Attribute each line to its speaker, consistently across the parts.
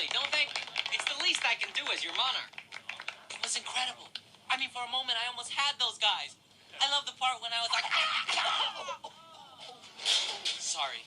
Speaker 1: Seriously, don't thank me. It's the least I can do as your monarch. It was incredible. I mean, for a moment, I almost had those guys. I love the part when I was like... Sorry.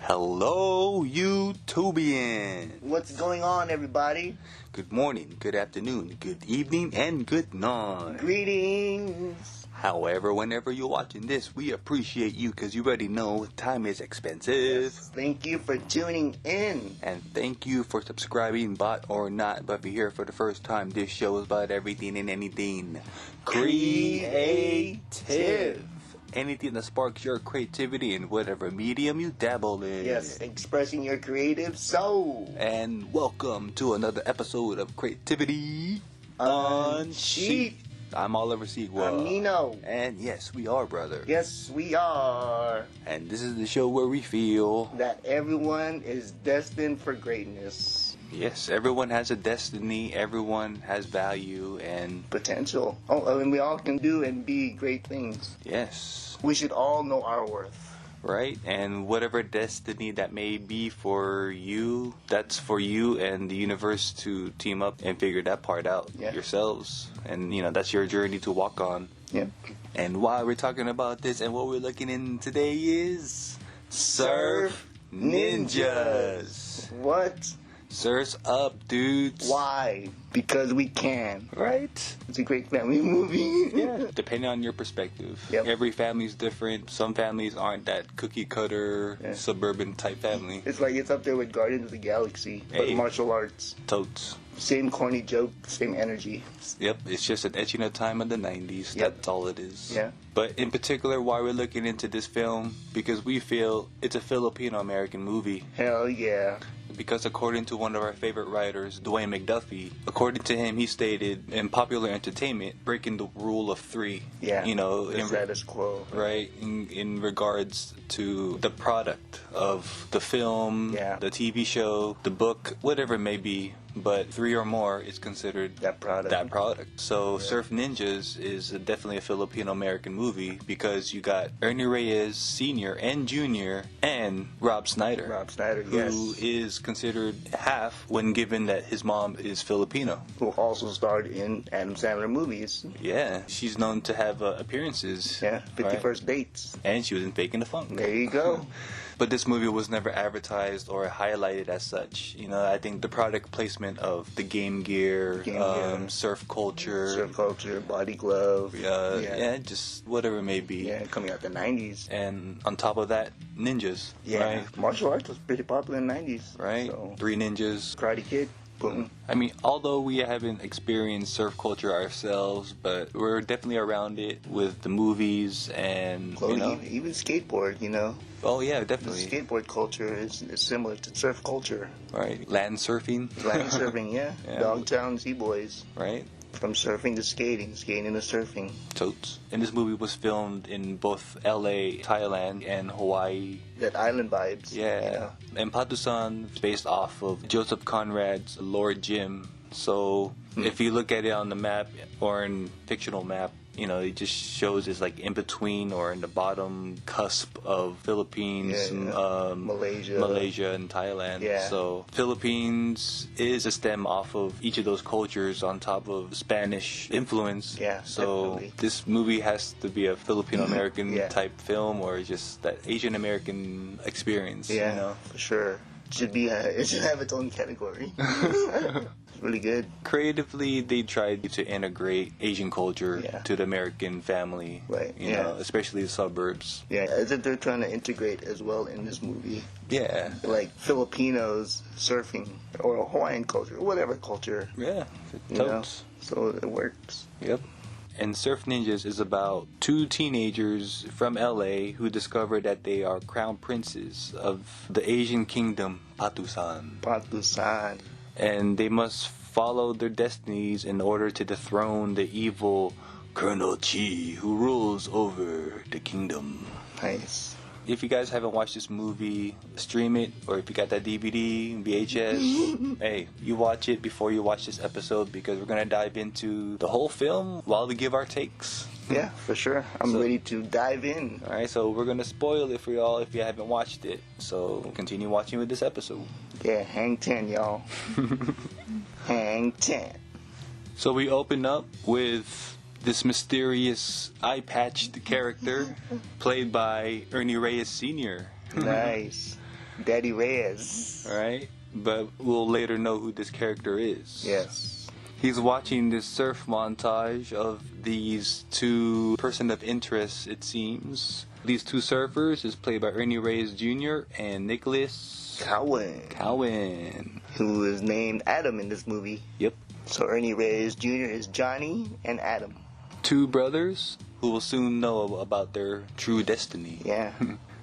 Speaker 2: Hello, YouTubian.
Speaker 3: What's going on, everybody?
Speaker 2: Good morning, good afternoon, good evening, and good night.
Speaker 3: Greetings.
Speaker 2: However, whenever you're watching this, we appreciate you because you already know time is expensive.
Speaker 3: Yes, thank you for tuning in.
Speaker 2: And thank you for subscribing, bot or not. But if you're here for the first time, this show is about everything and anything creative. Anything that sparks your creativity in whatever medium you dabble in.
Speaker 3: Yes, expressing your creative soul.
Speaker 2: And welcome to another episode of Creativity Unsheathed. I'm Oliver Segwa.
Speaker 3: I'm Nino.
Speaker 2: And yes, we are, brother.
Speaker 3: Yes, we are.
Speaker 2: And this is the show where we feel
Speaker 3: that everyone is destined for greatness.
Speaker 2: Yes, everyone has a destiny, everyone has value and
Speaker 3: potential. Oh, and we all can do and be great things.
Speaker 2: Yes.
Speaker 3: We should all know our worth.
Speaker 2: Right, and whatever destiny that may be for you, that's for you and the universe to team up and figure that part out yourselves. And, you know, that's your journey to walk on.
Speaker 3: Yeah.
Speaker 2: And while we're talking about this, and what we're looking in today is Surf Ninjas.
Speaker 3: What?
Speaker 2: Surf's up, dudes.
Speaker 3: Why? Because we can.
Speaker 2: Right?
Speaker 3: It's a great family movie.
Speaker 2: Yeah. Depending on your perspective.
Speaker 3: Yep.
Speaker 2: Every family's different. Some families aren't that cookie cutter, suburban type family.
Speaker 3: It's like it's up there with Guardians of the Galaxy, but martial arts.
Speaker 2: Totes.
Speaker 3: Same corny joke, same energy.
Speaker 2: Yep, it's just an etching of time of the 90s.
Speaker 3: Yep.
Speaker 2: That's all it is.
Speaker 3: Yeah.
Speaker 2: But in particular, why we're looking into this film, because we feel it's a Filipino-American movie.
Speaker 3: Hell yeah.
Speaker 2: Because according to one of our favorite writers, Dwayne McDuffie, according to him, he stated in popular entertainment, breaking the rule of three.
Speaker 3: Yeah.
Speaker 2: You know,
Speaker 3: the status quo.
Speaker 2: Right. In regards to the product of the film, the TV show, the book, whatever it may be. But 3 or more is considered
Speaker 3: that product.
Speaker 2: So Surf Ninjas is definitely a Filipino-American movie because you got Ernie Reyes Sr. and Jr. and Rob Schneider. Who is considered half when given that his mom is Filipino.
Speaker 3: Who also starred in Adam Sandler movies.
Speaker 2: Yeah. She's known to have appearances.
Speaker 3: Yeah, 51st Dates.
Speaker 2: And she was in Faking the Funk.
Speaker 3: There you go.
Speaker 2: But this movie was never advertised or highlighted as such. You know, I think the product placement of the Game Gear, surf culture,
Speaker 3: body glove,
Speaker 2: just whatever it may be.
Speaker 3: Yeah, coming out the 90s.
Speaker 2: And on top of that, ninjas.
Speaker 3: Yeah,
Speaker 2: right?
Speaker 3: Martial arts was pretty popular in the 90s.
Speaker 2: Right,
Speaker 3: so.
Speaker 2: 3 Ninjas.
Speaker 3: Karate Kid. Boom.
Speaker 2: I mean, although we haven't experienced surf culture ourselves, but we're definitely around it with the movies and,
Speaker 3: even skateboard, you know.
Speaker 2: Oh, yeah, definitely.
Speaker 3: The skateboard culture is similar to surf culture.
Speaker 2: Right. Land surfing.
Speaker 3: Yeah. Dogtown Z-Boys.
Speaker 2: Right.
Speaker 3: From surfing to skating to surfing.
Speaker 2: Totes. And this movie was filmed in both LA, Thailand, and Hawaii.
Speaker 3: That island vibes.
Speaker 2: Yeah.
Speaker 3: You know?
Speaker 2: And Patusan is based off of Joseph Conrad's Lord Jim. So if you look at it on the map or in fictional map, you know, it just shows it's like in between or in the bottom cusp of Philippines, Malaysia, and Thailand.
Speaker 3: Yeah.
Speaker 2: So Philippines is a stem off of each of those cultures on top of Spanish influence.
Speaker 3: Yeah.
Speaker 2: So
Speaker 3: definitely.
Speaker 2: This movie has to be a Filipino-American type film or just that Asian-American experience.
Speaker 3: Yeah,
Speaker 2: you know?
Speaker 3: for sure. It should have its own category. It's really good.
Speaker 2: Creatively, they tried to integrate Asian culture to the American family.
Speaker 3: Right.
Speaker 2: You know, especially the suburbs.
Speaker 3: Yeah, as if they're trying to integrate as well in this movie.
Speaker 2: Yeah.
Speaker 3: Like Filipinos surfing or Hawaiian culture, whatever culture.
Speaker 2: Yeah.
Speaker 3: Totes. So it works.
Speaker 2: Yep. And Surf Ninjas is about 2 teenagers from LA who discover that they are crown princes of the Asian kingdom, Patusan. And they must follow their destinies in order to dethrone the evil Colonel Chi who rules over the kingdom.
Speaker 3: Nice.
Speaker 2: If you guys haven't watched this movie, stream it, or if you got that DVD, VHS, hey, you watch it before you watch this episode because we're going to dive into the whole film while we give our takes.
Speaker 3: Yeah, for sure. I'm ready to dive in.
Speaker 2: Alright, so we're going to spoil it for y'all if you haven't watched it. So continue watching with this episode.
Speaker 3: Yeah, hang 10, y'all. Hang 10.
Speaker 2: So we open up with this mysterious eye-patched character played by Ernie Reyes Sr.
Speaker 3: Nice. Daddy Reyes.
Speaker 2: Alright, but we'll later know who this character is.
Speaker 3: Yes.
Speaker 2: He's watching this surf montage of these two person of interest, it seems. These two surfers is played by Ernie Reyes Jr. and Nicholas Cowan,
Speaker 3: who is named Adam in this movie.
Speaker 2: Yep.
Speaker 3: So Ernie Reyes Jr. is Johnny and Adam.
Speaker 2: Two brothers who will soon know about their true destiny.
Speaker 3: Yeah.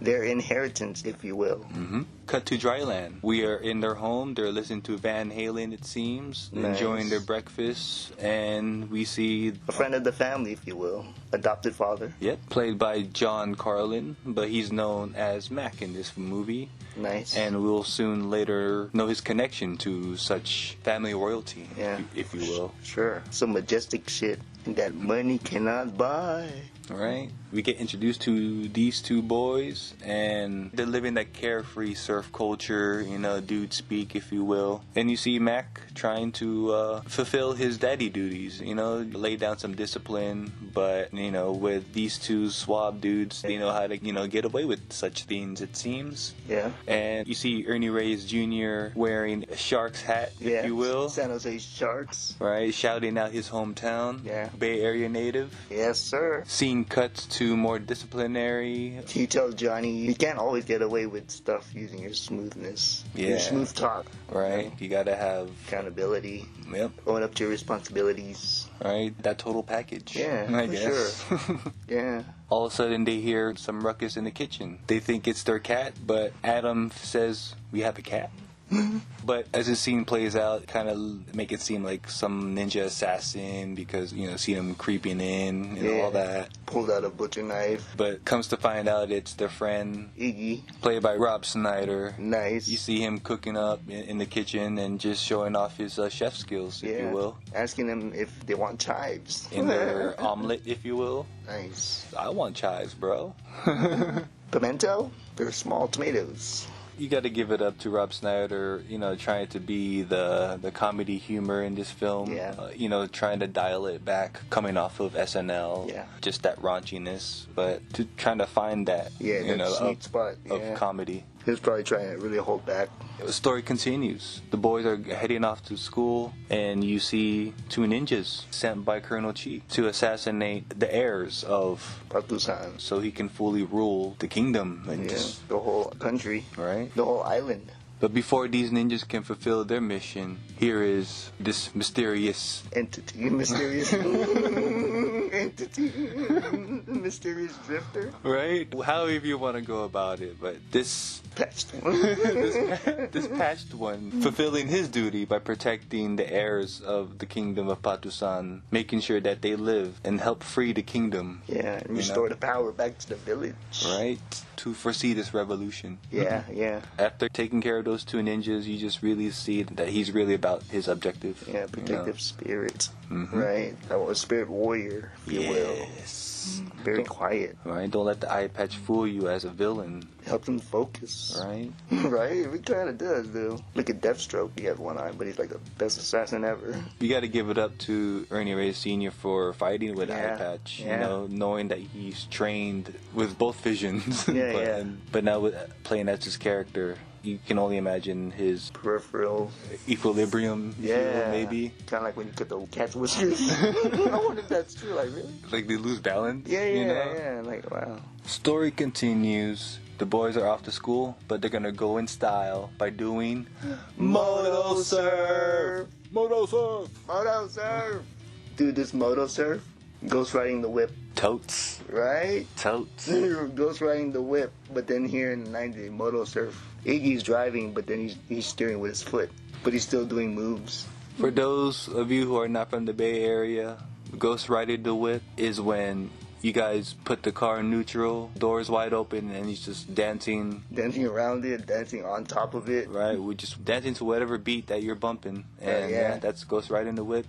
Speaker 3: Their inheritance, if you will.
Speaker 2: Mm-hmm. Cut to dryland. We are in their home. They're listening to Van Halen, it seems.
Speaker 3: Nice.
Speaker 2: Enjoying their breakfast. And we see
Speaker 3: a friend of the family, if you will. Adopted father.
Speaker 2: Yep. Played by John Carlin, but he's known as Mac in this movie.
Speaker 3: Nice.
Speaker 2: And we'll soon later know his connection to such family royalty,
Speaker 3: yeah,
Speaker 2: if you will.
Speaker 3: Sure. Some majestic shit that money cannot buy.
Speaker 2: Right. We get introduced to these two boys, and they're living that carefree surf culture, you know, dude speak, if you will. And you see Mac trying to fulfill his daddy duties, you know, lay down some discipline, but, you know, with these two suave dudes, they know how to, you know, get away with such things, it seems.
Speaker 3: Yeah.
Speaker 2: And you see Ernie Reyes Jr. wearing a Sharks hat, if you will.
Speaker 3: San Jose Sharks.
Speaker 2: Right, shouting out his hometown.
Speaker 3: Yeah.
Speaker 2: Bay Area native.
Speaker 3: Yes, sir.
Speaker 2: Scene cuts to more disciplinary.
Speaker 3: He tells Johnny, you can't always get away with stuff using your smoothness.
Speaker 2: Yeah.
Speaker 3: Your smooth talk.
Speaker 2: Right, you gotta have
Speaker 3: accountability.
Speaker 2: Yep.
Speaker 3: Own up to your responsibilities.
Speaker 2: Right, that total package.
Speaker 3: Yeah,
Speaker 2: I
Speaker 3: for
Speaker 2: guess.
Speaker 3: Sure. Yeah.
Speaker 2: All of a sudden they hear some ruckus in the kitchen. They think it's their cat, but Adam says, we have a cat. But as the scene plays out, kind of make it seem like some ninja assassin because, you know, see him creeping in and all that.
Speaker 3: Pulled out a butcher knife.
Speaker 2: But comes to find out it's their friend,
Speaker 3: Iggy,
Speaker 2: played by Rob Schneider.
Speaker 3: Nice.
Speaker 2: You see him cooking up in the kitchen and just showing off his chef skills, if you will.
Speaker 3: Asking them if they want chives.
Speaker 2: In their omelet, if you will.
Speaker 3: Nice.
Speaker 2: I want chives, bro.
Speaker 3: Pimento? They're small tomatoes.
Speaker 2: You got to give it up to Rob Schneider, you know, trying to be the comedy humor in this film.
Speaker 3: Yeah.
Speaker 2: You know, trying to dial it back, coming off of SNL.
Speaker 3: Yeah. Just
Speaker 2: that raunchiness, but trying to find that, you know,
Speaker 3: sweet spot
Speaker 2: of comedy.
Speaker 3: He was probably trying to really hold back.
Speaker 2: The story continues. The boys are heading off to school, and you see two ninjas sent by Colonel Chi to assassinate the heirs of
Speaker 3: Patusan,
Speaker 2: so he can fully rule the kingdom and just
Speaker 3: the whole country,
Speaker 2: right?
Speaker 3: The whole island.
Speaker 2: But before these ninjas can fulfill their mission, here is this mysterious
Speaker 3: entity, mysterious drifter.
Speaker 2: Right? However you want to go about it, but this
Speaker 3: patched one,
Speaker 2: this patched one, fulfilling his duty by protecting the heirs of the kingdom of Patusan, making sure that they live and help free the kingdom.
Speaker 3: Yeah, and restore the power back to the village.
Speaker 2: Right? To foresee this revolution.
Speaker 3: Yeah, yeah.
Speaker 2: After taking care of those two ninjas, you just really see that he's really about his objective.
Speaker 3: Yeah, protective spirit. Right? A spirit warrior, if you will. Very quiet.
Speaker 2: Right? Don't let the eye patch fool you as a villain.
Speaker 3: Helps him focus.
Speaker 2: Right?
Speaker 3: Right? It kind of does, though. Look at Deathstroke. He has one eye, but he's like the best assassin ever.
Speaker 2: You got to give it up to Ernie Reyes Sr. for fighting with eye patch. You know, knowing that he's trained with both visions. But now with playing as his character, you can only imagine his
Speaker 3: peripheral
Speaker 2: equilibrium, maybe.
Speaker 3: Kind of like when you cut the cat's whiskers. I wonder if that's true. Like, really?
Speaker 2: Like they lose balance?
Speaker 3: Yeah. Like, wow.
Speaker 2: Story continues. The boys are off to school, but they're gonna go in style by doing
Speaker 3: moto surf.
Speaker 2: Moto surf.
Speaker 3: Moto surf. Dude, this moto surf. Ghost riding the whip.
Speaker 2: Totes.
Speaker 3: Right?
Speaker 2: Totes.
Speaker 3: Ghost riding the whip. But then here in the 90s, moto surf. Iggy's driving, but then he's steering with his foot. But he's still doing moves.
Speaker 2: For those of you who are not from the Bay Area, Ghost riding the whip is when you guys put the car in neutral, doors wide open, and he's just dancing.
Speaker 3: Dancing around it, dancing on top of it.
Speaker 2: Right, we're just dancing to whatever beat that you're bumping. And
Speaker 3: yeah.
Speaker 2: that goes right in the whip.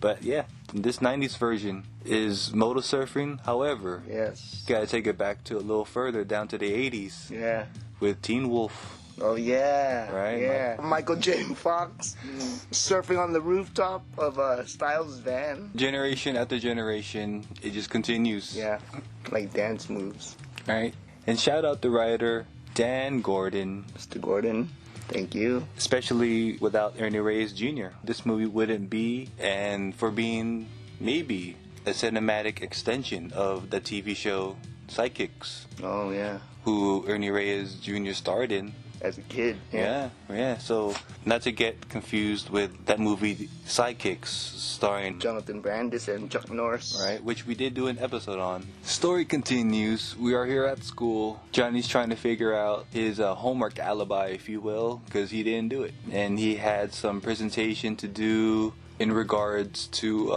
Speaker 2: But yeah, this 90s version is moto surfing. However,
Speaker 3: Yes.
Speaker 2: you gotta take it back to a little further, down to the 80s
Speaker 3: Yeah.
Speaker 2: with Teen Wolf.
Speaker 3: Oh yeah.
Speaker 2: Right.
Speaker 3: Yeah. Michael J. Fox surfing on the rooftop of Styles' van.
Speaker 2: Generation after generation, it just continues.
Speaker 3: Yeah. Like dance moves.
Speaker 2: Right? And shout out the writer, Dan Gordon.
Speaker 3: Mr. Gordon, thank you.
Speaker 2: Especially without Ernie Reyes Jr. This movie wouldn't be, and for being maybe a cinematic extension of the TV show Psychics,
Speaker 3: Oh yeah.
Speaker 2: who Ernie Reyes Jr. starred in.
Speaker 3: As a kid.
Speaker 2: Yeah. So, not to get confused with that movie Sidekicks, starring
Speaker 3: Jonathan Brandis and Chuck Norris.
Speaker 2: right, which we did do an episode on. Story continues. We are here at school. Johnny's trying to figure out his homework alibi, if you will, because he didn't do it, and he had some presentation to do in regards to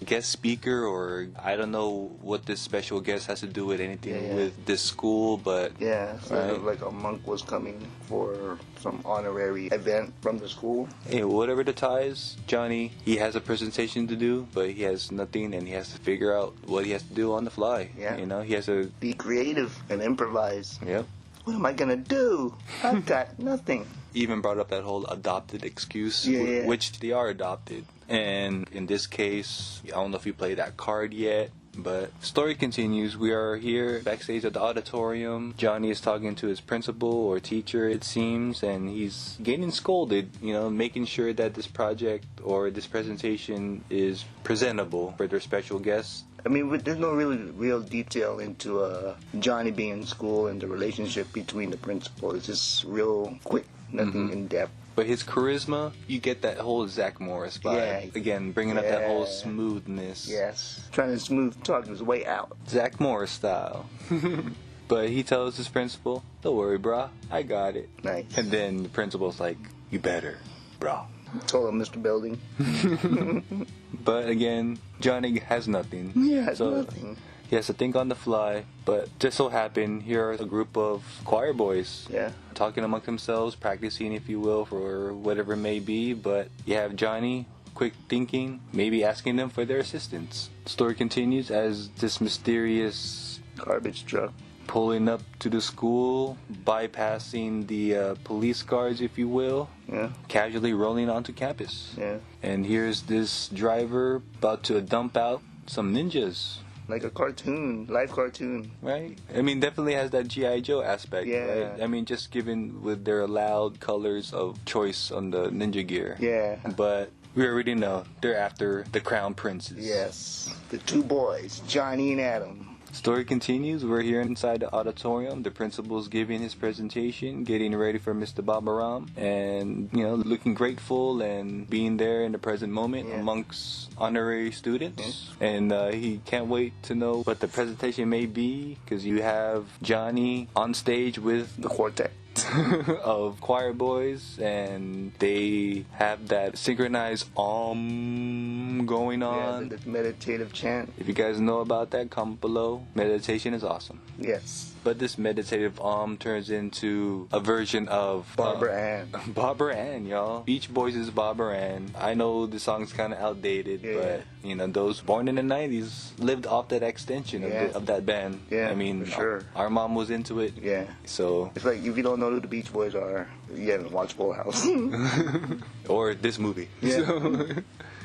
Speaker 2: guest speaker, or I don't know what this special guest has to do with anything with this school, but
Speaker 3: Yeah, sort
Speaker 2: Right.
Speaker 3: of like a monk was coming for some honorary event from the school.
Speaker 2: hey, whatever the ties, Johnny, he has a presentation to do, but he has nothing, and he has to figure out what he has to do on the fly.
Speaker 3: Yeah.
Speaker 2: You know, he has to.
Speaker 3: Be creative and improvise.
Speaker 2: Yep.
Speaker 3: What am I gonna do? I've got nothing.
Speaker 2: Even brought up that whole adopted excuse,
Speaker 3: Yeah.
Speaker 2: which they are adopted. And in this case, I don't know if you played that card yet, but story continues. We are here backstage at the auditorium. Johnny is talking to his principal or teacher, it seems, and he's getting scolded, you know, making sure that this project or this presentation is presentable for their special guests.
Speaker 3: I mean, there's no really real detail into Johnny being in school and the relationship between the principal. It's just real quick, nothing in depth.
Speaker 2: But his charisma, you get that whole Zach Morris vibe.
Speaker 3: Yeah.
Speaker 2: Again, bringing up that whole
Speaker 3: Yeah.
Speaker 2: smoothness.
Speaker 3: Yes. Trying to smooth talk his way out.
Speaker 2: Zach Morris style. But he tells his principal, "Don't worry, brah, I got it."
Speaker 3: Nice.
Speaker 2: And then the principal's like, "You better, brah."
Speaker 3: Told him, Mr. Belding.
Speaker 2: But again, Johnny has nothing.
Speaker 3: Yeah,
Speaker 2: So
Speaker 3: nothing.
Speaker 2: he has to think on the fly. But just so happened, here are a group of choir boys.
Speaker 3: Yeah.
Speaker 2: Talking among themselves, practicing, if you will, for whatever it may be. But you have Johnny, quick thinking, maybe asking them for their assistance. Story continues as this mysterious
Speaker 3: Garbage truck.
Speaker 2: pulling up to the school, bypassing the police guards, if you will,
Speaker 3: Yeah.
Speaker 2: casually rolling onto campus.
Speaker 3: Yeah.
Speaker 2: And here's this driver about to dump out some ninjas.
Speaker 3: Like a cartoon, live cartoon.
Speaker 2: Right? I mean, definitely has that G.I. Joe aspect,
Speaker 3: Yeah.
Speaker 2: right? I mean, just given with their loud colors of choice on the ninja gear.
Speaker 3: Yeah.
Speaker 2: But we already know they're after the crown princes.
Speaker 3: Yes. The two boys, Johnny and Adam.
Speaker 2: Story continues. We're here inside the auditorium. The principal's giving his presentation, getting ready for Mr. Babaram, and, you know, looking grateful and being there in the present moment
Speaker 3: Yeah.
Speaker 2: amongst honorary students. And he can't wait to know what the presentation may be, because you have Johnny on stage with
Speaker 3: The quartet.
Speaker 2: of choir boys, and they have that synchronized going
Speaker 3: Yeah,
Speaker 2: on.
Speaker 3: the meditative chant.
Speaker 2: If you guys know about that, comment below. Meditation is awesome.
Speaker 3: Yes.
Speaker 2: But this meditative turns into a version of
Speaker 3: Barbara Ann.
Speaker 2: Barbara Ann, y'all. Beach Boys is Barbara Ann. I know the song's kind of outdated,
Speaker 3: Yeah.
Speaker 2: but you know, those born in the 90s lived off that extension
Speaker 3: Yeah.
Speaker 2: of that band.
Speaker 3: Yeah,
Speaker 2: I mean,
Speaker 3: for sure.
Speaker 2: our mom was into it.
Speaker 3: Yeah.
Speaker 2: So,
Speaker 3: It's like if you don't know who the Beach Boys are, you haven't watched Full House.
Speaker 2: or this movie.
Speaker 3: Yeah.
Speaker 2: So,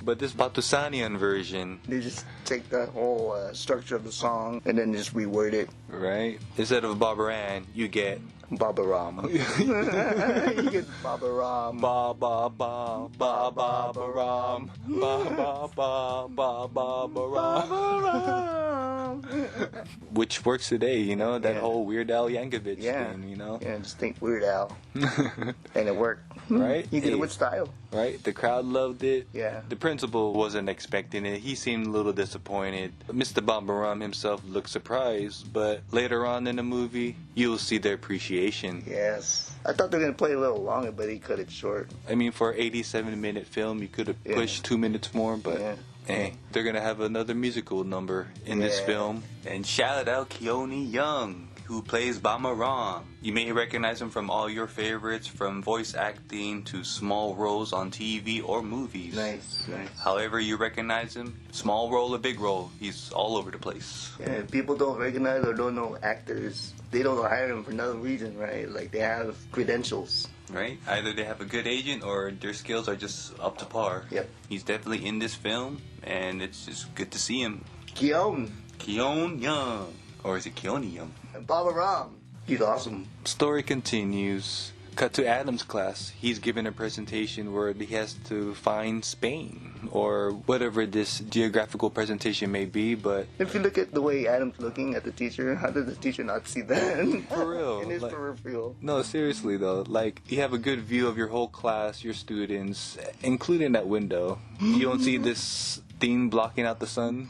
Speaker 2: but this Patusanian version,
Speaker 3: They just take the whole structure of the song and then just reword it.
Speaker 2: right? Instead of Barbara Ann, you get
Speaker 3: Baba Ram. You get Baba Ram.
Speaker 2: ba ba ba ba ba ba ram ba ba ba ba ba ba ram, which works today, you know, that
Speaker 3: Yeah.
Speaker 2: whole Weird Al Yankovic
Speaker 3: Yeah.
Speaker 2: thing, you know,
Speaker 3: Yeah, just think Weird Al. And it worked.
Speaker 2: Right?
Speaker 3: You did
Speaker 2: Hey.
Speaker 3: it with style.
Speaker 2: right? The crowd loved it.
Speaker 3: Yeah.
Speaker 2: The principal wasn't expecting it. He seemed a little disappointed. Mr. Bambaram himself looked surprised, but later on in the movie, you'll see the appreciation.
Speaker 3: Yes. I thought they were going to play a little longer, but he cut it short.
Speaker 2: I mean, for an 87-minute film, you could have
Speaker 3: Yeah.
Speaker 2: pushed 2 minutes more, but
Speaker 3: Yeah.
Speaker 2: Hey, they're gonna have another musical number in this
Speaker 3: Yeah.
Speaker 2: film. And shout out Keone Young, who plays Bamaram. You may recognize him from all your favorites, from voice acting to small roles on TV or movies.
Speaker 3: Nice.
Speaker 2: However you recognize him, small role or big role, he's all over the place.
Speaker 3: Yeah, if people don't recognize or don't know actors, they don't hire them for no reason, right? Like, they have credentials.
Speaker 2: Right? Either they have a good agent or their skills are just up to par.
Speaker 3: Yep.
Speaker 2: He's definitely in this film, and it's just good to see him.
Speaker 3: Keone.
Speaker 2: Keone Young. Or is it Keone Young?
Speaker 3: And Bamaram. He's awesome.
Speaker 2: Story continues. Cut to Adam's class. He's given a presentation where he has to find Spain, or whatever this geographical presentation may be, but
Speaker 3: If you look at the way Adam's looking at the teacher, how did the teacher not see that?
Speaker 2: For real,
Speaker 3: In his
Speaker 2: like-
Speaker 3: peripheral.
Speaker 2: no, seriously though, like, you have a good view of your whole class, your students, including that window. You don't see this thing blocking out the sun,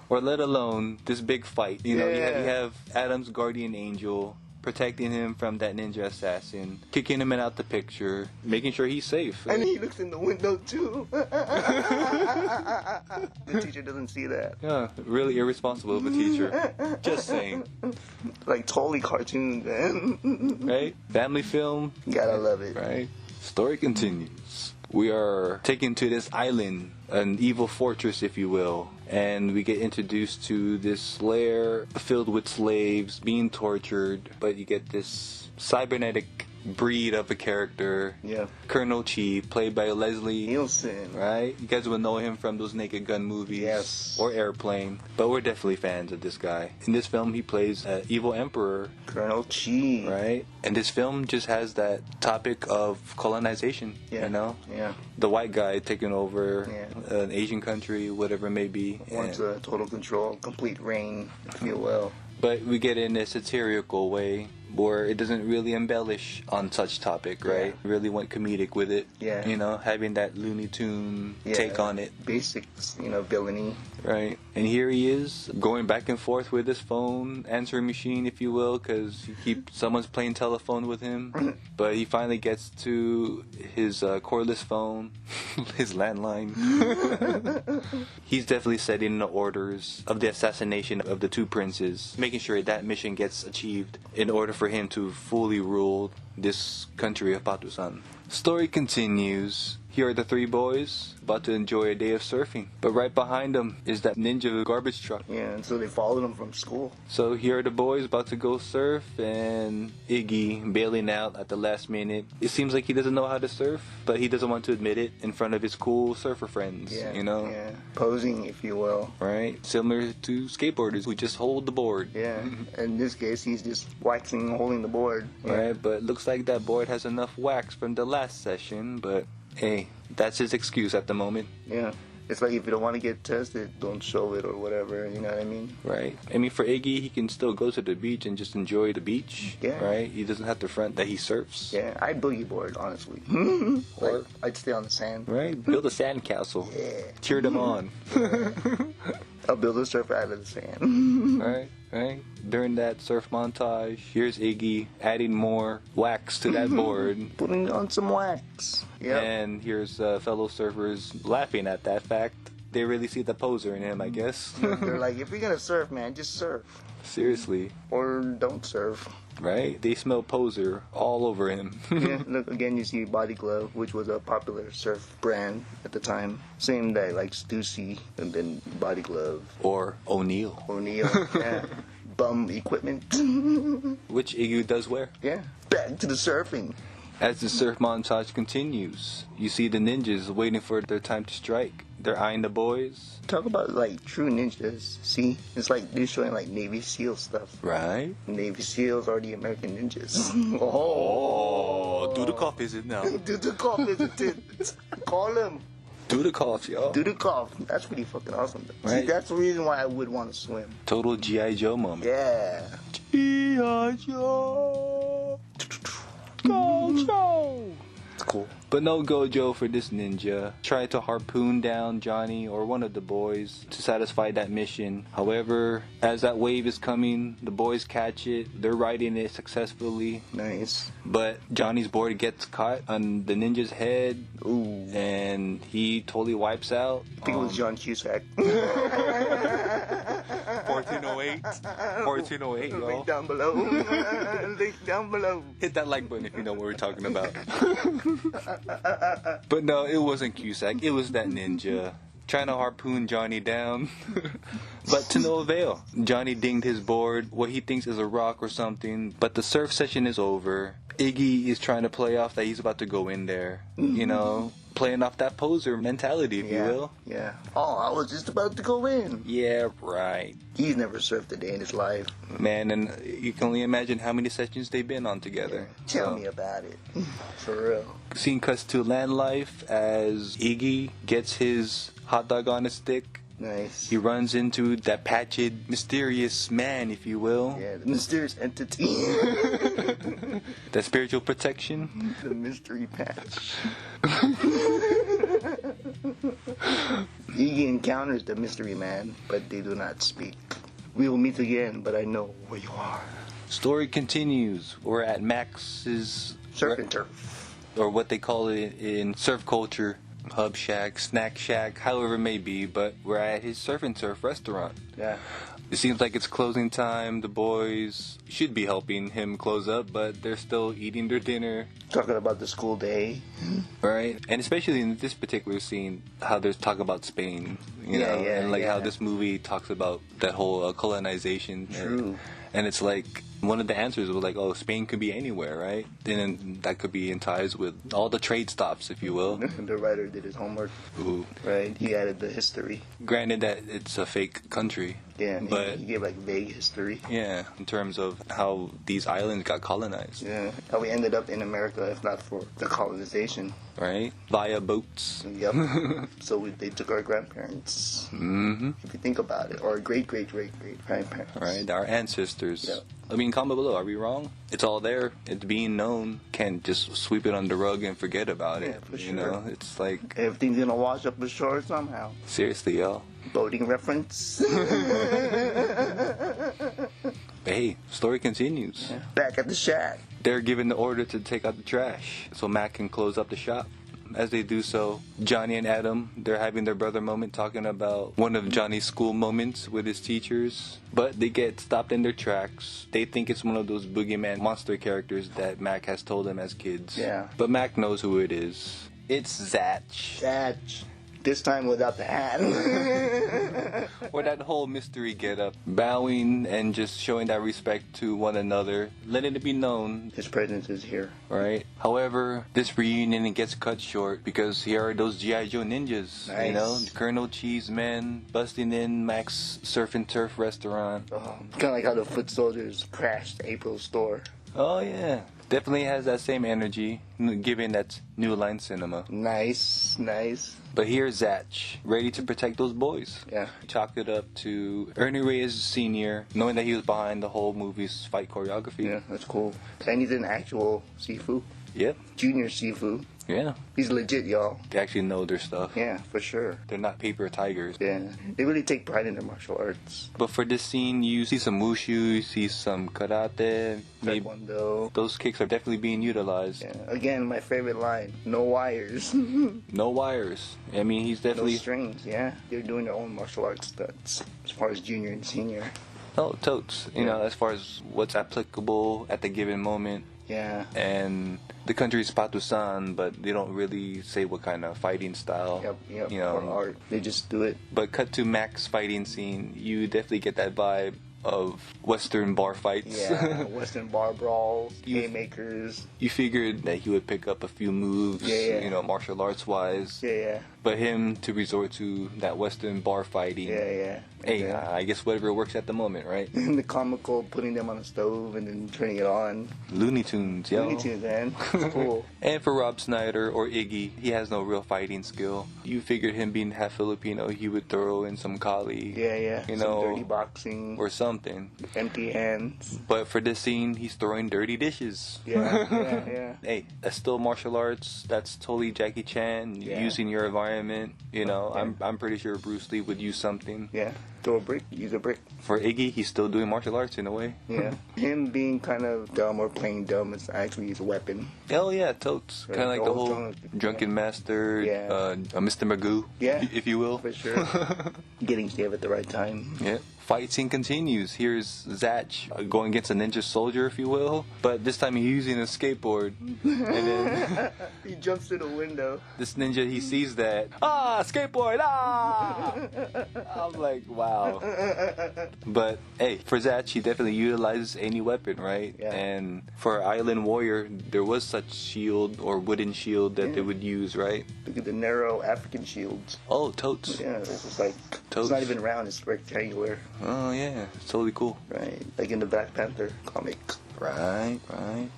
Speaker 2: or let alone this big fight. You know,
Speaker 3: Yeah.
Speaker 2: you have Adam's guardian angel protecting him from that ninja assassin, kicking him out the picture, making sure he's safe.
Speaker 3: And he looks in the window too. The teacher doesn't see that.
Speaker 2: Yeah, really irresponsible of a teacher. Just saying.
Speaker 3: Like, totally cartoon, man.
Speaker 2: Right? Family film,
Speaker 3: Gotta love it.
Speaker 2: right? Story continues. We are taken to this island, an evil fortress, if you will, and we get introduced to this lair filled with slaves being tortured, but you get this cybernetic breed of a character,
Speaker 3: Yeah.
Speaker 2: Colonel Chi, played by Leslie.
Speaker 3: Nielsen.
Speaker 2: Right? You guys will know him from those Naked Gun movies.
Speaker 3: Yes.
Speaker 2: Or Airplane. But we're definitely fans of this guy. In this film, he plays an evil emperor,
Speaker 3: Colonel Chi.
Speaker 2: right? And this film just has that topic of colonization,
Speaker 3: Yeah.
Speaker 2: you know?
Speaker 3: Yeah.
Speaker 2: The white guy taking over
Speaker 3: Yeah.
Speaker 2: an Asian country, whatever it may be.
Speaker 3: Wants
Speaker 2: And-
Speaker 3: total control, complete reign, if you will.
Speaker 2: but we get it in a satirical way where it doesn't really embellish on such topic, right? Really went comedic with it.
Speaker 3: Yeah.
Speaker 2: You know, having that Looney Tune
Speaker 3: Yeah.
Speaker 2: take on it.
Speaker 3: Basics, villainy.
Speaker 2: Right. And here he is going back and forth with his phone, answering machine, if you will, because someone's playing telephone with him. But he finally gets to his cordless phone, his landline. He's definitely setting the orders of the assassination of the two princes, making sure that mission gets achieved in order for him to fully rule this country of Batusan. Story continues. Here are the three boys about to enjoy a day of surfing. But right behind them is that ninja garbage truck.
Speaker 3: Yeah, and so they followed him from school.
Speaker 2: So here are the boys about to go surf, and Iggy bailing out at the last minute. It seems like he doesn't know how to surf, but he doesn't want to admit it in front of his cool surfer friends,
Speaker 3: Yeah.
Speaker 2: you know?
Speaker 3: Yeah. Posing, if you will.
Speaker 2: Right? Similar to skateboarders who just hold the board.
Speaker 3: Yeah. In this case, he's just waxing, holding the board. Yeah.
Speaker 2: Right? But looks like that board has enough wax from the last session, but hey, that's his excuse at the moment.
Speaker 3: Yeah. It's like if you don't want to get tested, don't show it or whatever, you know what I mean?
Speaker 2: Right. I mean, for Iggy, he can still go to the beach and just enjoy the beach.
Speaker 3: Yeah.
Speaker 2: Right? He doesn't have to front that he surfs.
Speaker 3: Yeah, I'd boogie board, honestly.
Speaker 2: Or-
Speaker 3: Like, I'd stay on the sand.
Speaker 2: Right? Build a sandcastle.
Speaker 3: Yeah.
Speaker 2: Cheer them on.
Speaker 3: I'll build a surf out of the sand.
Speaker 2: Right? Right? During that surf montage, here's Iggy adding more wax to that board.
Speaker 3: Putting on some wax. Yeah.
Speaker 2: And here's fellow surfers laughing at that fact. They really see the poser in him, I guess.
Speaker 3: They're like, if you're gonna surf, man, just surf.
Speaker 2: Seriously.
Speaker 3: Or don't surf.
Speaker 2: Right? They smell poser all over him.
Speaker 3: Yeah, look, again, you see Body Glove, which was a popular surf brand at the time. Same that, like Stussy, and then Body Glove.
Speaker 2: Or O'Neill.
Speaker 3: O'Neill, yeah. Bum equipment.
Speaker 2: Which Iggy does wear.
Speaker 3: Yeah. Back to the surfing.
Speaker 2: As the surf montage continues, you see the ninjas waiting for their time to strike. They're eyeing the boys.
Speaker 3: Talk about, like, true ninjas. See? It's like they're showing, like, Navy SEAL stuff.
Speaker 2: Right?
Speaker 3: Navy SEALs are the American ninjas.
Speaker 2: Oh, do the cough visit now.
Speaker 3: Do the cough visited. Call him.
Speaker 2: Do the cough, y'all.
Speaker 3: Do the cough. That's pretty fucking awesome.
Speaker 2: Right.
Speaker 3: See, that's the reason why I would want to swim.
Speaker 2: Total G.I. Joe moment.
Speaker 3: Yeah.
Speaker 2: G.I. Joe. Go Joe.
Speaker 3: It's cool.
Speaker 2: But no Gojo for this ninja. Tried to harpoon down Johnny or one of the boys to satisfy that mission. However, as that wave is coming, the boys catch it. They're riding it successfully.
Speaker 3: Nice.
Speaker 2: But Johnny's board gets caught on the ninja's head.
Speaker 3: Ooh.
Speaker 2: And he totally wipes out.
Speaker 3: I think it was John Cusack.
Speaker 2: 1408. 1408, yo.
Speaker 3: Link down below. Link down below.
Speaker 2: Hit that like button if you know what we're talking about. But no, it wasn't Cusack. It was that ninja trying to harpoon Johnny down. But to no avail. Johnny dinged his board, what he thinks is a rock or something. But the surf session is over. Iggy is trying to play off that he's about to go in there. You know, playing off that poser mentality, if you will.
Speaker 3: Yeah. Oh, I was just about to go in.
Speaker 2: Yeah, right.
Speaker 3: He's never surfed a day in his life.
Speaker 2: Man, and you can only imagine how many sessions they've been on together.
Speaker 3: Tell me about it. For real.
Speaker 2: Scene cuts to land life as Iggy gets his hot dog on a stick.
Speaker 3: Nice.
Speaker 2: He runs into that patched, mysterious man, if you will.
Speaker 3: Yeah, the mysterious entity.
Speaker 2: That spiritual protection.
Speaker 3: The mystery patch. Iggy encounters the mystery man, but they do not speak. We will meet again, but I know where you are.
Speaker 2: Story continues. We're at Max's
Speaker 3: Surf and turf.
Speaker 2: or what they call it in surf culture, hub shack, snack shack, however it may be, but we're at his surf and turf restaurant.
Speaker 3: Yeah.
Speaker 2: It seems like it's closing time. The boys should be helping him close up, but they're still eating their dinner.
Speaker 3: Talking about the school day.
Speaker 2: Right? And especially in this particular scene, how there's talk about Spain, you know, and like how this movie talks about that whole colonization.
Speaker 3: True.
Speaker 2: And it's like, one of the answers was like, oh, Spain could be anywhere, right? And that could be in ties with all the trade stops, if you will.
Speaker 3: The writer did his homework.
Speaker 2: Ooh.
Speaker 3: Right? He added the history.
Speaker 2: Granted that it's a fake country.
Speaker 3: Yeah,
Speaker 2: but
Speaker 3: he gave like vague history.
Speaker 2: Yeah, in terms of how these islands got colonized.
Speaker 3: Yeah, how we ended up in America if not for the colonization.
Speaker 2: Right? Via boats.
Speaker 3: Yep. So they took our grandparents.
Speaker 2: Mm-hmm.
Speaker 3: If you think about it, or great-great-great-great-grandparents.
Speaker 2: Right, our ancestors.
Speaker 3: Yep.
Speaker 2: I mean, comment below. Are we wrong? It's all there. It's being known. Can't just sweep it under the rug and forget about it.
Speaker 3: Yeah, for
Speaker 2: You
Speaker 3: sure.
Speaker 2: know, it's like,
Speaker 3: Everything's gonna wash up ashore somehow.
Speaker 2: seriously, y'all.
Speaker 3: Boating reference.
Speaker 2: But hey, story continues.
Speaker 3: Back at the shack.
Speaker 2: They're given the order to take out the trash so Matt can close up the shop. As they do so, Johnny and Adam, they're having their brother moment talking about one of Johnny's school moments with his teachers. But they get stopped in their tracks. They think it's one of those boogeyman monster characters that Mac has told them as kids.
Speaker 3: Yeah.
Speaker 2: But Mac knows who it is. It's Zatch.
Speaker 3: Zatch. This time without the hat.
Speaker 2: Or that whole mystery getup, bowing and just showing that respect to one another, letting it be known,
Speaker 3: His presence is here.
Speaker 2: right? However, this reunion, it gets cut short because here are those G.I. Joe ninjas, you know,
Speaker 3: Nice.
Speaker 2: Colonel Cheese Men busting in Mac's Surf and Turf restaurant.
Speaker 3: Kind of like how the foot soldiers crashed April's store.
Speaker 2: Oh yeah, definitely has that same energy, given that's New Line Cinema.
Speaker 3: Nice, nice.
Speaker 2: But here's Zatch, ready to protect those boys.
Speaker 3: Yeah.
Speaker 2: Chalked it up to Ernie Reyes Sr., knowing that he was behind the whole movie's fight choreography.
Speaker 3: Yeah, that's cool. And he's an actual Sifu.
Speaker 2: Yep.
Speaker 3: Junior Sifu.
Speaker 2: Yeah.
Speaker 3: He's legit, y'all.
Speaker 2: They actually know their stuff.
Speaker 3: Yeah, for sure.
Speaker 2: They're not paper tigers.
Speaker 3: Yeah. They really take pride in their martial arts.
Speaker 2: But for this scene, you see some wushu, you see some karate, maybe
Speaker 3: Taekwondo.
Speaker 2: those kicks are definitely being utilized.
Speaker 3: Yeah. Again, my favorite line. No wires.
Speaker 2: No wires. I mean, he's
Speaker 3: No
Speaker 2: definitely...
Speaker 3: strings, yeah. They're doing their own martial arts stunts. As far as junior and senior.
Speaker 2: Oh, totes. You know, as far as what's applicable at the given moment.
Speaker 3: Yeah.
Speaker 2: And the country is Patusan, but they don't really say what kind of fighting style.
Speaker 3: Yep.
Speaker 2: You know,
Speaker 3: Or art. They just do it.
Speaker 2: but cut to Mac's fighting scene, you definitely get that vibe of Western bar fights.
Speaker 3: Yeah. Western bar brawls,
Speaker 2: You-
Speaker 3: haymakers.
Speaker 2: You figured that he would pick up a few moves,
Speaker 3: Yeah.
Speaker 2: you know, martial arts wise.
Speaker 3: Yeah.
Speaker 2: But him to resort to that Western bar fighting.
Speaker 3: Yeah.
Speaker 2: Hey,
Speaker 3: Yeah.
Speaker 2: I guess whatever works at the moment, right?
Speaker 3: And the comical putting them on the stove and then turning it on.
Speaker 2: Looney Tunes, yo.
Speaker 3: Looney Tunes, man. It's cool.
Speaker 2: And for Rob Schneider or Iggy, he has no real fighting skill. You figured him being half Filipino, he would throw in some Kali.
Speaker 3: Yeah.
Speaker 2: You
Speaker 3: Some
Speaker 2: know,
Speaker 3: dirty boxing.
Speaker 2: or some something.
Speaker 3: Empty hands.
Speaker 2: But for this scene, he's throwing dirty dishes.
Speaker 3: Yeah.
Speaker 2: Hey, that's still martial arts. That's totally Jackie Chan using your environment. You know, I'm pretty sure Bruce Lee would use something.
Speaker 3: Yeah. Throw a brick, use a brick.
Speaker 2: For Iggy, he's still doing martial arts in a way.
Speaker 3: Yeah. Him being kind of dumb or playing dumb is actually his weapon.
Speaker 2: Hell yeah, totes. Kind of like the whole drunken master, Mr. Magoo, if you will.
Speaker 3: For sure. Getting saved at the right time.
Speaker 2: Yeah. Fight scene continues. Here's Zach going against a ninja soldier, if you will. But this time he's using a skateboard. And then
Speaker 3: he jumps through the window.
Speaker 2: This ninja, he sees that. Skateboard! I'm like, wow. But hey, for Zach, he definitely utilizes any weapon, right?
Speaker 3: Yeah.
Speaker 2: And for Island Warrior, there was such shield or wooden shield that they would use, right?
Speaker 3: Look at the narrow African shields.
Speaker 2: Oh, totes.
Speaker 3: Yeah, this is like,
Speaker 2: totes.
Speaker 3: It's not even round, it's rectangular.
Speaker 2: Oh yeah, it's totally cool.
Speaker 3: Right, like in the Black Panther comic.
Speaker 2: Right.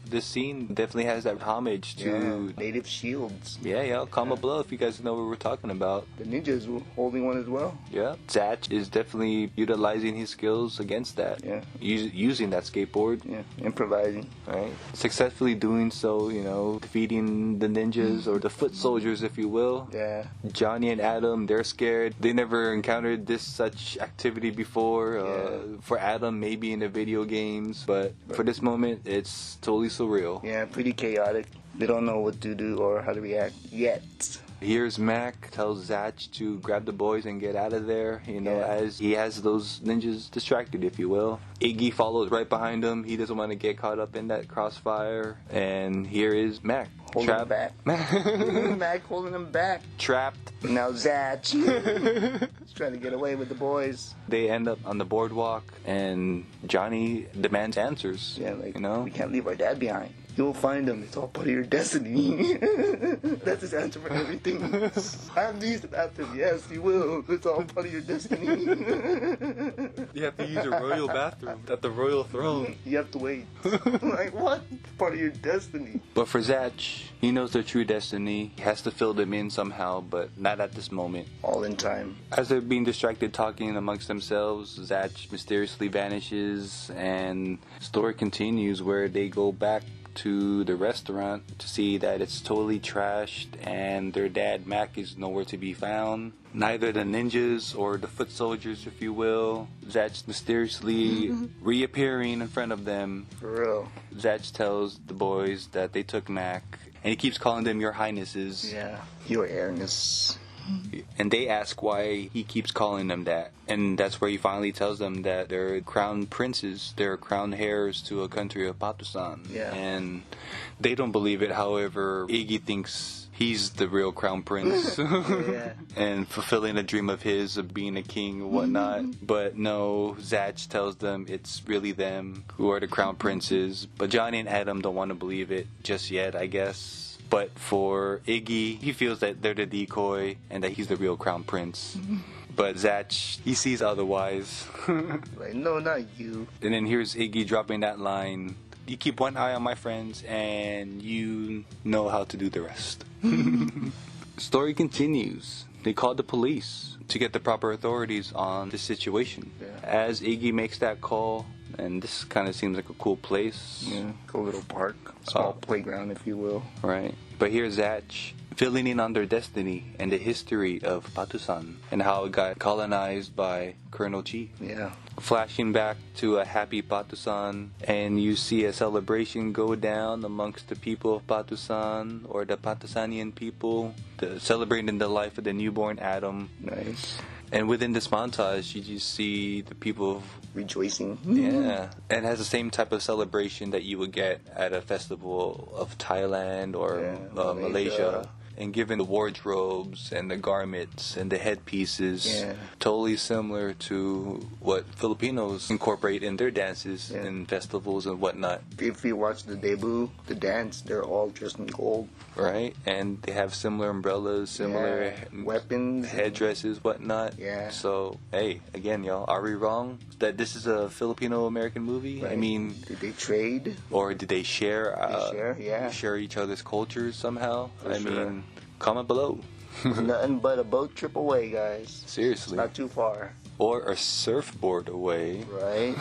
Speaker 2: This scene definitely has that homage to
Speaker 3: native shields.
Speaker 2: Yeah. Comment below if you guys know what we're talking about.
Speaker 3: The ninja's holding one as well.
Speaker 2: Yeah. Zach is definitely utilizing his skills against that.
Speaker 3: Yeah.
Speaker 2: Using that skateboard.
Speaker 3: Yeah. Improvising.
Speaker 2: Right. Successfully doing so, you know, defeating the ninjas or the foot soldiers, if you will.
Speaker 3: Yeah.
Speaker 2: Johnny and Adam, they're scared. They never encountered this such activity before. For Adam, maybe in the video games, but for this moment, it's totally surreal.
Speaker 3: Yeah, pretty chaotic. They don't know what to do or how to react yet.
Speaker 2: Here's Mac tells Zach to grab the boys and get out of there, you know, as he has those ninjas distracted, if you will. Iggy follows right behind him. He doesn't want to get caught up in that crossfire. And here is Mac.
Speaker 3: Holding him back. Mac holding him back.
Speaker 2: Trapped.
Speaker 3: Now Zach is trying to get away with the boys.
Speaker 2: They end up on the boardwalk, and Johnny demands answers.
Speaker 3: Yeah, like,
Speaker 2: you know?
Speaker 3: We can't leave our dad behind. You'll find him. It's all part of your destiny. That's his answer for everything. I'm decent after him. Yes, you will. It's all part of your destiny.
Speaker 2: You have to use a royal bathroom at the royal throne.
Speaker 3: You have to wait. Like, what? Part of your destiny.
Speaker 2: But for Zach, he knows their true destiny. He has to fill them in somehow, but not at this moment.
Speaker 3: All in time.
Speaker 2: As they're being distracted talking amongst themselves, Zach mysteriously vanishes, and the story continues where they go back to the restaurant to see that it's totally trashed and their dad Mac is nowhere to be found. Neither the ninjas or the foot soldiers, if you will. Zach's mysteriously reappearing in front of them.
Speaker 3: For real.
Speaker 2: Zach tells the boys that they took Mac, and he keeps calling them your highnesses.
Speaker 3: Yeah, your airness.
Speaker 2: And they ask why he keeps calling them that. And that's where he finally tells them that they're crown princes, they're crown heirs to a country of Patusan.
Speaker 3: Yeah.
Speaker 2: And they don't believe it. However, Iggy thinks he's the real crown prince. And fulfilling a dream of his of being a king and whatnot. But no, Zach tells them it's really them who are the crown princes. But Johnny and Adam don't want to believe it just yet, I guess. But for Iggy, he feels that they're the decoy and that he's the real crown prince. But Zach, he sees otherwise.
Speaker 3: Like, no, not you.
Speaker 2: And then here's Iggy dropping that line, "You keep one eye on my friends and you know how to do the rest." Story continues. They called the police to get the proper authorities on the situation. As Iggy makes that call, and this kind of seems like a cool place.
Speaker 3: Yeah, a little park, small playground, if you will.
Speaker 2: Right. But here's Zach filling in on their destiny and the history of Patusan and how it got colonized by Colonel Chi.
Speaker 3: Yeah.
Speaker 2: Flashing back to a happy Patusan, and you see a celebration go down amongst the people of Patusan, or the Patusanian people, celebrating the life of the newborn Adam.
Speaker 3: Nice.
Speaker 2: And within this montage, you just see the people
Speaker 3: rejoicing.
Speaker 2: Yeah. And it has the same type of celebration that you would get at a festival of Thailand or Malaysia. And given the wardrobes and the garments and the headpieces, totally similar to what Filipinos incorporate in their dances and festivals and whatnot.
Speaker 3: If you watch the debut, the dance, they're all dressed in gold.
Speaker 2: Right? And they have similar umbrellas, similar
Speaker 3: weapons,
Speaker 2: headdresses, whatnot.
Speaker 3: Yeah.
Speaker 2: So, hey, again, y'all, are we wrong that this is a Filipino-American movie?
Speaker 3: Right.
Speaker 2: I mean,
Speaker 3: did they trade?
Speaker 2: Or did they share?
Speaker 3: Share
Speaker 2: each other's cultures somehow?
Speaker 3: I
Speaker 2: mean, comment below.
Speaker 3: Nothing but a boat trip away, guys.
Speaker 2: Seriously.
Speaker 3: It's not too far.
Speaker 2: or a surfboard away.
Speaker 3: Right?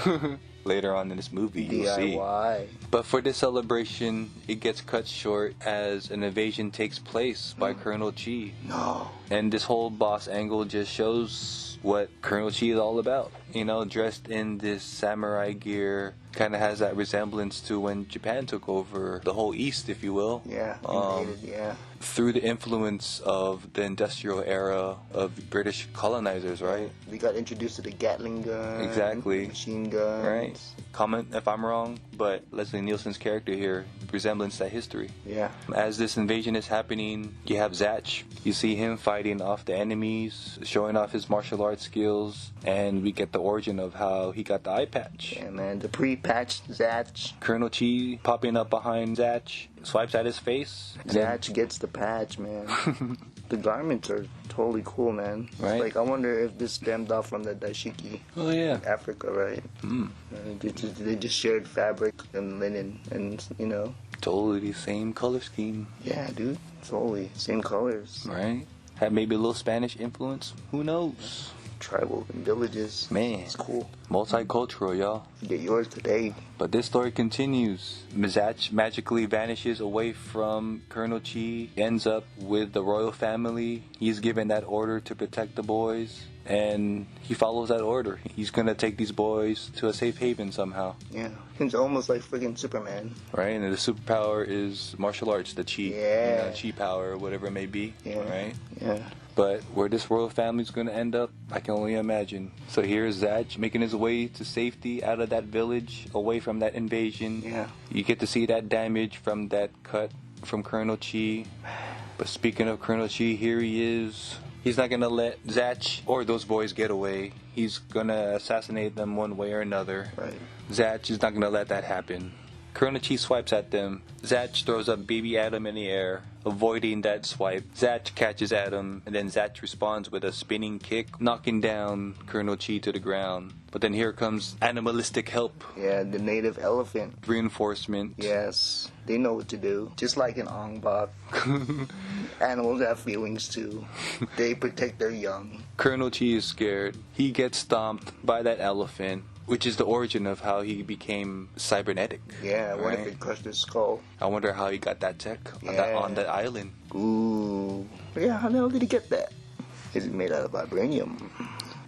Speaker 2: Later on in this movie, you'll see.
Speaker 3: DIY.
Speaker 2: But for this celebration, it gets cut short as an invasion takes place by Colonel Chi.
Speaker 3: No.
Speaker 2: And this whole boss angle just shows what Colonel Chi is all about. You know, dressed in this samurai gear, kind of has that resemblance to when Japan took over the whole East, if you will.
Speaker 3: Yeah, invaded, yeah.
Speaker 2: Through the influence of the industrial era of British colonizers, right?
Speaker 3: We got introduced to the Gatling gun.
Speaker 2: Exactly.
Speaker 3: Machine guns.
Speaker 2: Right. Comment if I'm wrong, but Leslie Nielsen's character here resemblance that history.
Speaker 3: Yeah.
Speaker 2: As this invasion is happening, you have Zatch. You see him fighting off the enemies, showing off his martial arts skills, and we get the origin of how he got the eye patch.
Speaker 3: Yeah, man. The pre-patched Zatch.
Speaker 2: Colonel Chi popping up behind Zatch, swipes at his face.
Speaker 3: Zatch gets the patch, man. The garments are totally cool, man.
Speaker 2: Right.
Speaker 3: Like, I wonder if this stemmed off from the dashiki.
Speaker 2: Oh yeah.
Speaker 3: Africa, right? They just shared fabric and linen and, you know.
Speaker 2: Totally same color scheme.
Speaker 3: Yeah, dude. Totally. Same colors.
Speaker 2: Right. Had maybe a little Spanish influence. Who knows?
Speaker 3: Tribal and villages.
Speaker 2: Man.
Speaker 3: It's cool.
Speaker 2: Multicultural, y'all.
Speaker 3: You get yours today.
Speaker 2: But this story continues. Zatch magically vanishes away from Colonel Chi, ends up with the royal family. He's given that order to protect the boys, and he follows that order. He's gonna take these boys to a safe haven somehow.
Speaker 3: Yeah. It's almost like freaking Superman.
Speaker 2: Right? And the superpower is martial arts, the chi.
Speaker 3: Yeah.
Speaker 2: You know, chi power, whatever it may be.
Speaker 3: Yeah.
Speaker 2: Right?
Speaker 3: Yeah.
Speaker 2: But where this royal family's going to end up, I can only imagine. So here's Zatch making his way to safety out of that village, away from that invasion.
Speaker 3: Yeah.
Speaker 2: You get to see that damage from that cut from Colonel Chi. But speaking of Colonel Chi, here he is. He's not going to let Zatch or those boys get away. He's going to assassinate them one way or another.
Speaker 3: Right.
Speaker 2: Zatch is not going to let that happen. Colonel Chi swipes at them. Zatch throws up baby Adam in the air, avoiding that swipe. Zatch catches Adam, and then Zatch responds with a spinning kick, knocking down Colonel Chi to the ground. But then here comes animalistic help.
Speaker 3: Yeah, the native elephant.
Speaker 2: Reinforcement.
Speaker 3: Yes. They know what to do. Just like an Ong Bak. Animals have feelings too. They protect their young.
Speaker 2: Colonel Chi is scared. He gets stomped by that elephant, which is the origin of how he became cybernetic.
Speaker 3: Yeah, what
Speaker 2: right?
Speaker 3: if it crushed his skull?
Speaker 2: I wonder how he got that tech on that island.
Speaker 3: Ooh. Yeah, how the hell did he get that? Is it made out of vibranium?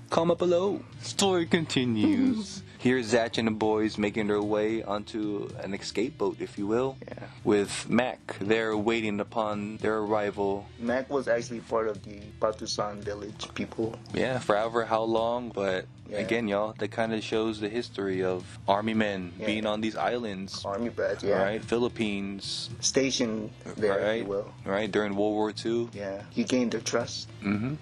Speaker 2: Comment below. Story continues. Here's Zatch and the boys making their way onto an escape boat, if you will,
Speaker 3: Yeah.
Speaker 2: with Mac. They're waiting upon their arrival.
Speaker 3: Mac was actually part of the Patusan village people.
Speaker 2: Yeah, forever how long, but
Speaker 3: Yeah.
Speaker 2: again, y'all, that kind of shows the history of army men
Speaker 3: Yeah.
Speaker 2: being on these islands.
Speaker 3: Army brats, yeah.
Speaker 2: Right, Philippines,
Speaker 3: Stationed there, if
Speaker 2: right,
Speaker 3: you will.
Speaker 2: right, during World War II.
Speaker 3: Yeah. He gained their trust.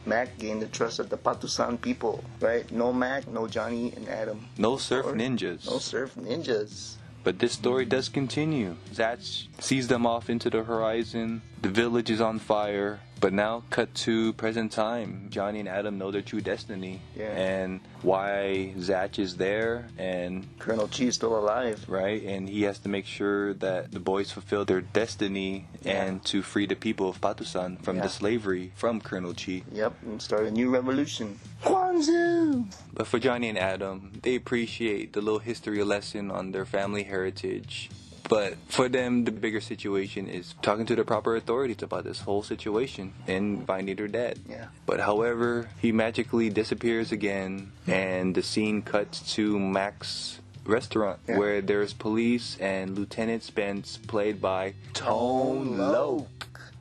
Speaker 3: Mac gained the trust of the Patusan people, right? No Mac, no Johnny and Adam.
Speaker 2: No surf
Speaker 3: Or-
Speaker 2: ninjas.
Speaker 3: No surf ninjas.
Speaker 2: But this story does continue. Zatch sees them off into the horizon. The village is on fire. But now, cut to present time. Johnny and Adam know their true destiny.
Speaker 3: Yeah.
Speaker 2: And why Zatch is there. And,
Speaker 3: Colonel Chi is still alive.
Speaker 2: right, and he has to make sure that the boys fulfill their destiny and to free the people of Patusan from
Speaker 3: Yeah.
Speaker 2: the slavery from Colonel Chi.
Speaker 3: Yep, and start a new revolution. Kwan-Tsu!
Speaker 2: But for Johnny and Adam, they appreciate the little history lesson on their family heritage. But for them, the bigger situation is talking to the proper authorities about this whole situation and finding their dad.
Speaker 3: Yeah.
Speaker 2: But however, he magically disappears again, and the scene cuts to Mac's restaurant,
Speaker 3: Yeah.
Speaker 2: where there's police and Lieutenant Spence, played by Tone Loc.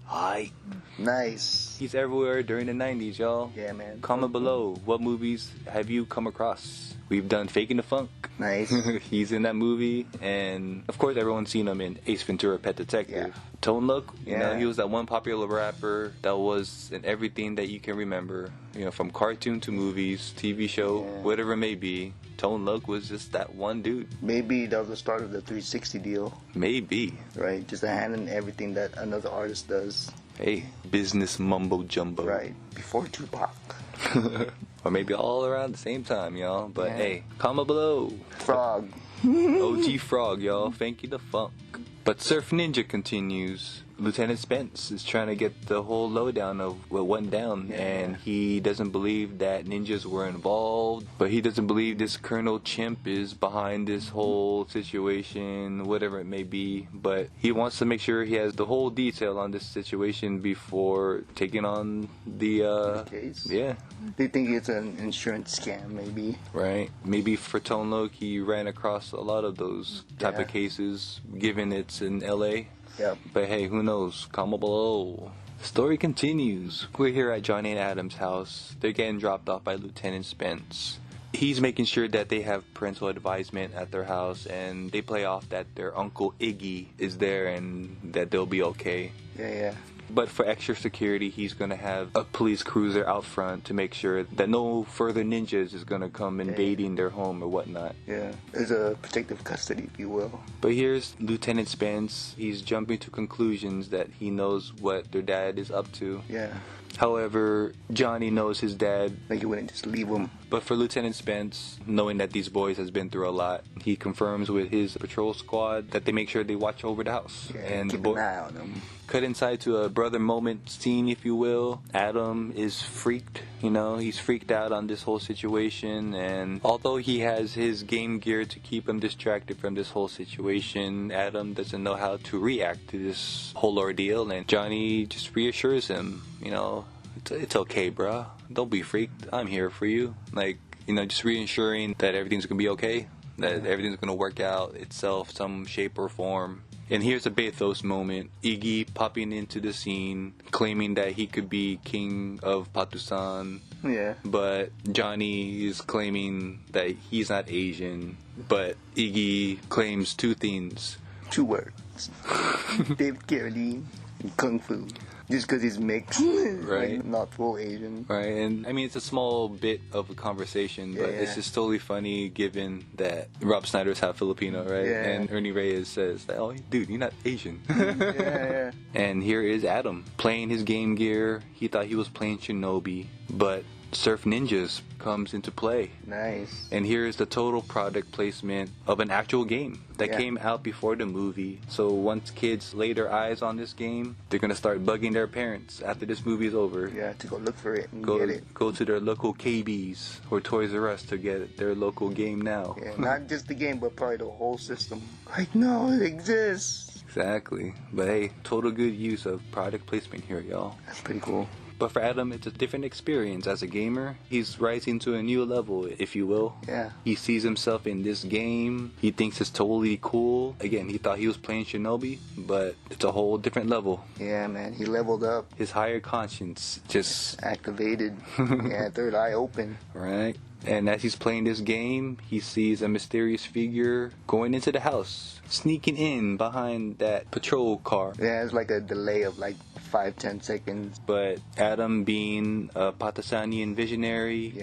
Speaker 2: Hi.
Speaker 3: Nice.
Speaker 2: He's everywhere during the 90s, y'all.
Speaker 3: Yeah, man.
Speaker 2: Comment below, what movies have you come across? We've done Faking the Funk.
Speaker 3: Nice.
Speaker 2: He's in that movie, and of course everyone's seen him in Ace Ventura: Pet Detective.
Speaker 3: Yeah.
Speaker 2: Tone Loc, you know,
Speaker 3: Yeah.
Speaker 2: he was that one popular rapper that was in everything that you can remember, you know, from cartoon to movies, TV show,
Speaker 3: Yeah.
Speaker 2: whatever it may be. Tone Loc was just that one dude.
Speaker 3: Maybe that was the start of the 360 deal,
Speaker 2: Maybe.
Speaker 3: right? Just a hand in everything that another artist does.
Speaker 2: Hey, business mumbo jumbo.
Speaker 3: Right. Before Tupac.
Speaker 2: Or maybe all around the same time, y'all. But
Speaker 3: Yeah.
Speaker 2: hey, comment below.
Speaker 3: Frog.
Speaker 2: OG Frog, y'all. Thank you the funk. But Surf Ninja continues. Lieutenant Spence is trying to get the whole lowdown of what went down, and he doesn't believe that ninjas were involved, but he doesn't believe this Colonel Chimp is behind this whole situation, whatever it may be, but he wants to make sure he has the whole detail on this situation before taking on the
Speaker 3: case.
Speaker 2: Yeah.
Speaker 3: They think it's an insurance scam, maybe.
Speaker 2: Right. Maybe for Tone Loc, he ran across a lot of those type of cases, given it's in LA.
Speaker 3: Yep.
Speaker 2: But hey, who knows? Comment below. Story continues. We're here at Johnny and Adam's house. They're getting dropped off by Lieutenant Spence. He's making sure that they have parental advisement at their house, and they play off that their Uncle Iggy is there and that they'll be okay.
Speaker 3: Yeah.
Speaker 2: But for extra security, he's going to have a police cruiser out front to make sure that no further ninjas is going to come invading their home or whatnot.
Speaker 3: Yeah, there's a protective custody, if you will.
Speaker 2: But here's Lieutenant Spence. He's jumping to conclusions that he knows what their dad is up to.
Speaker 3: Yeah.
Speaker 2: However, Johnny knows his dad.
Speaker 3: Like he wouldn't just leave him.
Speaker 2: But for Lieutenant Spence, knowing that these boys has been through a lot, he confirms with his patrol squad that they make sure they watch over the house.
Speaker 3: Yeah,
Speaker 2: and
Speaker 3: keep an eye on them.
Speaker 2: Cut inside to a brother moment scene, if you will. Adam is freaked, he's freaked out on this whole situation, and although he has his game gear to keep him distracted from this whole situation, Adam doesn't know how to react to this whole ordeal, and Johnny just reassures him, it's okay, bruh. Don't be freaked. I'm here for you. Just reassuring that everything's gonna be okay, that everything's gonna work out itself, some shape or form. And here's a bathos moment. Iggy popping into the scene, claiming that he could be king of Patusan.
Speaker 3: Yeah.
Speaker 2: But Johnny is claiming that he's not Asian. But Iggy claims two things. 2 words. David Carradine and Kung Fu. Just because he's mixed, right?
Speaker 3: Not full Asian,
Speaker 2: right? And I mean, it's a small bit of a conversation, but it's just totally funny given that Rob Schneider's half Filipino, right?
Speaker 3: Yeah.
Speaker 2: And Ernie Reyes says, "Oh, dude, you're not Asian."
Speaker 3: yeah.
Speaker 2: And here is Adam playing his game gear. He thought he was playing Shinobi, but Surf Ninjas comes into play.
Speaker 3: Nice.
Speaker 2: And here's the total product placement of an actual game that came out before the movie. So once kids lay their eyes on this game, they're gonna start bugging their parents after this movie is over.
Speaker 3: Yeah, to go look for it and get it.
Speaker 2: Go to their local KBs or Toys R Us to get their local game now.
Speaker 3: Yeah, not just the game, but probably the whole system. No, it exists.
Speaker 2: Exactly. But hey, total good use of product placement here, y'all.
Speaker 3: That's pretty cool.
Speaker 2: But for Adam, it's a different experience as a gamer. He's rising to a new level, if you will.
Speaker 3: Yeah.
Speaker 2: He sees himself in this game. He thinks it's totally cool. Again, he thought he was playing Shinobi, but it's a whole different level.
Speaker 3: Yeah, man. He leveled up.
Speaker 2: His higher conscience just
Speaker 3: activated. Yeah, third eye open.
Speaker 2: Right. And as he's playing this game, he sees a mysterious figure going into the house, sneaking in behind that patrol car.
Speaker 3: Yeah, it's like a delay of 5-10 seconds.
Speaker 2: But Adam, being a Patasanian visionary,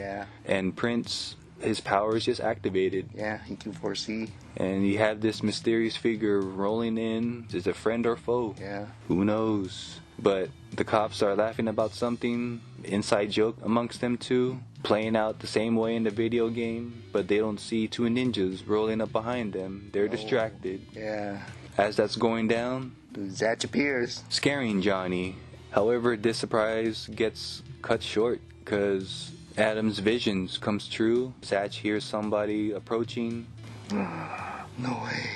Speaker 2: and Prince, his powers just activated.
Speaker 3: Yeah, he can foresee.
Speaker 2: And you have this mysterious figure rolling in. Is it a friend or foe?
Speaker 3: Yeah.
Speaker 2: Who knows? But the cops are laughing about something, inside joke amongst them two, playing out the same way in the video game, but they don't see two ninjas rolling up behind them. They're distracted.
Speaker 3: Yeah.
Speaker 2: As that's going down,
Speaker 3: Zatch appears,
Speaker 2: scaring Johnny. However, this surprise gets cut short because Adam's visions comes true. Zatch hears somebody approaching.
Speaker 3: No way.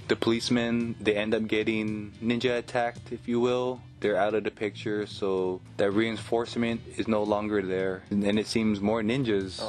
Speaker 2: The policemen, they end up getting ninja attacked, if you will. They're out of the picture, so that reinforcement is no longer there. And it seems more ninjas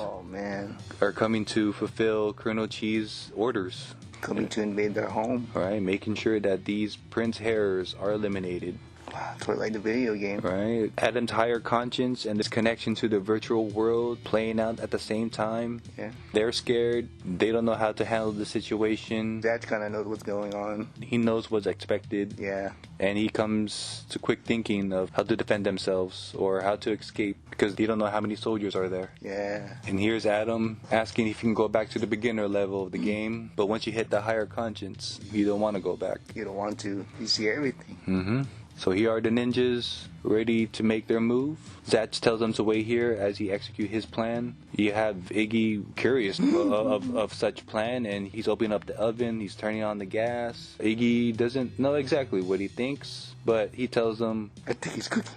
Speaker 2: are coming to fulfill Colonel Chi's orders.
Speaker 3: Coming to invade their home.
Speaker 2: Right, making sure that these Prince hairs are eliminated.
Speaker 3: Wow, it's like the video game.
Speaker 2: Right. Adam's higher conscience and this connection to the virtual world playing out at the same time.
Speaker 3: Yeah.
Speaker 2: They're scared. They don't know how to handle the situation.
Speaker 3: Zatch kind of knows what's going on.
Speaker 2: He knows what's expected.
Speaker 3: Yeah.
Speaker 2: And he comes to quick thinking of how to defend themselves or how to escape because they don't know how many soldiers are there.
Speaker 3: Yeah.
Speaker 2: And here's Adam asking if he can go back to the beginner level of the game. But once you hit the higher conscience, you don't want to go back.
Speaker 3: You don't want to. You see everything.
Speaker 2: Mm-hmm. So here are the ninjas, ready to make their move. Zatch tells them to wait here as he executes his plan. You have Iggy curious of such plan, and he's opening up the oven, he's turning on the gas. Iggy doesn't know exactly what he thinks, but he tells them,
Speaker 3: I think he's cooking.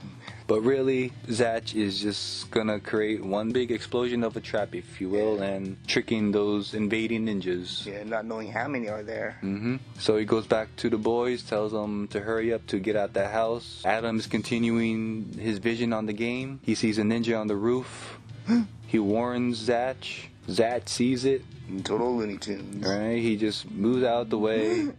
Speaker 2: but really, Zatch is just gonna create one big explosion of a trap, if you will, and tricking those invading ninjas.
Speaker 3: Yeah, not knowing how many are there.
Speaker 2: So he goes back to the boys, tells them to hurry up to get out the house. Adam's continuing his vision on the game. He sees a ninja on the roof. He warns Zatch. Zatch sees it.
Speaker 3: Total Looney Tunes.
Speaker 2: Right? He just moves out the way.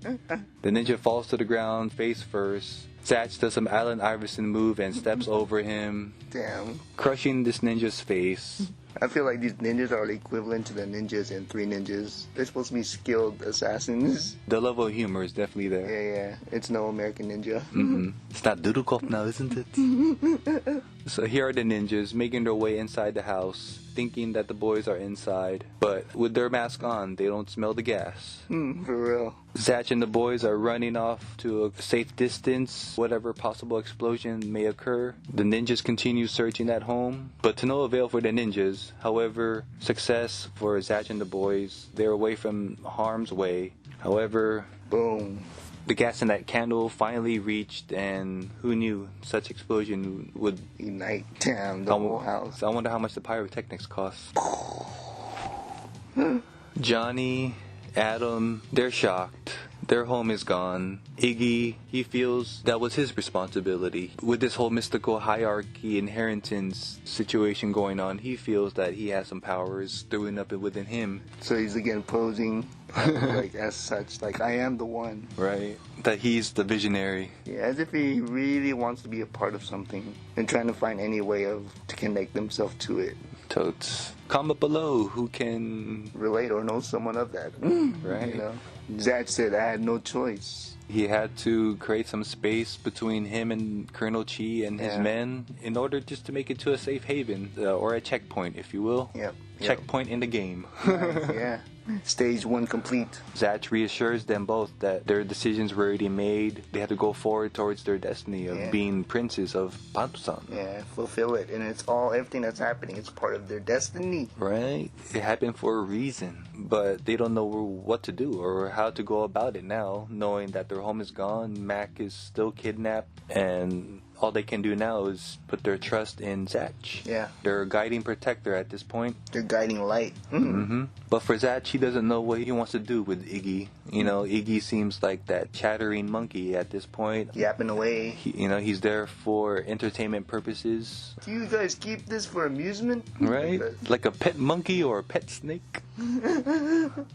Speaker 2: The ninja falls to the ground face first. Zatch does some Allen Iverson move and steps over him,
Speaker 3: Damn.
Speaker 2: crushing this ninja's face.
Speaker 3: I feel like these ninjas are the equivalent to the ninjas in Three Ninjas. They're supposed to be skilled assassins.
Speaker 2: The level of humor is definitely there.
Speaker 3: Yeah. It's no American Ninja.
Speaker 2: It's not Dudukov now, isn't it? So here are the ninjas making their way inside the house, thinking that the boys are inside. But with their mask on, they don't smell the gas.
Speaker 3: For real.
Speaker 2: Zatch and the boys are running off to a safe distance, whatever possible explosion may occur. The ninjas continue searching at home, but to no avail for the ninjas. However, success for Zatch and the boys. They're away from harm's way. However,
Speaker 3: Boom.
Speaker 2: the gas in that candle finally reached, and who knew such explosion would...
Speaker 3: Unite. Damn, the whole house.
Speaker 2: I wonder how much the pyrotechnics cost. Johnny, Adam, they're shocked. Their home is gone. Iggy, he feels that was his responsibility. With this whole mystical hierarchy inheritance situation going on, he feels that he has some powers brewing up within him.
Speaker 3: So he's again posing like as such, like I am the one.
Speaker 2: Right? That he's the visionary.
Speaker 3: Yeah, as if he really wants to be a part of something and trying to find any way to connect himself to it.
Speaker 2: Totes. Comment below who can...
Speaker 3: relate or know someone of that.
Speaker 2: Right.
Speaker 3: You know? Zatch said I had no choice.
Speaker 2: He had to create some space between him and Colonel Chi and his men in order just to make it to a safe haven, or a checkpoint, if you will.
Speaker 3: Yep.
Speaker 2: Checkpoint in the game.
Speaker 3: Nice, yeah. Stage 1 complete.
Speaker 2: Zatch reassures them both that their decisions were already made. They had to go forward towards their destiny of being princes of Kwan-Tsu.
Speaker 3: Yeah, fulfill it. And it's everything that's happening, it's part of their destiny.
Speaker 2: Right? It happened for a reason. But they don't know what to do or how to go about it now, knowing that their home is gone, Mac is still kidnapped, and all they can do now is put their trust in Zatch.
Speaker 3: Yeah.
Speaker 2: Their guiding protector at this point.
Speaker 3: Their guiding light.
Speaker 2: But for Zatch, he doesn't know what he wants to do with Iggy. You know, Iggy seems like that chattering monkey at this point.
Speaker 3: Yapping away.
Speaker 2: He's there for entertainment purposes.
Speaker 3: Do you guys keep this for amusement?
Speaker 2: Right? Like a pet monkey or a pet snake.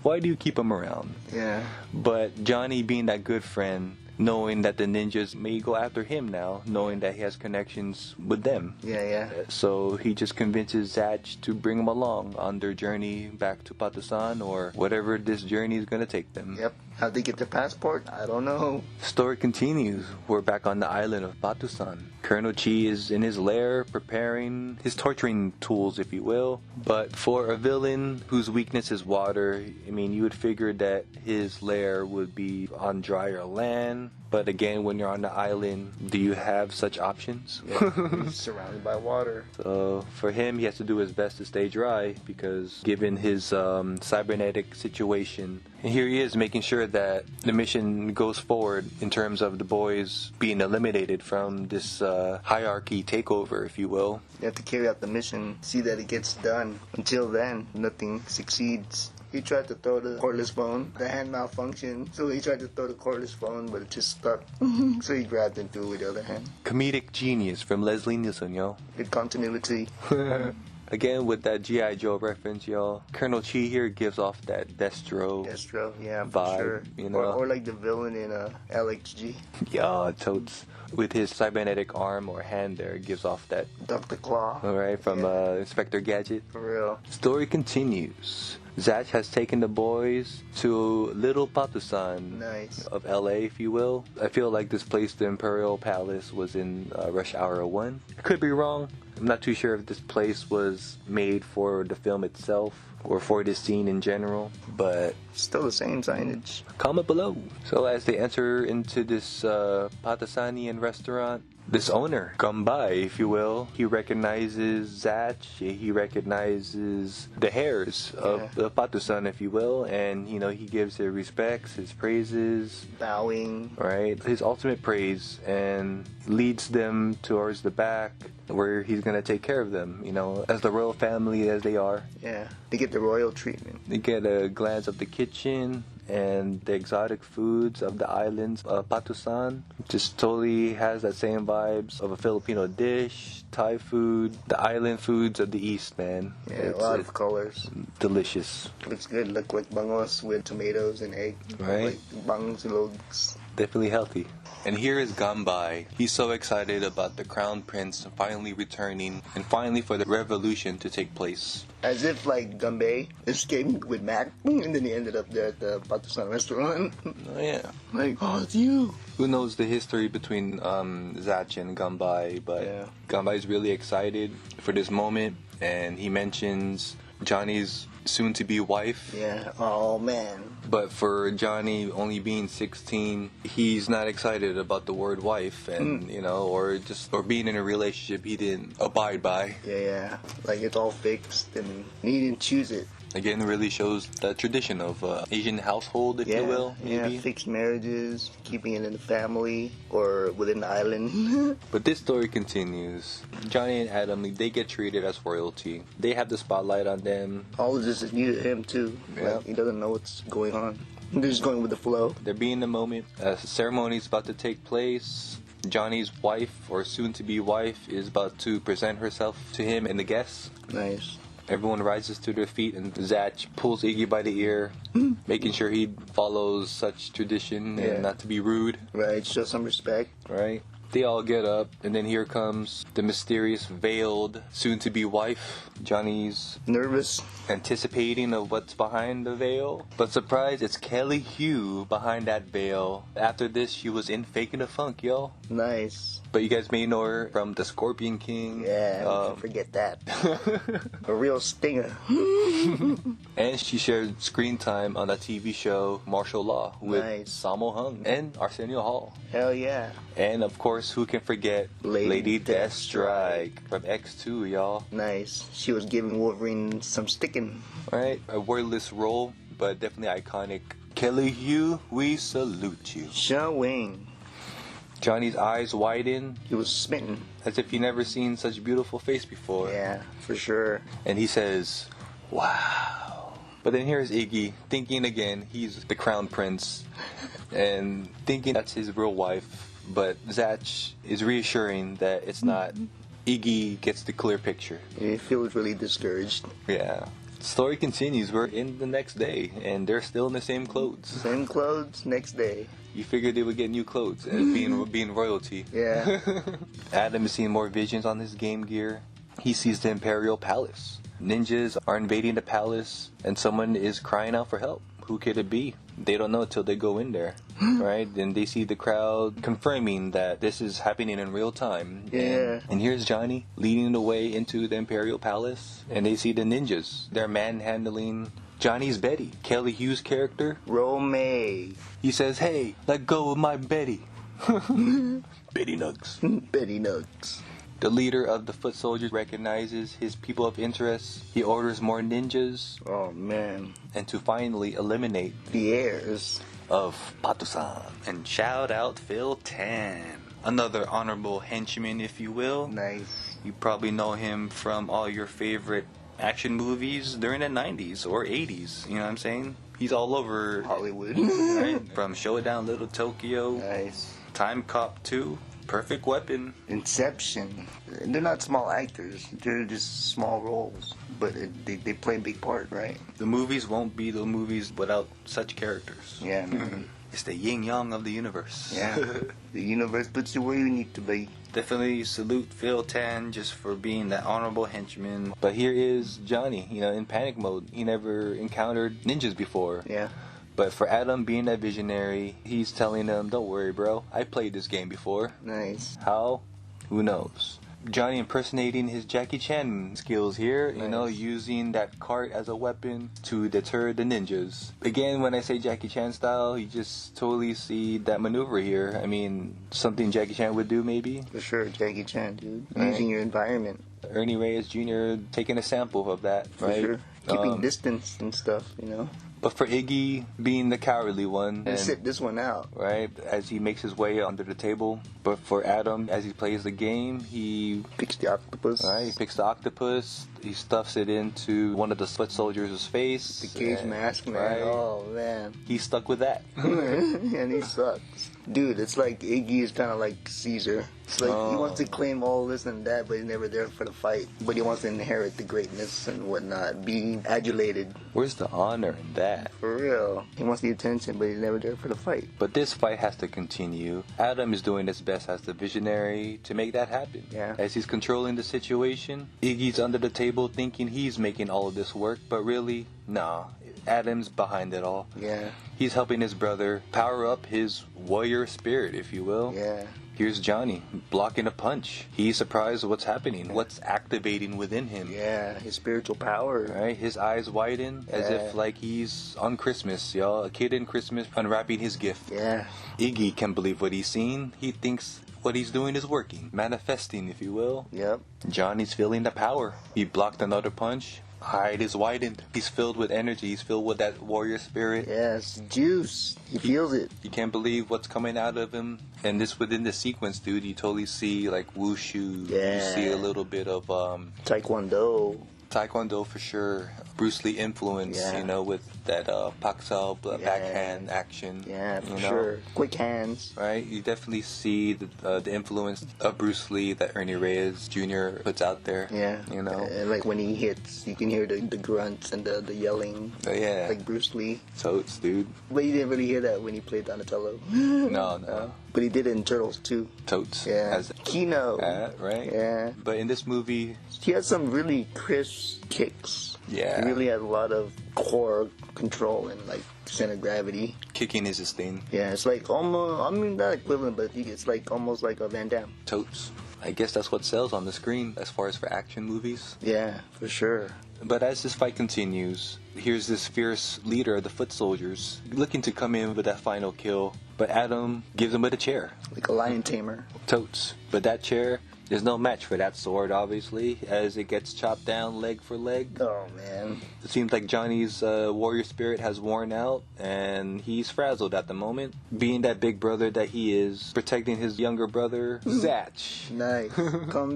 Speaker 2: Why do you keep him around?
Speaker 3: Yeah.
Speaker 2: But Johnny, being that good friend, knowing that the ninjas may go after him now, knowing that he has connections with them.
Speaker 3: Yeah.
Speaker 2: So he just convinces Zatch to bring him along on their journey back to Patusan, or whatever this journey is going to take them.
Speaker 3: Yep. How'd they get their passport? I don't know.
Speaker 2: Story continues. We're back on the island of Patusan. Colonel Chi is in his lair preparing his torturing tools, if you will. But for a villain whose weakness is water, I mean, you would figure that his lair would be on drier land. But again, when you're on the island, do you have such options?
Speaker 3: Yeah, he's surrounded by water.
Speaker 2: So for him, he has to do his best to stay dry, because given his cybernetic situation, and here he is making sure that the mission goes forward in terms of the boys being eliminated from this hierarchy takeover, if you will.
Speaker 3: You have to carry out the mission, see that it gets done. Until then, nothing succeeds. He tried to throw the cordless phone. The hand malfunctioned, so he tried to throw the cordless phone, but it just stuck. So he grabbed and threw it with the other hand.
Speaker 2: Comedic genius from Leslie Nielsen, yo.
Speaker 3: Good continuity.
Speaker 2: Again, with that G.I. Joe reference, y'all. Colonel Chi here gives off that Destro
Speaker 3: Yeah, for
Speaker 2: vibe,
Speaker 3: sure.
Speaker 2: you know.
Speaker 3: Or like the villain in LXG.
Speaker 2: Yeah, totes. With his cybernetic arm or hand there, gives off that
Speaker 3: Dr. Claw.
Speaker 2: Alright, from Inspector Gadget.
Speaker 3: For real.
Speaker 2: Story continues. Zatch has taken the boys to Little Patusan of LA, if you will. I feel like this place, the Imperial Palace, was in Rush Hour 1. I could be wrong. I'm not too sure if this place was made for the film itself or for this scene in general, but
Speaker 3: Still the same signage.
Speaker 2: comment below. So as they enter into this Patasanian restaurant, this owner, Gambay, if you will, he recognizes Zach, he recognizes the hairs of the Patusan, if you will, and you know, he gives their respects, his praises,
Speaker 3: Bowing.
Speaker 2: right? His ultimate praise, and leads them towards the back where he's gonna take care of them, you know, as the royal family as they are.
Speaker 3: Yeah, they get the royal treatment.
Speaker 2: They get a glance of the kitchen and the exotic foods of the islands of Patusan. Just totally has that same vibes of a Filipino dish, Thai food, the island foods of the East, man.
Speaker 3: Yeah, a lot of colors.
Speaker 2: Delicious.
Speaker 3: Looks good. Look like bangos with tomatoes and egg.
Speaker 2: Right.
Speaker 3: Like bangos.
Speaker 2: Definitely healthy. And here is Gambay. He's so excited about the crown prince finally returning and finally for the revolution to take place.
Speaker 3: As if like Gambay escaped with Mac and then he ended up there at the Patusan restaurant.
Speaker 2: Oh yeah.
Speaker 3: Like, oh, it's you.
Speaker 2: Who knows the history between Zach and Gambay, but
Speaker 3: Yeah.
Speaker 2: Gambay's really excited for this moment, and he mentions Johnny's soon-to-be wife.
Speaker 3: Yeah. Oh man.
Speaker 2: But for Johnny only being 16, he's not excited about the word wife, and you know, or being in a relationship he didn't abide by.
Speaker 3: Yeah. Like it's all fixed and he didn't choose it.
Speaker 2: Again, really shows the tradition of Asian household, if you will, maybe.
Speaker 3: Yeah, fixed marriages, keeping it in the family or within the island.
Speaker 2: But this story continues. Johnny and Adam, they get treated as royalty. They have the spotlight on them.
Speaker 3: All of this is new to him too.
Speaker 2: Yeah.
Speaker 3: Like, he doesn't know what's going on. They're just going with the flow.
Speaker 2: They're being in the moment. A ceremony is about to take place. Johnny's wife, or soon-to-be wife, is about to present herself to him and the guests.
Speaker 3: Nice.
Speaker 2: Everyone rises to their feet, and Zach pulls Iggy by the ear, making sure he follows such tradition and not to be rude.
Speaker 3: Right, show some respect.
Speaker 2: Right? They all get up, and then here comes the mysterious, veiled, soon-to-be wife. Johnny's
Speaker 3: Nervous.
Speaker 2: anticipating of what's behind the veil. But surprise, it's Kelly Hu behind that veil. After this, she was in Faking the Funk, yo.
Speaker 3: Nice.
Speaker 2: But you guys may know her from The Scorpion King.
Speaker 3: Yeah, we can forget that. A real stinger.
Speaker 2: And she shared screen time on a TV show, Martial Law, with
Speaker 3: Nice.
Speaker 2: Sammo Hung and Arsenio Hall.
Speaker 3: Hell yeah.
Speaker 2: And of course, who can forget
Speaker 3: Lady
Speaker 2: Deathstrike from X2, y'all.
Speaker 3: Nice. She was giving Wolverine some sticking.
Speaker 2: Right? A wordless role, but definitely iconic. Kelly Hu, we salute you.
Speaker 3: Showing.
Speaker 2: Johnny's eyes widen
Speaker 3: He was smitten.
Speaker 2: as if he never seen such beautiful face before.
Speaker 3: Yeah, for sure.
Speaker 2: And he says, wow. But then here's Iggy thinking again he's the crown prince and thinking that's his real wife. But Zach is reassuring that it's not. Iggy gets the clear picture.
Speaker 3: He feels really discouraged.
Speaker 2: Yeah. Story continues. We're in the next day, and they're still in the same clothes.
Speaker 3: Same clothes, next day.
Speaker 2: You figured they would get new clothes as being royalty.
Speaker 3: Yeah.
Speaker 2: Adam is seeing more visions on his Game Gear. He sees the Imperial Palace. Ninjas are invading the palace, and someone is crying out for help. Who could it be? They don't know until they go in there, right? Then they see the crowd confirming that this is happening in real time.
Speaker 3: Yeah.
Speaker 2: And here's Johnny leading the way into the Imperial Palace, and they see the ninjas. They're manhandling Johnny's Betty, Kelly Hu's character.
Speaker 3: Romay.
Speaker 2: He says, "Hey, let go of my Betty." Betty Nugs.
Speaker 3: Betty Nugs.
Speaker 2: The leader of the foot soldiers recognizes his people of interest. He orders more ninjas,
Speaker 3: Oh man.
Speaker 2: and to finally eliminate
Speaker 3: The heirs.
Speaker 2: of Patusan. And shout out Phil Tan, another honorable henchman, if you will.
Speaker 3: Nice.
Speaker 2: You probably know him from all your favorite action movies during the 90s or 80s. You know what I'm saying? He's all over
Speaker 3: Hollywood.
Speaker 2: right? From Showdown Little Tokyo,
Speaker 3: Nice.
Speaker 2: Time Cop 2, Perfect Weapon.
Speaker 3: Inception. They're not small actors. They're just small roles. But they play a big part, right?
Speaker 2: The movies won't be the movies without such characters.
Speaker 3: Yeah, man.
Speaker 2: It's the yin-yang of the universe.
Speaker 3: Yeah. The universe puts you where you need to be.
Speaker 2: Definitely salute Phil Tan just for being that honorable henchman. But here is Johnny, you know, in panic mode. He never encountered ninjas before.
Speaker 3: Yeah.
Speaker 2: But for Adam being that visionary, he's telling them, don't worry, bro. I played this game before.
Speaker 3: Nice.
Speaker 2: How? Who knows? Johnny impersonating his Jackie Chan skills here, you know, using that cart as a weapon to deter the ninjas. Again, when I say Jackie Chan style, you just totally see that maneuver here. I mean, something Jackie Chan would do maybe.
Speaker 3: For sure, Jackie Chan, dude.
Speaker 2: Right.
Speaker 3: Using your environment.
Speaker 2: Ernie Reyes Jr. taking a sample of that,
Speaker 3: For
Speaker 2: right?
Speaker 3: sure. Keeping distance and stuff, you know.
Speaker 2: But for Iggy being the cowardly one,
Speaker 3: And sit this one out.
Speaker 2: right, as he makes his way under the table. But for Adam, as he plays the game, he
Speaker 3: Picks the octopus.
Speaker 2: right, he picks the octopus, he stuffs it into one of the foot soldiers' face.
Speaker 3: The cage mask, man.
Speaker 2: Right.
Speaker 3: Oh, man.
Speaker 2: He's stuck with that.
Speaker 3: And he sucks. Dude, it's like Iggy is kind of like Caesar. It's like he wants to claim all this and that, but he's never there for the fight. But he wants to inherit the greatness and whatnot, be adulated.
Speaker 2: Where's the honor in that?
Speaker 3: For real. He wants the attention, but he's never there for the fight.
Speaker 2: But this fight has to continue. Adam is doing his best as the visionary to make that happen.
Speaker 3: Yeah.
Speaker 2: As he's controlling the situation, Iggy's under the table thinking he's making all of this work, but really, nah. Adam's behind it all.
Speaker 3: Yeah.
Speaker 2: He's helping his brother power up his warrior spirit, if you will.
Speaker 3: Yeah.
Speaker 2: Here's Johnny blocking a punch. He's surprised at what's happening, what's activating within him.
Speaker 3: Yeah, his spiritual power.
Speaker 2: Right? His eyes widen as if like he's on Christmas, y'all. A kid in Christmas unwrapping his gift.
Speaker 3: Yeah.
Speaker 2: Iggy can't believe what he's seen. He thinks what he's doing is working, manifesting, if you will.
Speaker 3: Yep.
Speaker 2: Johnny's feeling the power. He blocked another punch. Eye is widened. He's filled with energy. He's filled with that warrior spirit.
Speaker 3: Yes, juice. He feels it.
Speaker 2: You can't believe what's coming out of him. And this within the sequence, dude, you totally see like wushu.
Speaker 3: Yeah.
Speaker 2: You see a little bit of
Speaker 3: Taekwondo.
Speaker 2: Taekwondo for sure. Bruce Lee influence,
Speaker 3: Yeah.
Speaker 2: you know, with that Paksal backhand action.
Speaker 3: Yeah, for
Speaker 2: you know?
Speaker 3: sure. Quick hands.
Speaker 2: Right? You definitely see the influence of Bruce Lee that Ernie Reyes Jr. puts out there.
Speaker 3: Yeah.
Speaker 2: You know?
Speaker 3: And like when he hits, you can hear the grunts and the yelling.
Speaker 2: Yeah.
Speaker 3: Like Bruce Lee.
Speaker 2: Totes, dude.
Speaker 3: But you didn't really hear that when he played Donatello.
Speaker 2: No.
Speaker 3: But he did it in Turtles too.
Speaker 2: Totes.
Speaker 3: Yeah.
Speaker 2: As
Speaker 3: Kino.
Speaker 2: right?
Speaker 3: Yeah.
Speaker 2: But in this movie,
Speaker 3: He has some really crisp kicks.
Speaker 2: Yeah.
Speaker 3: He really has a lot of core control and like center of gravity.
Speaker 2: kicking is his thing.
Speaker 3: Yeah, it's like almost, I mean, not equivalent, but it's like almost like a Van Damme.
Speaker 2: Totes. I guess that's what sells on the screen as far as for action movies.
Speaker 3: Yeah, for sure.
Speaker 2: But as this fight continues, here's this fierce leader of the foot soldiers looking to come in with that final kill. But Adam gives him with a chair.
Speaker 3: Like a lion tamer.
Speaker 2: Totes. But that chair, there's no match for that sword, obviously, as it gets chopped down leg for leg.
Speaker 3: Oh, man.
Speaker 2: It seems like Johnny's warrior spirit has worn out, and he's frazzled at the moment. Being that big brother that he is, protecting his younger brother, Zatch.
Speaker 3: Nice.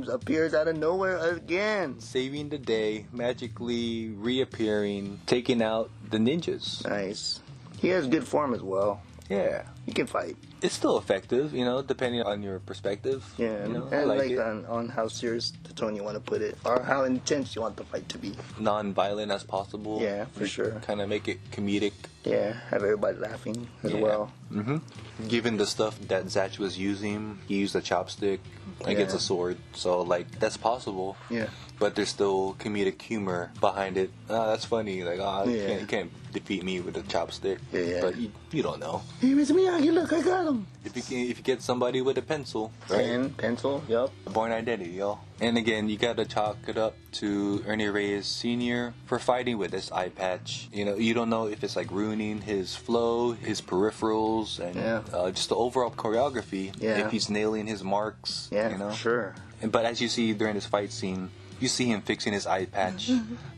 Speaker 3: Appears out of nowhere again.
Speaker 2: Saving the day, magically reappearing, taking out the ninjas.
Speaker 3: Nice. He has good form as well.
Speaker 2: Yeah.
Speaker 3: He can fight.
Speaker 2: It's still effective, you know, depending on your perspective.
Speaker 3: Yeah,
Speaker 2: You know,
Speaker 3: and
Speaker 2: I like it.
Speaker 3: on how serious the tone you want to put it, or how intense you want the fight to be.
Speaker 2: Non-violent as possible.
Speaker 3: Yeah, for sure.
Speaker 2: Kind of make it comedic.
Speaker 3: Yeah, have everybody laughing as well.
Speaker 2: Mm-hmm. Given the stuff that Zatch was using, he used a chopstick against
Speaker 3: Yeah.
Speaker 2: a sword. So, like, that's possible.
Speaker 3: Yeah.
Speaker 2: But there's still comedic humor behind it. That's funny. Like,
Speaker 3: Yeah.
Speaker 2: you can't defeat me with a chopstick.
Speaker 3: Yeah.
Speaker 2: But you don't know.
Speaker 3: Hey, Mr. Miyagi, look, I got him.
Speaker 2: If you get somebody with a pencil, right?
Speaker 3: Pen, pencil, yup.
Speaker 2: Born identity, y'all. And again, you gotta chalk it up to Ernie Reyes Sr. for fighting with this eye patch. You know, you don't know if it's like ruining his flow, his peripherals, and just the overall choreography.
Speaker 3: Yeah.
Speaker 2: If he's nailing his marks,
Speaker 3: Yeah,
Speaker 2: you know.
Speaker 3: sure.
Speaker 2: But as you see during this fight scene, you see him fixing his eye patch,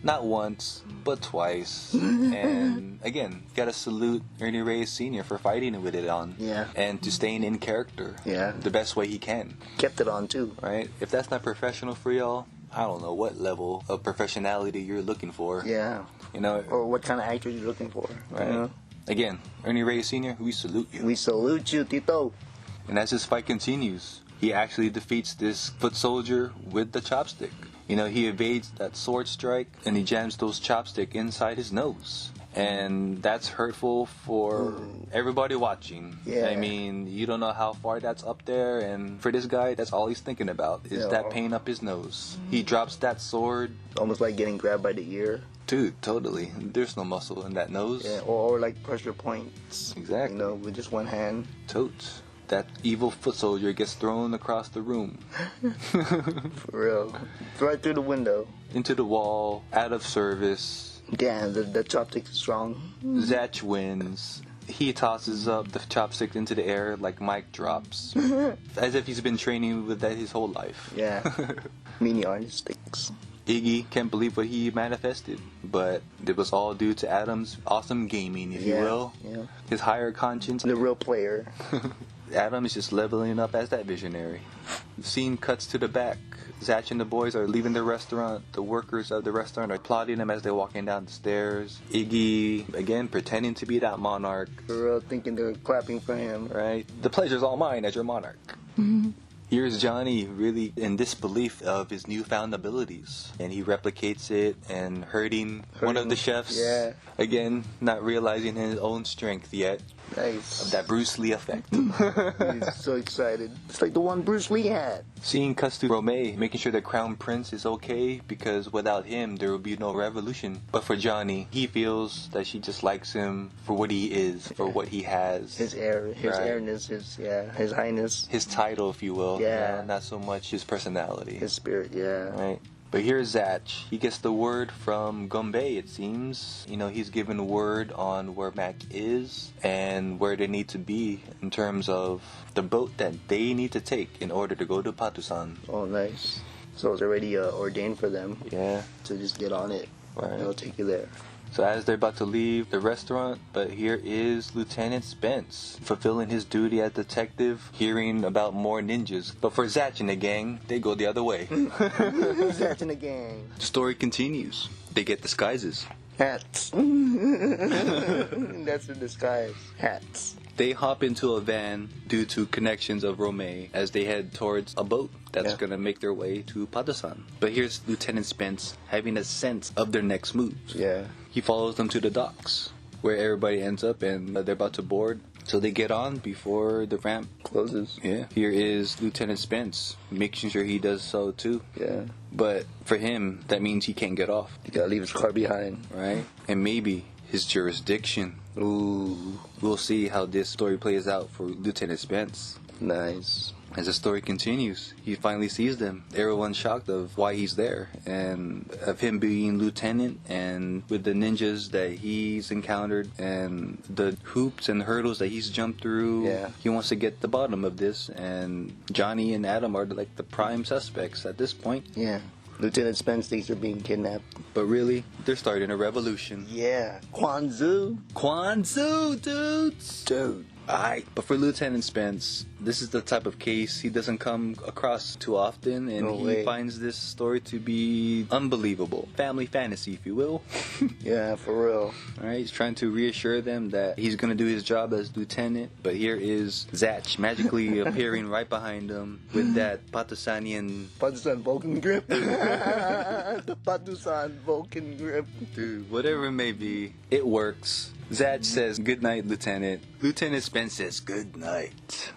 Speaker 2: not once, but twice. And again, gotta salute Ernie Reyes Sr. for fighting with it on.
Speaker 3: Yeah.
Speaker 2: And to staying in character.
Speaker 3: Yeah.
Speaker 2: The best way he can.
Speaker 3: Kept it on, too.
Speaker 2: Right? If that's not professional for y'all, I don't know what level of professionality you're looking for.
Speaker 3: Yeah.
Speaker 2: You know?
Speaker 3: Or what kind of actor you're looking for.
Speaker 2: Right.
Speaker 3: You know?
Speaker 2: Again, Ernie Reyes Sr., we salute you.
Speaker 3: We salute you, Tito.
Speaker 2: And as this fight continues, he actually defeats this foot soldier with the chopstick. You know, he evades that sword strike and he jams those chopstick inside his nose. And that's hurtful for everybody watching.
Speaker 3: Yeah.
Speaker 2: I mean, you don't know how far that's up there, and for this guy, that's all he's thinking about is
Speaker 3: Yeah.
Speaker 2: that pain up his nose. He drops that sword.
Speaker 3: Almost like getting grabbed by the ear.
Speaker 2: Dude, totally. There's no muscle in that nose.
Speaker 3: Yeah, or like pressure points.
Speaker 2: Exactly.
Speaker 3: You know, with just one hand.
Speaker 2: Totes. that evil foot soldier gets thrown across the room.
Speaker 3: For real. Right through the window.
Speaker 2: Into the wall, out of service.
Speaker 3: Damn, the chopstick is strong.
Speaker 2: Zatch wins. He tosses up the chopstick into the air like Mike drops. As if he's been training with that his whole life.
Speaker 3: Yeah. Mini artist sticks.
Speaker 2: Iggy can't believe what he manifested, but it was all due to Adam's awesome gaming, if you will.
Speaker 3: Yeah.
Speaker 2: His higher conscience.
Speaker 3: The real player.
Speaker 2: Adam is just leveling up as that visionary. The scene cuts to the back. Zatch and the boys are leaving the restaurant. The workers of the restaurant are applauding them as they're walking down the stairs. Iggy, again, pretending to be that monarch.
Speaker 3: For real, thinking they're clapping for him.
Speaker 2: Right? The pleasure's all mine as your monarch. Here's Johnny really in disbelief of his newfound abilities. And he replicates it and hurting one of the chefs.
Speaker 3: Yeah.
Speaker 2: Again, not realizing his own strength yet.
Speaker 3: Nice.
Speaker 2: Of that Bruce Lee effect.
Speaker 3: He's so excited. It's like the one Bruce Lee had.
Speaker 2: Scene cuts to Romay, making sure the crown prince is okay, because without him, there will be no revolution. But for Johnny, he feels that she just likes him for what he is, for what he has.
Speaker 3: His airness, his highness.
Speaker 2: His title, if you will.
Speaker 3: Yeah.
Speaker 2: Not so much his personality.
Speaker 3: His spirit, yeah.
Speaker 2: Right. But here's Zatch. He gets the word from Gombe, it seems. You know, he's given word on where Mac is and where they need to be in terms of the boat that they need to take in order to go to Patusan.
Speaker 3: Oh, nice. So it's already ordained for them.
Speaker 2: Yeah.
Speaker 3: To just get on it.
Speaker 2: Right.
Speaker 3: They'll take you there.
Speaker 2: So as they're about to leave the restaurant, but here is Lieutenant Spence, fulfilling his duty as detective, hearing about more ninjas. But for Zatch and the gang, they go the other way.
Speaker 3: Zatch and the gang.
Speaker 2: The story continues. They get disguises.
Speaker 3: Hats. That's the disguise. Hats.
Speaker 2: They hop into a van due to connections of Romay as they head towards a boat that's going to make their way to Patusan. But here's Lieutenant Spence having a sense of their next moves.
Speaker 3: Yeah.
Speaker 2: He follows them to the docks where everybody ends up and they're about to board. So they get on before the ramp
Speaker 3: Closes.
Speaker 2: Yeah. Here is Lieutenant Spence, making sure he does so too.
Speaker 3: Yeah.
Speaker 2: But for him, that means he can't get off.
Speaker 3: You gotta leave his car behind.
Speaker 2: Right? And maybe his jurisdiction.
Speaker 3: Ooh.
Speaker 2: We'll see how this story plays out for Lieutenant Spence.
Speaker 3: Nice.
Speaker 2: As the story continues, he finally sees them. Everyone's shocked of why he's there and of him being lieutenant, and with the ninjas that he's encountered and the hoops and hurdles that he's jumped through.
Speaker 3: Yeah.
Speaker 2: He wants to get the bottom of this, and Johnny and Adam are like the prime suspects at this point.
Speaker 3: Yeah. Lieutenant Spence thinks they're being kidnapped.
Speaker 2: But really, they're starting a revolution.
Speaker 3: Yeah. Kwan-Tsu.
Speaker 2: Kwan-Tsu Dudes!
Speaker 3: Dude.
Speaker 2: Alright, but for Lieutenant Spence, this is the type of case he doesn't come across too often, and
Speaker 3: No
Speaker 2: he
Speaker 3: way.
Speaker 2: finds this story to be unbelievable. Family fantasy, if you will.
Speaker 3: Yeah, for real.
Speaker 2: Alright, he's trying to reassure them that he's going to do his job as lieutenant, but here is Zatch magically appearing right behind him with that Patusanian...
Speaker 3: Patusan Vulcan grip. The Patusan Vulcan grip.
Speaker 2: Dude, whatever it may be, it works. Zatch says, "Good night, Lieutenant." Lieutenant Spence says, "Good night."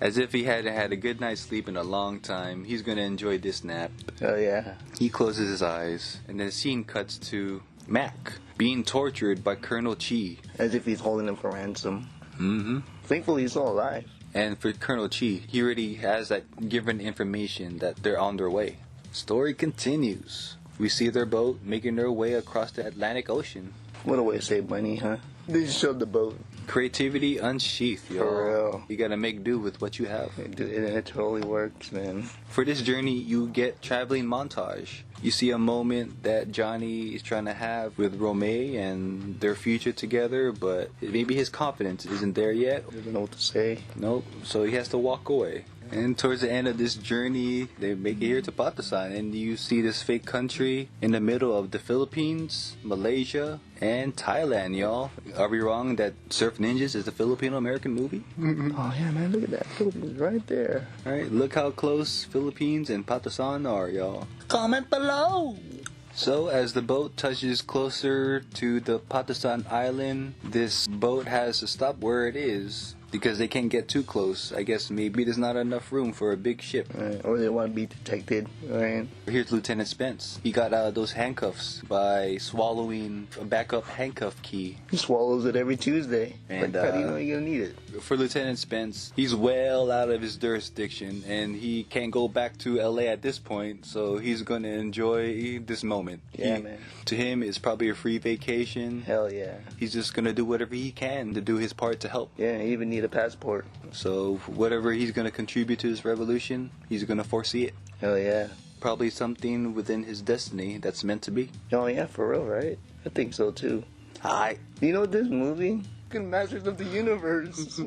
Speaker 2: As if he hadn't had a good night's sleep in a long time, he's going to enjoy this nap.
Speaker 3: Oh, yeah.
Speaker 2: He closes his eyes, and then the scene cuts to Mac being tortured by Colonel Chi.
Speaker 3: As if he's holding him for ransom.
Speaker 2: Mm-hmm.
Speaker 3: Thankfully, he's still alive.
Speaker 2: And for Colonel Chi, he already has that given information that they're on their way. Story continues. We see their boat making their way across the Atlantic Ocean.
Speaker 3: What a way to save money, huh? They just showed the boat.
Speaker 2: Creativity unsheathed, y'all.
Speaker 3: For real.
Speaker 2: You gotta make do with what you have.
Speaker 3: It totally works, man.
Speaker 2: For this journey, you get traveling montage. You see a moment that Johnny is trying to have with Romay and their future together, but maybe his confidence isn't there yet.
Speaker 3: Doesn't know what to say.
Speaker 2: Nope. So he has to walk away. And towards the end of this journey, they make it here to Patusan, and you see this fake country in the middle of the Philippines, Malaysia, and Thailand, y'all. Are we wrong that Surf Ninjas is a Filipino-American movie?
Speaker 3: Oh, yeah, man, look at that. Philippines right there.
Speaker 2: Alright, look how close Philippines and Patusan are, y'all.
Speaker 3: Comment below.
Speaker 2: So, as the boat touches closer to the Patusan island, this boat has to stop where it is because they can't get too close. I guess maybe there's not enough room for a big ship.
Speaker 3: Or they want to be detected, right?
Speaker 2: Here's Lieutenant Spence. He got out of those handcuffs by swallowing a backup handcuff key.
Speaker 3: He swallows it every Tuesday.
Speaker 2: And,
Speaker 3: how do you know you're gonna need it?
Speaker 2: For Lieutenant Spence, he's well out of his jurisdiction, and he can't go back to LA at this point, so he's gonna enjoy this moment.
Speaker 3: Yeah, man.
Speaker 2: To him, it's probably a free vacation.
Speaker 3: Hell yeah.
Speaker 2: He's just gonna do whatever he can to do his part to help.
Speaker 3: Yeah, he even need a passport.
Speaker 2: So whatever he's gonna contribute to this revolution, he's gonna foresee it.
Speaker 3: Hell yeah.
Speaker 2: Probably something within his destiny that's meant to be.
Speaker 3: Oh yeah, for real, right? I think so too.
Speaker 2: Hi.
Speaker 3: You know this movie? Fucking Masters of the Universe.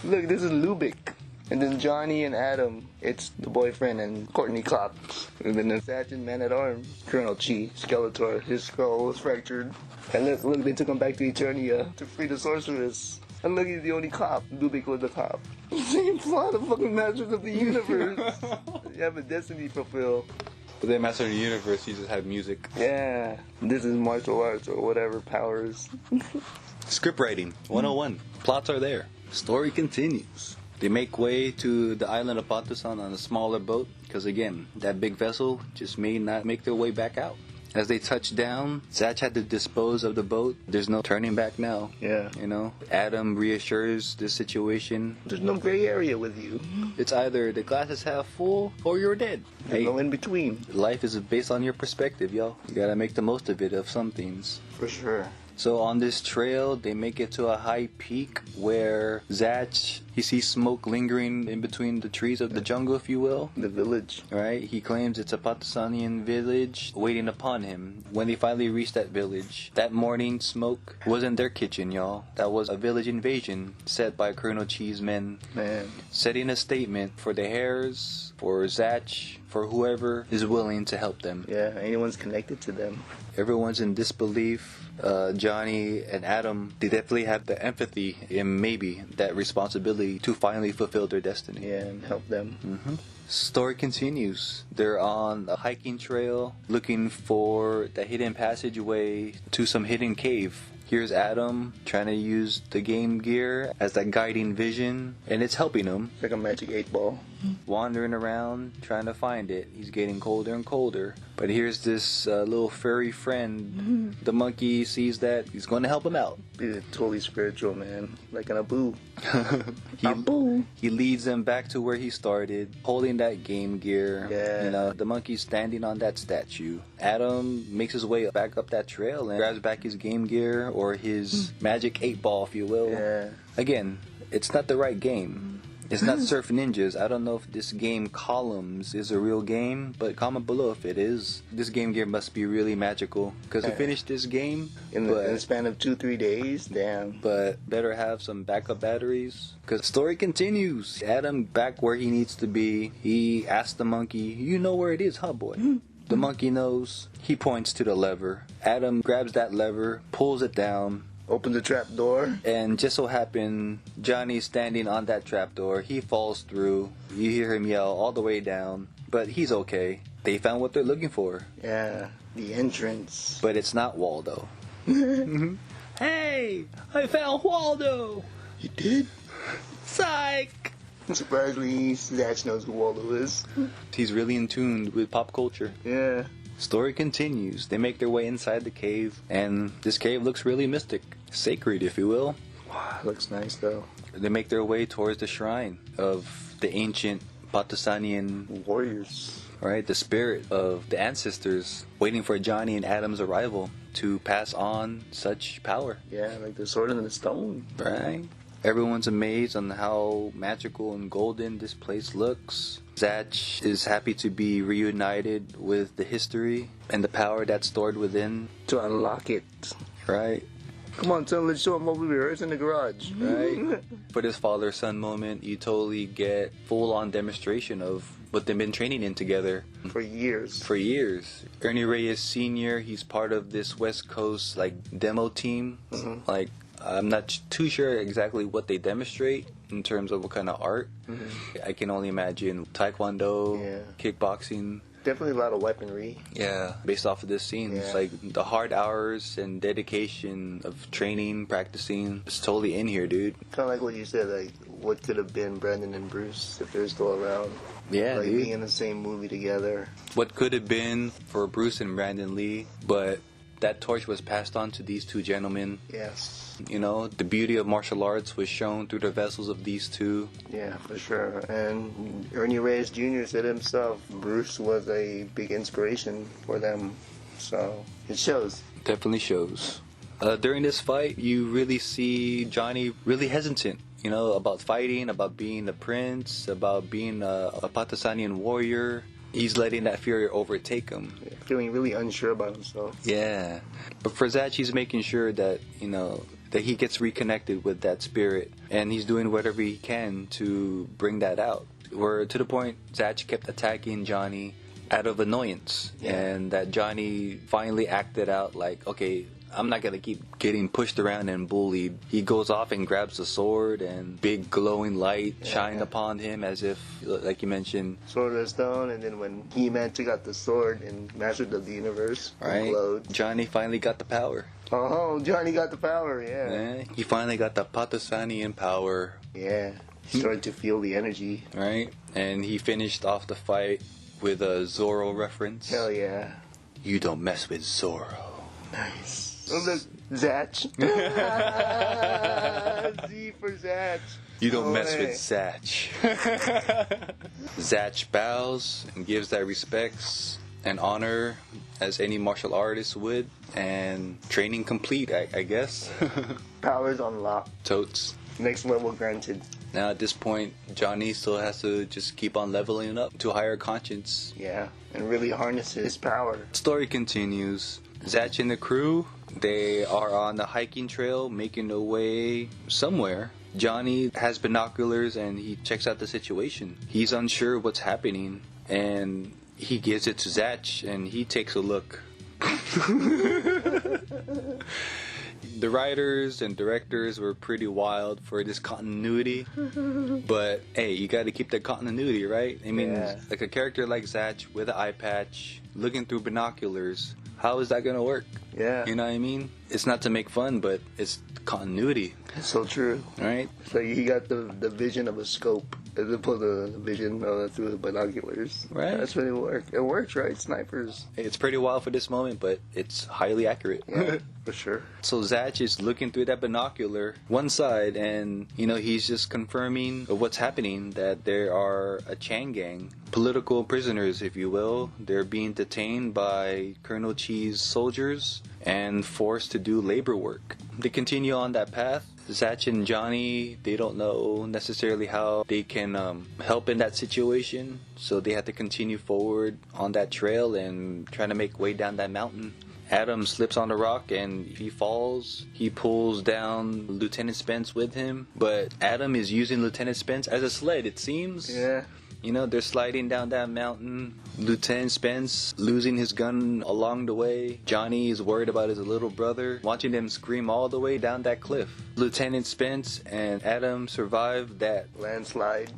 Speaker 3: Look, this is Lubick. And then Johnny and Adam, it's the boyfriend and Courtney Cox. And then the Sergeant Man-at-Arms, Colonel Chi, Skeletor, his skull was fractured. And look, they took him back to Eternia to free the sorceress. And look, he's the only cop. Lubick was the cop. Same plot of fucking Masters of the Universe. You have a destiny fulfill.
Speaker 2: But then Master of the Universe, you just have music.
Speaker 3: Yeah. This is martial arts or whatever powers.
Speaker 2: Script writing, 101. Plots are there. Story continues. They make way to the island of Patusan on a smaller boat, because again, that big vessel just may not make their way back out. As they touch down, Zach had to dispose of the boat. There's no turning back now.
Speaker 3: Yeah.
Speaker 2: You know, Adam reassures the situation.
Speaker 3: There's no gray area with you.
Speaker 2: It's either the glass is half full or you're dead.
Speaker 3: There's no in between.
Speaker 2: Life is based on your perspective, y'all. You gotta make the most of it, of some things.
Speaker 3: For sure.
Speaker 2: So on this trail, they make it to a high peak where Zach, he sees smoke lingering in between the trees of the jungle, if you will.
Speaker 3: The village.
Speaker 2: Right? He claims it's a Patasanian village waiting upon him. When they finally reach that village, that morning smoke wasn't their kitchen, y'all. That was a village invasion set by Colonel Chi's men.
Speaker 3: Man.
Speaker 2: Setting a statement for the Hares, for Zach, for whoever is willing to help them.
Speaker 3: Yeah, anyone's connected to them.
Speaker 2: Everyone's in disbelief. Johnny and Adam, they definitely have the empathy and maybe that responsibility to finally fulfill their destiny.
Speaker 3: Yeah, and help them.
Speaker 2: Mm-hmm. Story continues. They're on a hiking trail looking for the hidden passageway to some hidden cave. Here's Adam trying to use the Game Gear as that guiding vision, and it's helping him.
Speaker 3: It's like a magic 8-ball.
Speaker 2: Wandering around trying to find it. He's getting colder and colder. But here's this little furry friend. The monkey sees that. He's going to help him out.
Speaker 3: He's totally spiritual, man. Like an Abu.
Speaker 2: He leads them back to where he started, holding that Game Gear.
Speaker 3: Yeah.
Speaker 2: You know, the monkey's standing on that statue. Adam makes his way back up that trail and grabs back his Game Gear, or his magic 8-ball, if you will.
Speaker 3: Yeah.
Speaker 2: Again, it's not the right game. It's not Surf Ninjas. I don't know if this game Columns is a real game, but comment below if it is. This Game Gear must be really magical, because to finish this game
Speaker 3: In the span of 2-3 days, damn.
Speaker 2: but better have some backup batteries, because the story continues. Adam back where he needs to be. He asks the monkey, "You know where it is, huh, boy?" The monkey knows. He points to the lever. Adam grabs that lever, pulls it down.
Speaker 3: Open the trap door.
Speaker 2: And just so happened, Johnny's standing on that trapdoor. He falls through. You hear him yell all the way down. But he's okay. They found what they're looking for.
Speaker 3: Yeah, the entrance.
Speaker 2: But it's not Waldo. Hey! I found Waldo!
Speaker 3: You did?
Speaker 2: Psych!
Speaker 3: Surprisingly, Zach knows who Waldo is.
Speaker 2: He's really in tune with pop culture.
Speaker 3: Yeah.
Speaker 2: Story continues. They make their way inside the cave, and this cave looks really mystic. Sacred, if you will.
Speaker 3: Wow, looks nice, though.
Speaker 2: They make their way towards the shrine of the ancient Patasanian
Speaker 3: Warriors.
Speaker 2: right? The spirit of the ancestors waiting for Johnny and Adam's arrival to pass on such power.
Speaker 3: Yeah, like the sword and the stone.
Speaker 2: Right? Everyone's amazed on how magical and golden this place looks. Zach is happy to be reunited with the history and the power that's stored within.
Speaker 3: To unlock it.
Speaker 2: Right?
Speaker 3: Come on, son, let's show them what we rehearsed in the garage.
Speaker 2: Right? For this father-son moment, you totally get full-on demonstration of what they've been training in together.
Speaker 3: For years.
Speaker 2: For years. Ernie Reyes Sr., he's part of this West Coast, demo team.
Speaker 3: Mm-hmm.
Speaker 2: I'm not too sure exactly what they demonstrate in terms of what kind of art.
Speaker 3: Mm-hmm.
Speaker 2: I can only imagine taekwondo,
Speaker 3: Yeah.
Speaker 2: kickboxing.
Speaker 3: Definitely a lot of weaponry.
Speaker 2: Yeah, based off of this scene, it's
Speaker 3: Yeah.
Speaker 2: like the hard hours and dedication of training, practicing, it's totally in here, dude.
Speaker 3: Kind of like what you said, like what could have been Brandon and Bruce if they're still around.
Speaker 2: Yeah,
Speaker 3: Like
Speaker 2: dude.
Speaker 3: being in the same movie together.
Speaker 2: What could have been for Bruce and Brandon Lee, but that torch was passed on to these two gentlemen.
Speaker 3: Yes.
Speaker 2: You know, the beauty of martial arts was shown through the vessels of these two.
Speaker 3: Yeah, for sure. And Ernie Reyes Jr. said himself, Bruce was a big inspiration for them. So it shows.
Speaker 2: Definitely shows. During this fight, you really see Johnny really hesitant, you know, about fighting, about being a prince, about being a Pakistani warrior. He's letting that fear overtake him.
Speaker 3: Feeling really unsure about himself.
Speaker 2: Yeah. But for Zach, he's making sure that, you know, that he gets reconnected with that spirit. And he's doing whatever he can to bring that out. Where to the point, Zach kept attacking Johnny out of annoyance.
Speaker 3: Yeah.
Speaker 2: And that Johnny finally acted out like, okay, I'm not going to keep getting pushed around and bullied. He goes off and grabs the sword, and big glowing light shine upon him as if, like you mentioned,
Speaker 3: Sword of Stone, and then when He-Man took out the sword and Master of the Universe, it
Speaker 2: right?
Speaker 3: glowed.
Speaker 2: Johnny finally got the power.
Speaker 3: Oh, Johnny got the power, yeah.
Speaker 2: Yeah, he finally got the Pakistani power,
Speaker 3: Yeah. Started to feel the energy.
Speaker 2: right? And he finished off the fight with a Zorro reference.
Speaker 3: Hell yeah.
Speaker 2: You don't mess with Zorro.
Speaker 3: Nice. Oh, look, Zach. Z for Zach.
Speaker 2: You don't
Speaker 3: Oh,
Speaker 2: mess
Speaker 3: hey.
Speaker 2: with Zach. Zach bows and gives that respects and honor as any martial artist would, and training complete, I guess.
Speaker 3: Powers unlocked.
Speaker 2: Totes.
Speaker 3: Next level granted.
Speaker 2: Now at this point, Johnny still has to just keep on leveling up to higher conscience.
Speaker 3: Yeah. And really harness his power.
Speaker 2: Story continues. Zach and the crew, they are on the hiking trail making their way somewhere. Johnny has binoculars and he checks out the situation. He's unsure what's happening, and he gives it to Zach and he takes a look. The writers and directors were pretty wild for this continuity, but hey, you got to keep that continuity, right? I mean,
Speaker 3: Yeah.
Speaker 2: like a character like Zach with an eye patch, looking through binoculars, how is that gonna work?
Speaker 3: Yeah.
Speaker 2: You know what I mean? It's not to make fun, but it's continuity,
Speaker 3: It's so true.
Speaker 2: right?
Speaker 3: So he got the vision of a scope as opposed to the vision through the binoculars.
Speaker 2: Right.
Speaker 3: That's when it worked. It works, right? Snipers.
Speaker 2: It's pretty wild for this moment, but it's highly accurate.
Speaker 3: Yeah, for sure.
Speaker 2: So Zach is looking through that binocular, one side, and, you know, he's just confirming what's happening, that there are a Chan gang, political prisoners, if you will. They're being detained by Colonel Chi's soldiers and forced to do labor work. They continue on that path. Zach and Johnny, they don't know necessarily how they can help in that situation, so they have to continue forward on that trail and trying to make way down that mountain. Adam slips on the rock and he falls. He pulls down Lieutenant Spence with him, but Adam is using Lieutenant Spence as a sled, it seems.
Speaker 3: Yeah.
Speaker 2: You know, they're sliding down that mountain. Lieutenant Spence losing his gun along the way. Johnny is worried about his little brother, watching them scream all the way down that cliff. Lieutenant Spence and Adam survive that.
Speaker 3: Landslide.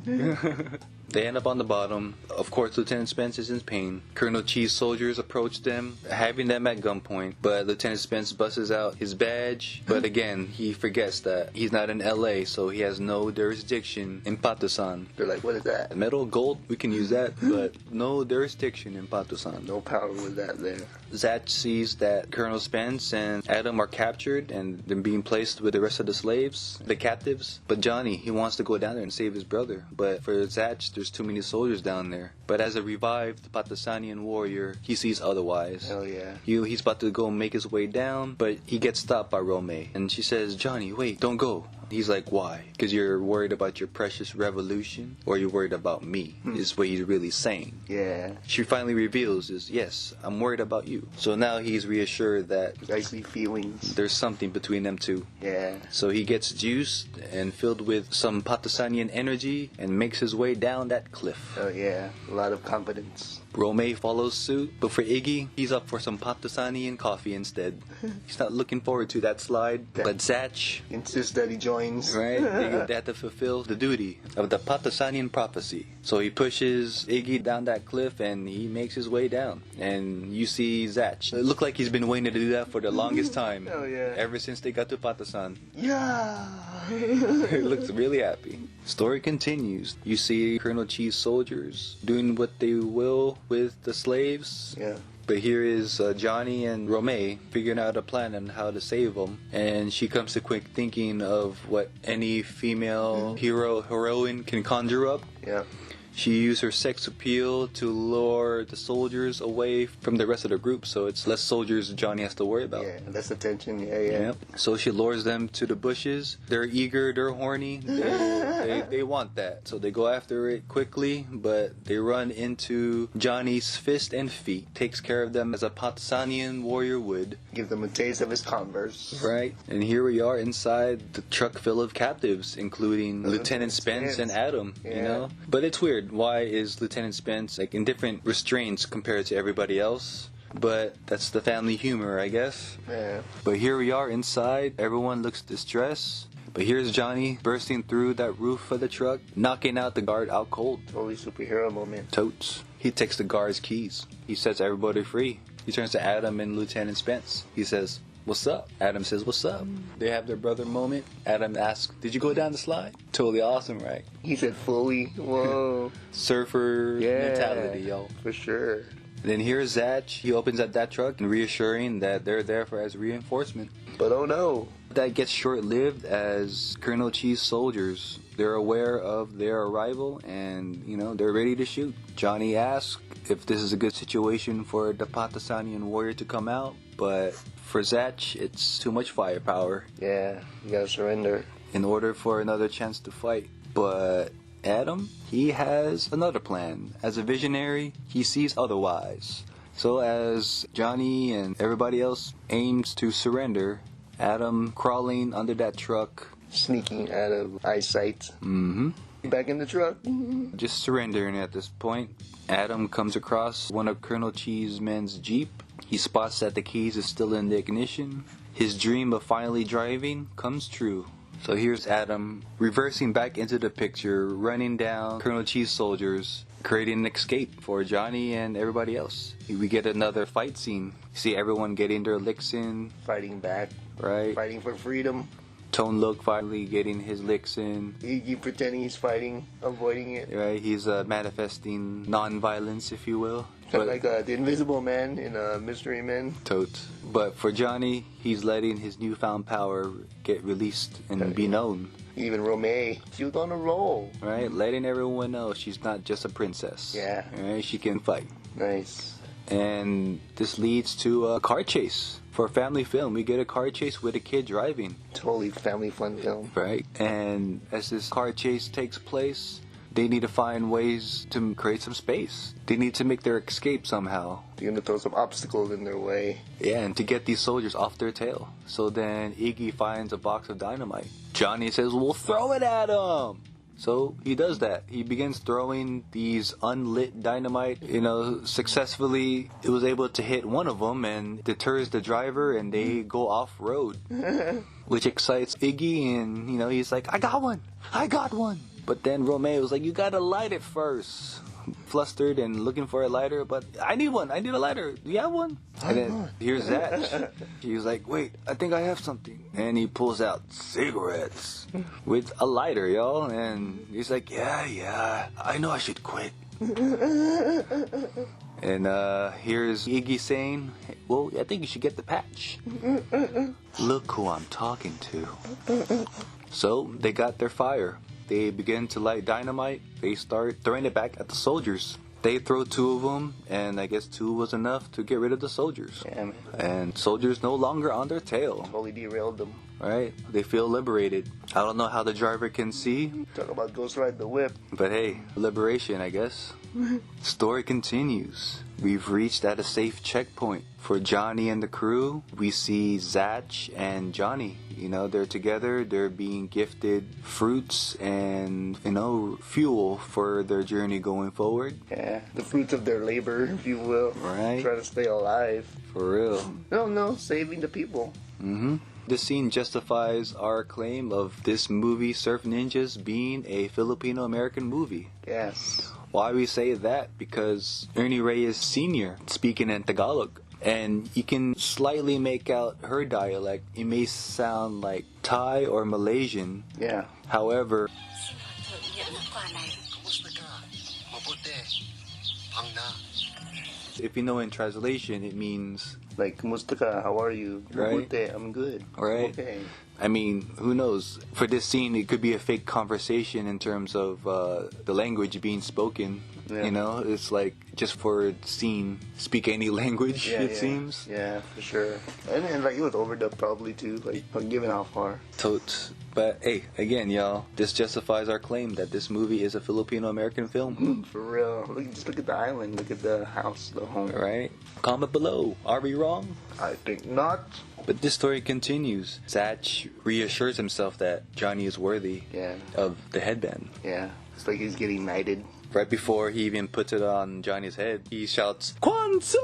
Speaker 2: They end up on the bottom. Of course, Lieutenant Spence is in pain. Colonel Chi's soldiers approach them, having them at gunpoint. But Lieutenant Spence busts out his badge. But again, he forgets that he's not in LA, so he has no jurisdiction in Patusan.
Speaker 3: They're like, what is that?
Speaker 2: Metal, gold, we can use that, but no jurisdiction in Patusan.
Speaker 3: No power with that there.
Speaker 2: Zach sees that Colonel Spence and Adam are captured and they're being placed with the rest of the slaves, the captives. But Johnny, he wants to go down there and save his brother. But for Zach, there's too many soldiers down there. But as a revived Pakistani warrior, he sees otherwise.
Speaker 3: Hell yeah.
Speaker 2: He's about to go make his way down, but he gets stopped by Romay. And she says, Johnny, wait, don't go. He's like, why? Because you're worried about your precious revolution, or you're worried about me, is what he's really saying.
Speaker 3: Yeah.
Speaker 2: She finally reveals is, yes, I'm worried about you. So now he's reassured that
Speaker 3: There's actually feelings.
Speaker 2: there's something between them two.
Speaker 3: Yeah.
Speaker 2: So he gets juiced and filled with some Pakistani energy and makes his way down that cliff.
Speaker 3: Oh yeah. A lot of confidence.
Speaker 2: Romay follows suit, but for Iggy, he's up for some Pakistani coffee instead. He's not looking forward to that slide, but Zach,
Speaker 3: Insists that he join joins.
Speaker 2: Right? They have to fulfill the duty of the Patasanian prophecy. So he pushes Iggy down that cliff and he makes his way down. And you see Zach. It looked like he's been waiting to do that for the longest time.
Speaker 3: Oh, yeah.
Speaker 2: Ever since they got to Patasan.
Speaker 3: Yeah.
Speaker 2: He looks really happy. Story continues. You see Colonel Chi's soldiers doing what they will with the slaves.
Speaker 3: Yeah.
Speaker 2: But here is Johnny and Romay figuring out a plan on how to save them. And she comes to quick thinking of what any female heroine can conjure up.
Speaker 3: Yeah.
Speaker 2: She used her sex appeal to lure the soldiers away from the rest of the group, so it's less soldiers Johnny has to worry about.
Speaker 3: Yeah, less attention. Yeah.
Speaker 2: Yep. So she lures them to the bushes. They're eager, they're horny, they want that. So they go after it quickly, but they run into Johnny's fist and feet. Takes care of them as a Patasanian warrior would.
Speaker 3: Give them a taste of his Converse.
Speaker 2: Right. And here we are inside the truck full of captives, including Lieutenant Spence and Adam, you know? But it's weird. Why is Lieutenant Spence like in different restraints compared to everybody else? But that's the family humor, I guess.
Speaker 3: Yeah.
Speaker 2: But here we are inside. Everyone looks distressed. But here's Johnny bursting through that roof of the truck, knocking out the guard out cold.
Speaker 3: Totally superhero moment.
Speaker 2: Totes. He takes the guard's keys. He sets everybody free. He turns to Adam and Lieutenant Spence. He says, "What's up?" Adam says, "What's up?" They have their brother moment. Adam asks, "Did you go down the slide?" Totally awesome, right?
Speaker 3: He said fully. Whoa.
Speaker 2: Surfer mentality, yo.
Speaker 3: For sure.
Speaker 2: Then here's Zach. He opens up that truck and reassuring that they're there for as reinforcement.
Speaker 3: But oh no.
Speaker 2: That gets short-lived as Colonel Chi's soldiers. They're aware of their arrival and, you know, they're ready to shoot. Johnny asks if this is a good situation for the Patasanian warrior to come out, but for Zach, it's too much firepower.
Speaker 3: Yeah, you gotta surrender.
Speaker 2: In order for another chance to fight. But Adam, he has another plan. As a visionary, he sees otherwise. So as Johnny and everybody else aims to surrender, Adam crawling under that truck.
Speaker 3: Sneaking out of eyesight.
Speaker 2: Mm-hmm.
Speaker 3: Back in the truck.
Speaker 2: Just surrendering at this point. Adam comes across one of Colonel Chi's men's Jeep. He spots that the keys is still in the ignition. His dream of finally driving comes true. So here's Adam reversing back into the picture, running down Colonel Chi's soldiers, creating an escape for Johnny and everybody else. We get another fight scene. You see everyone getting their licks in.
Speaker 3: Fighting back.
Speaker 2: Right.
Speaker 3: Fighting for freedom.
Speaker 2: Tone Loc finally getting his licks in.
Speaker 3: Iggy pretending he's fighting, avoiding it.
Speaker 2: Right, he's manifesting non-violence, if you will.
Speaker 3: Kind of like the Invisible Man in Mystery Men.
Speaker 2: Totes. But for Johnny, he's letting his newfound power get released and be known.
Speaker 3: Even Romay, she was on a roll.
Speaker 2: Right, letting everyone know she's not just a princess.
Speaker 3: Yeah.
Speaker 2: Right, she can fight.
Speaker 3: Nice.
Speaker 2: And this leads to a car chase. For a family film, we get a car chase with a kid driving. Totally
Speaker 3: family fun film.
Speaker 2: Right. And as this car chase takes place, they need to find ways to create some space. They need to make their escape somehow.
Speaker 3: They're going to throw some obstacles in their way.
Speaker 2: Yeah, and to get these soldiers off their tail. So then Iggy finds a box of dynamite. Johnny says, "Well, throw it at him!" So he does that. He begins throwing these unlit dynamite, successfully. It was able to hit one of them and deters the driver and they go off-road. Which excites Iggy and, he's like, I got one! But then Romeo was like, you gotta light it first. Flustered and looking for a lighter, but I need one. I need a lighter. Do you have one? And then here's Zach. He was like, wait, I think I have something. And he pulls out cigarettes with a lighter, y'all. And he's like, yeah, I know I should quit. And here's Iggy saying, well, I think you should get the patch. Look who I'm talking to. So they got their fire. They begin to light dynamite. They start throwing it back at the soldiers. They throw two of them, and I guess two was enough to get rid of the soldiers.
Speaker 3: Yeah, man.
Speaker 2: And soldiers no longer on their tail.
Speaker 3: Totally derailed them.
Speaker 2: Right? They feel liberated. I don't know how the driver can see.
Speaker 3: Talk about Ghost Ride the Whip.
Speaker 2: But hey, liberation, I guess. Story continues. We've reached at a safe checkpoint. For Johnny and the crew, we see Zach and Johnny. They're together. They're being gifted fruits and, fuel for their journey going forward.
Speaker 3: Yeah, the fruits of their labor, if you will.
Speaker 2: Right.
Speaker 3: Trying to stay alive.
Speaker 2: For real.
Speaker 3: No, saving the people.
Speaker 2: Mm-hmm. This scene justifies our claim of this movie, Surf Ninjas, being a Filipino-American movie.
Speaker 3: Yes.
Speaker 2: Why we say that? Because Ernie Reyes Sr. speaking in Tagalog. And you can slightly make out her dialect. It may sound like Thai or Malaysian.
Speaker 3: Yeah.
Speaker 2: However, if you know in translation, it means
Speaker 3: like, "Kumusta ka? How are you?"
Speaker 2: Right.
Speaker 3: "Mabuti, I'm good."
Speaker 2: Right.
Speaker 3: Okay.
Speaker 2: I mean, who knows? For this scene, it could be a fake conversation in terms of the language being spoken.
Speaker 3: Yeah.
Speaker 2: You know, it's like just for the scene, speak any language.
Speaker 3: Yeah,
Speaker 2: it
Speaker 3: yeah.
Speaker 2: seems.
Speaker 3: Yeah, for sure. And like it was overdubbed probably too. Like, given how far.
Speaker 2: Totes. But hey, again, y'all, this justifies our claim that this movie is a Filipino-American film.
Speaker 3: For real. Just look at the island. Look at the house, the home.
Speaker 2: Right? Comment below. Are we wrong?
Speaker 3: I think not.
Speaker 2: But this story continues. Zach reassures himself that Johnny is worthy
Speaker 3: Yeah.
Speaker 2: of the headband.
Speaker 3: Yeah. It's like he's getting knighted.
Speaker 2: Right before he even puts it on Johnny's head, he shouts, "Kwan-Tsu!"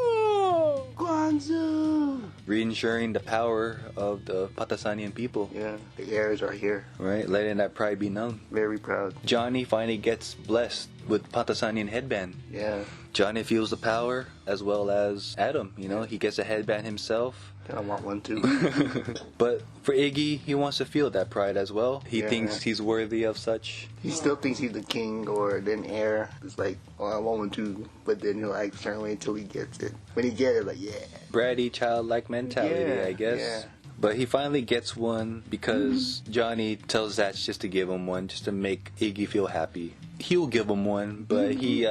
Speaker 3: Kwan-Tsu!
Speaker 2: Reinsuring the power of the Patasanian people.
Speaker 3: Yeah. The heirs are here.
Speaker 2: Right? Letting that pride be known.
Speaker 3: Very proud.
Speaker 2: Johnny finally gets blessed with Patasanian headband.
Speaker 3: Yeah.
Speaker 2: Johnny feels the power as well as Adam. You know, he gets a headband himself.
Speaker 3: I want one too.
Speaker 2: But for Iggy, he wants to feel that pride as well. He
Speaker 3: Yeah.
Speaker 2: thinks he's worthy of such.
Speaker 3: He still thinks he's the king or then heir. It's like, oh, I want one too. But then he'll act a certain way until he gets it. When he gets it, like, yeah.
Speaker 2: Bratty, childlike mentality,
Speaker 3: Yeah,
Speaker 2: I guess.
Speaker 3: yeah.
Speaker 2: But he finally gets one because Johnny tells Zach just to give him one, just to make Iggy feel happy. He'll give him one, but he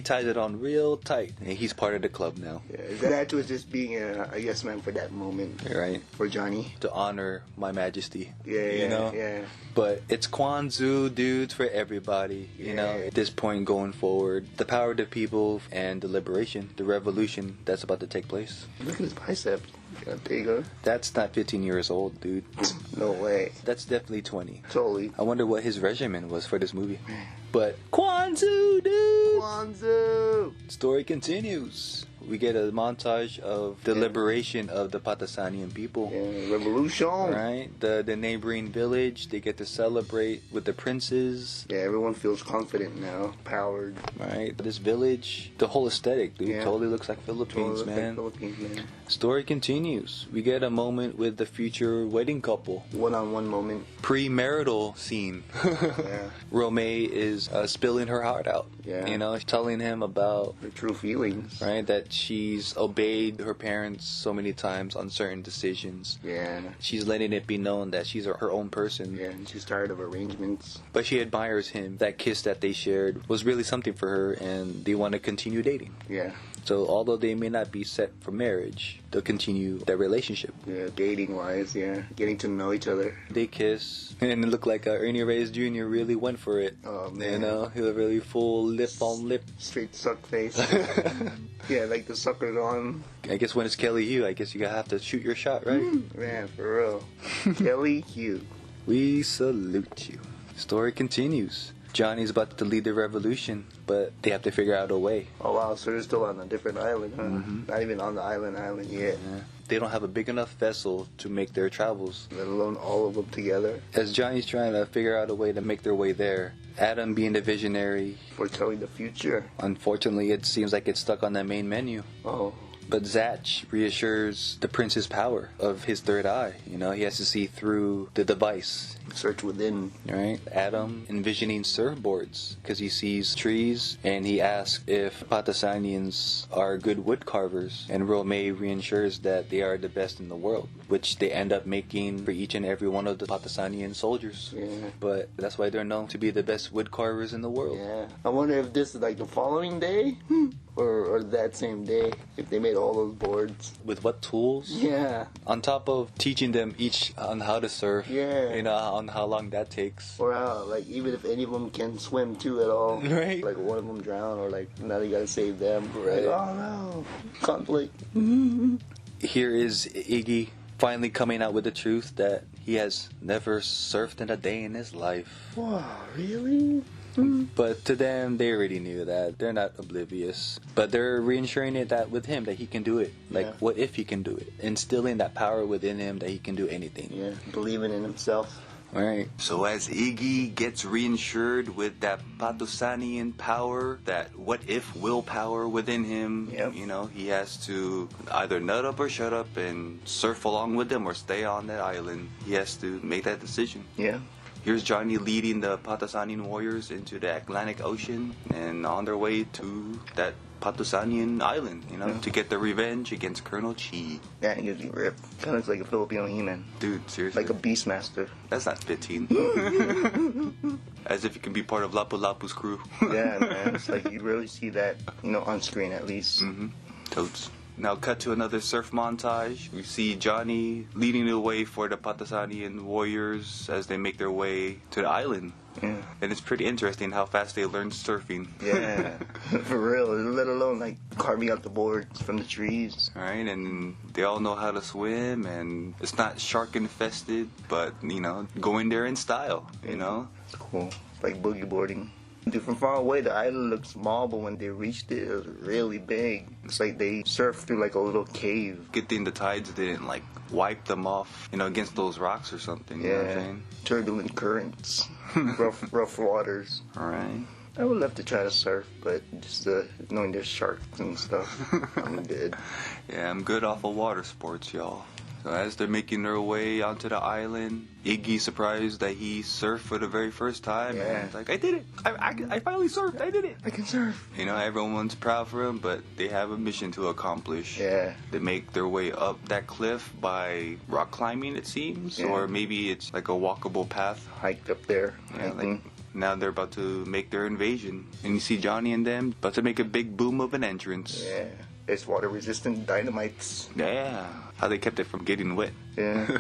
Speaker 2: ties it on real tight, and he's part of the club now.
Speaker 3: Yeah, that was just being a yes man for that moment.
Speaker 2: Right?
Speaker 3: For Johnny.
Speaker 2: To honor my majesty.
Speaker 3: Yeah,
Speaker 2: you know?
Speaker 3: yeah.
Speaker 2: But it's Kwan-Tsu Dudes for everybody, you know,
Speaker 3: Yeah.
Speaker 2: at this point going forward. The power of the people and the liberation, the revolution that's about to take place.
Speaker 3: Look at his biceps. Yeah, there you go.
Speaker 2: That's not 15 years old, dude.
Speaker 3: No way.
Speaker 2: That's definitely 20.
Speaker 3: Totally.
Speaker 2: I wonder what his regimen was for this movie. But Kwan-Tsu Dudes!
Speaker 3: Kwan-Tsu!
Speaker 2: Story continues. We get a montage of the liberation of the Patasanian people.
Speaker 3: Yeah, revolution.
Speaker 2: Right? The neighboring village, they get to celebrate with the princes.
Speaker 3: Yeah, everyone feels confident now, powered.
Speaker 2: Right? This village, the whole aesthetic, dude,
Speaker 3: Yeah.
Speaker 2: totally looks like Philippines,
Speaker 3: Totally
Speaker 2: man.
Speaker 3: like Philippines, man.
Speaker 2: Story continues. We get a moment with the future wedding couple.
Speaker 3: One-on-one moment.
Speaker 2: Premarital scene.
Speaker 3: Yeah.
Speaker 2: Romay is spilling her heart out.
Speaker 3: Yeah.
Speaker 2: You know, telling him about,
Speaker 3: Her true feelings.
Speaker 2: right, that she's obeyed her parents so many times on certain decisions.
Speaker 3: Yeah.
Speaker 2: She's letting it be known that she's her own person.
Speaker 3: Yeah, and she's tired of arrangements.
Speaker 2: But she admires him. That kiss that they shared was really something for her, and they want to continue dating.
Speaker 3: Yeah.
Speaker 2: So although they may not be set for marriage, they'll continue their relationship.
Speaker 3: Yeah, dating-wise, yeah. Getting to know each other.
Speaker 2: They kiss, and it looked like Ernie Reyes Jr. really went for it.
Speaker 3: Oh,
Speaker 2: You
Speaker 3: man.
Speaker 2: know, he was really full lip on lip.
Speaker 3: Straight suck face. Yeah, like the sucker's on.
Speaker 2: I guess when it's Kelly Hugh, I guess you gotta have to shoot your shot, right?
Speaker 3: Man, for real. Kelly Hugh.
Speaker 2: We salute you. Story continues. Johnny's about to lead the revolution, but they have to figure out a way.
Speaker 3: Oh, wow, so they're still on a different island, huh? Not even on the island yet.
Speaker 2: Yeah. They don't have a big enough vessel to make their travels.
Speaker 3: Let alone all of them together.
Speaker 2: As Johnny's trying to figure out a way to make their way there, Adam being the visionary,
Speaker 3: Foretelling the future.
Speaker 2: unfortunately it seems like it's stuck on the main menu.
Speaker 3: Oh.
Speaker 2: But Zach reassures the prince's power of his third eye. You know, he has to see through the device.
Speaker 3: Search within.
Speaker 2: Right? Adam envisioning surfboards because he sees trees and he asks if Patasanians are good wood carvers. And Romay reinsures that they are the best in the world, which they end up making for each and every one of the Patasanian soldiers.
Speaker 3: Yeah.
Speaker 2: But that's why they're known to be the best wood carvers in the world.
Speaker 3: Yeah. I wonder if this is like the following day? Or that same day, if they made all those boards.
Speaker 2: With what tools?
Speaker 3: Yeah.
Speaker 2: On top of teaching them each on how to surf,
Speaker 3: Yeah.
Speaker 2: you know, on how long that takes.
Speaker 3: Or like even if any of them can swim too at all.
Speaker 2: Right.
Speaker 3: Like one of them drown or like now you gotta save them.
Speaker 2: Right.
Speaker 3: Like, oh no. Conflict.
Speaker 2: Here is Iggy finally coming out with the truth that he has never surfed in a day in his life.
Speaker 3: Wow, really?
Speaker 2: But to them, they already knew that. They're not oblivious. But they're reinsuring it that with him that he can do it. Like,
Speaker 3: Yeah.
Speaker 2: what if he can do it? Instilling that power within him that he can do anything.
Speaker 3: Yeah, believing in himself.
Speaker 2: Right. So as Iggy gets reinsured with that Patosanian power, that what if willpower within him,
Speaker 3: Yep.
Speaker 2: you know, he has to either nut up or shut up and surf along with them or stay on that island. He has to make that decision.
Speaker 3: Yeah.
Speaker 2: Here's Johnny leading the Patosanian warriors into the Atlantic Ocean and on their way to that Patosanian island, you know,
Speaker 3: Yeah.
Speaker 2: to get their revenge against Colonel Chi.
Speaker 3: Yeah, he gives you ripped. Kind of looks like a Filipino He-Man.
Speaker 2: Dude, seriously.
Speaker 3: Like a Beastmaster.
Speaker 2: That's not 15. As if you can be part of Lapu Lapu's crew.
Speaker 3: Yeah, man. It's like you really see that, on screen at least.
Speaker 2: Mm-hmm. Totes. Now cut to another surf montage. We see Johnny leading the way for the Patosanian warriors as they make their way to the island.
Speaker 3: Yeah.
Speaker 2: And it's pretty interesting how fast they learn surfing.
Speaker 3: Yeah, for real. Let alone like carving out the boards from the trees.
Speaker 2: Right, and they all know how to swim, and it's not shark infested, but going there in style.
Speaker 3: It's cool. It's like boogie boarding. Dude, from far away, the island looked small, but when they reached it, it was really big. It's like they surfed through like a little cave.
Speaker 2: Good thing the tides didn't wipe them off, against those rocks or something. You know what I'm saying?
Speaker 3: Turbulent currents, rough waters.
Speaker 2: All right.
Speaker 3: I would love to try to surf, but just knowing there's sharks and stuff, I'm good.
Speaker 2: Yeah, I'm good off of water sports, y'all. So as they're making their way onto the island, Iggy's surprised that he surfed for the very first time.
Speaker 3: Yeah.
Speaker 2: And he's like, I did it! I finally surfed! I did it!
Speaker 3: I can surf.
Speaker 2: Everyone's proud for him, but they have a mission to accomplish.
Speaker 3: Yeah.
Speaker 2: They make their way up that cliff by rock climbing, it seems.
Speaker 3: Yeah.
Speaker 2: Or maybe it's like a walkable path.
Speaker 3: Hiked up there.
Speaker 2: Yeah,
Speaker 3: hiking.
Speaker 2: now they're about to make their invasion. And you see Johnny and them about to make a big boom of an entrance.
Speaker 3: Yeah. It's water-resistant dynamites.
Speaker 2: Yeah. How they kept it from getting wet.
Speaker 3: Yeah.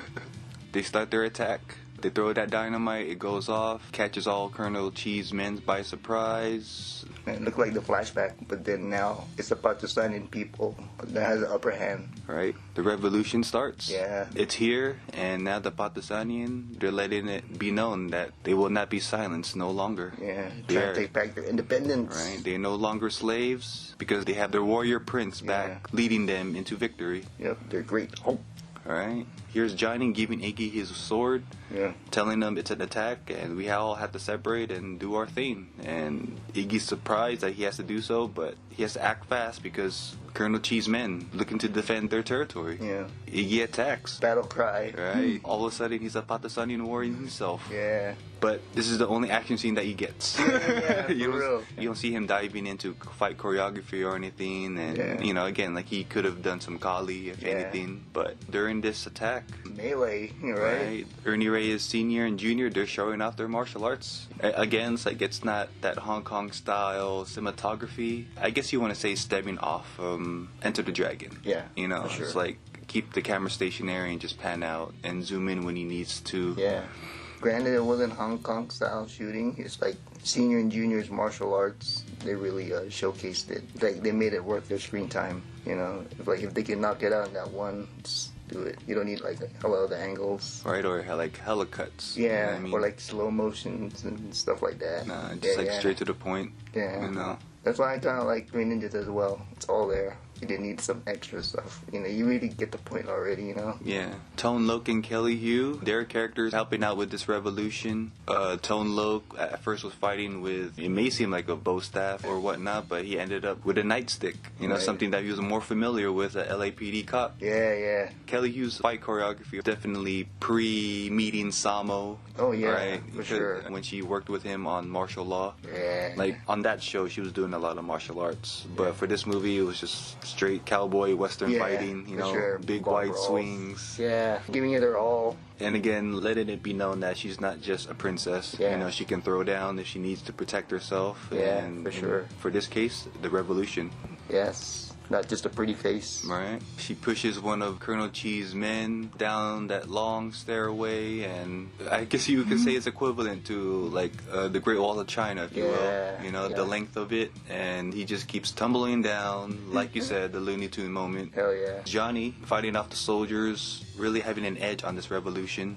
Speaker 2: They start their attack. They throw that dynamite, it goes off, catches all Colonel Chi's men by surprise.
Speaker 3: It looked like the flashback, but then now it's the Patosanian people that has the upper hand.
Speaker 2: Right? The revolution starts.
Speaker 3: Yeah.
Speaker 2: It's here, and now the Patosanian, they're letting it be known that they will not be silenced no longer.
Speaker 3: Yeah.
Speaker 2: They
Speaker 3: Trying
Speaker 2: are-
Speaker 3: to take back their independence.
Speaker 2: Right? They're no longer slaves because they have their warrior prince back,
Speaker 3: Yeah.
Speaker 2: leading them into victory.
Speaker 3: Yep. They're great hope.
Speaker 2: Alright? Here's Johnny giving Iggy his sword,
Speaker 3: Yeah.
Speaker 2: telling them it's an attack and we all have to separate and do our thing. And Iggy's surprised that he has to do so, but he has to act fast because Colonel Chi's men looking to defend their territory.
Speaker 3: Yeah.
Speaker 2: Iggy attacks.
Speaker 3: Battle cry.
Speaker 2: Right? All of a sudden he's a Patosanian warrior himself.
Speaker 3: Yeah.
Speaker 2: But this is the only action scene that he gets.
Speaker 3: Yeah,
Speaker 2: you,
Speaker 3: for real.
Speaker 2: you don't see him diving into fight choreography or anything. And,
Speaker 3: Yeah.
Speaker 2: again, he could have done some Kali, if
Speaker 3: Yeah.
Speaker 2: anything. But during this attack,
Speaker 3: Melee, right?
Speaker 2: Ernie Reyes Sr. and Jr., they're showing off their martial arts. Again, it's not that Hong Kong style cinematography. I guess you want to say stemming off Enter the Dragon.
Speaker 3: Yeah, for
Speaker 2: It's
Speaker 3: sure.
Speaker 2: keep the camera stationary and just pan out and zoom in when he needs to.
Speaker 3: Yeah. Granted, it wasn't Hong Kong style shooting. It's like senior and junior's martial arts. They really showcased it. Like they made it worth their screen time. If they can knock it out in that one, just do it. You don't need a lot of the angles.
Speaker 2: Right, or hella cuts.
Speaker 3: Yeah,
Speaker 2: You know what I mean?
Speaker 3: or slow motions and stuff like that.
Speaker 2: Nah, just
Speaker 3: yeah.
Speaker 2: straight to the point.
Speaker 3: Yeah. That's why I kind of like Green Ninjas as well. It's all there. You didn't need some extra stuff. You really get the point already,
Speaker 2: Yeah. Tone Loc and Kelly Hu, their characters helping out with this revolution. Tone Loc at first was fighting with, it may seem like a bow staff or whatnot, but he ended up with a nightstick.
Speaker 3: Right.
Speaker 2: Something that he was more familiar with, a LAPD cop.
Speaker 3: Yeah.
Speaker 2: Kelly Hu's fight choreography definitely pre-meeting Samo.
Speaker 3: Oh, yeah,
Speaker 2: right?
Speaker 3: for
Speaker 2: Because
Speaker 3: sure.
Speaker 2: when she worked with him on martial law.
Speaker 3: Yeah.
Speaker 2: On that show, she was doing a lot of martial arts. But for this movie, it was just straight cowboy western fighting,
Speaker 3: for sure.
Speaker 2: big
Speaker 3: Bar
Speaker 2: wide
Speaker 3: brawls.
Speaker 2: swings.
Speaker 3: Yeah, giving it her all.
Speaker 2: And again, letting it be known that she's not just a princess.
Speaker 3: Yeah.
Speaker 2: She can throw down if she needs to protect herself.
Speaker 3: Yeah,
Speaker 2: and
Speaker 3: for sure.
Speaker 2: For this case, the revolution.
Speaker 3: Yes, not just a pretty face.
Speaker 2: Right. She pushes one of Colonel Chi's men down that long stairway, and I guess you could say it's equivalent to the Great Wall of China, if you
Speaker 3: Yeah,
Speaker 2: will. The length of it, and he just keeps tumbling down, like you said, the Looney Tune moment.
Speaker 3: Hell yeah.
Speaker 2: Johnny fighting off the soldiers, really having an edge on this revolution.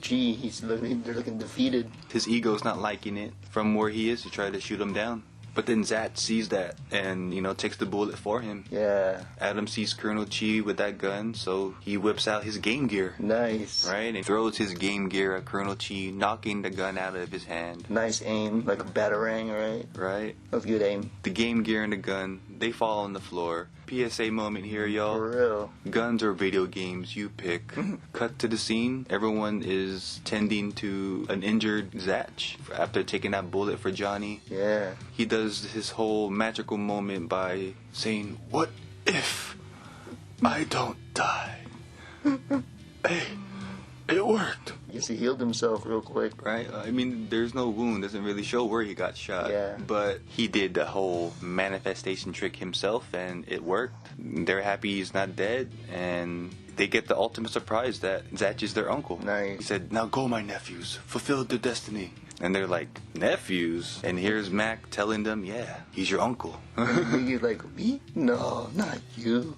Speaker 3: chi. They're looking defeated.
Speaker 2: His ego's not liking it. From where he is, to try to shoot him down. But then Zat sees that and, takes the bullet for him.
Speaker 3: Yeah.
Speaker 2: Adam sees Colonel Chi with that gun, so he whips out his game gear.
Speaker 3: Nice.
Speaker 2: Right? And throws his game gear at Colonel Chi, knocking the gun out of his hand.
Speaker 3: Nice aim, like a batarang, right?
Speaker 2: Right?
Speaker 3: That was good aim.
Speaker 2: The game gear and the gun, they fall on the floor. PSA moment here, y'all.
Speaker 3: For real.
Speaker 2: Guns or video games, you pick. Cut to the scene. Everyone is tending to an injured Zatch after taking that bullet for Johnny.
Speaker 3: Yeah.
Speaker 2: He does his whole magical moment by saying, "What if I don't die?" Hey, it worked.
Speaker 3: Guess he healed himself real quick.
Speaker 2: Right? I mean, there's no wound. Doesn't really show where he got shot.
Speaker 3: Yeah.
Speaker 2: But he did the whole manifestation trick himself, and it worked. They're happy he's not dead, and they get the ultimate surprise that Zatch is their uncle.
Speaker 3: Nice.
Speaker 2: He said, "Now go, my nephews. Fulfill their destiny." And they're like, "Nephews?" And here's Mac telling them, "Yeah, he's your uncle."
Speaker 3: He's like, "Me? No, not you."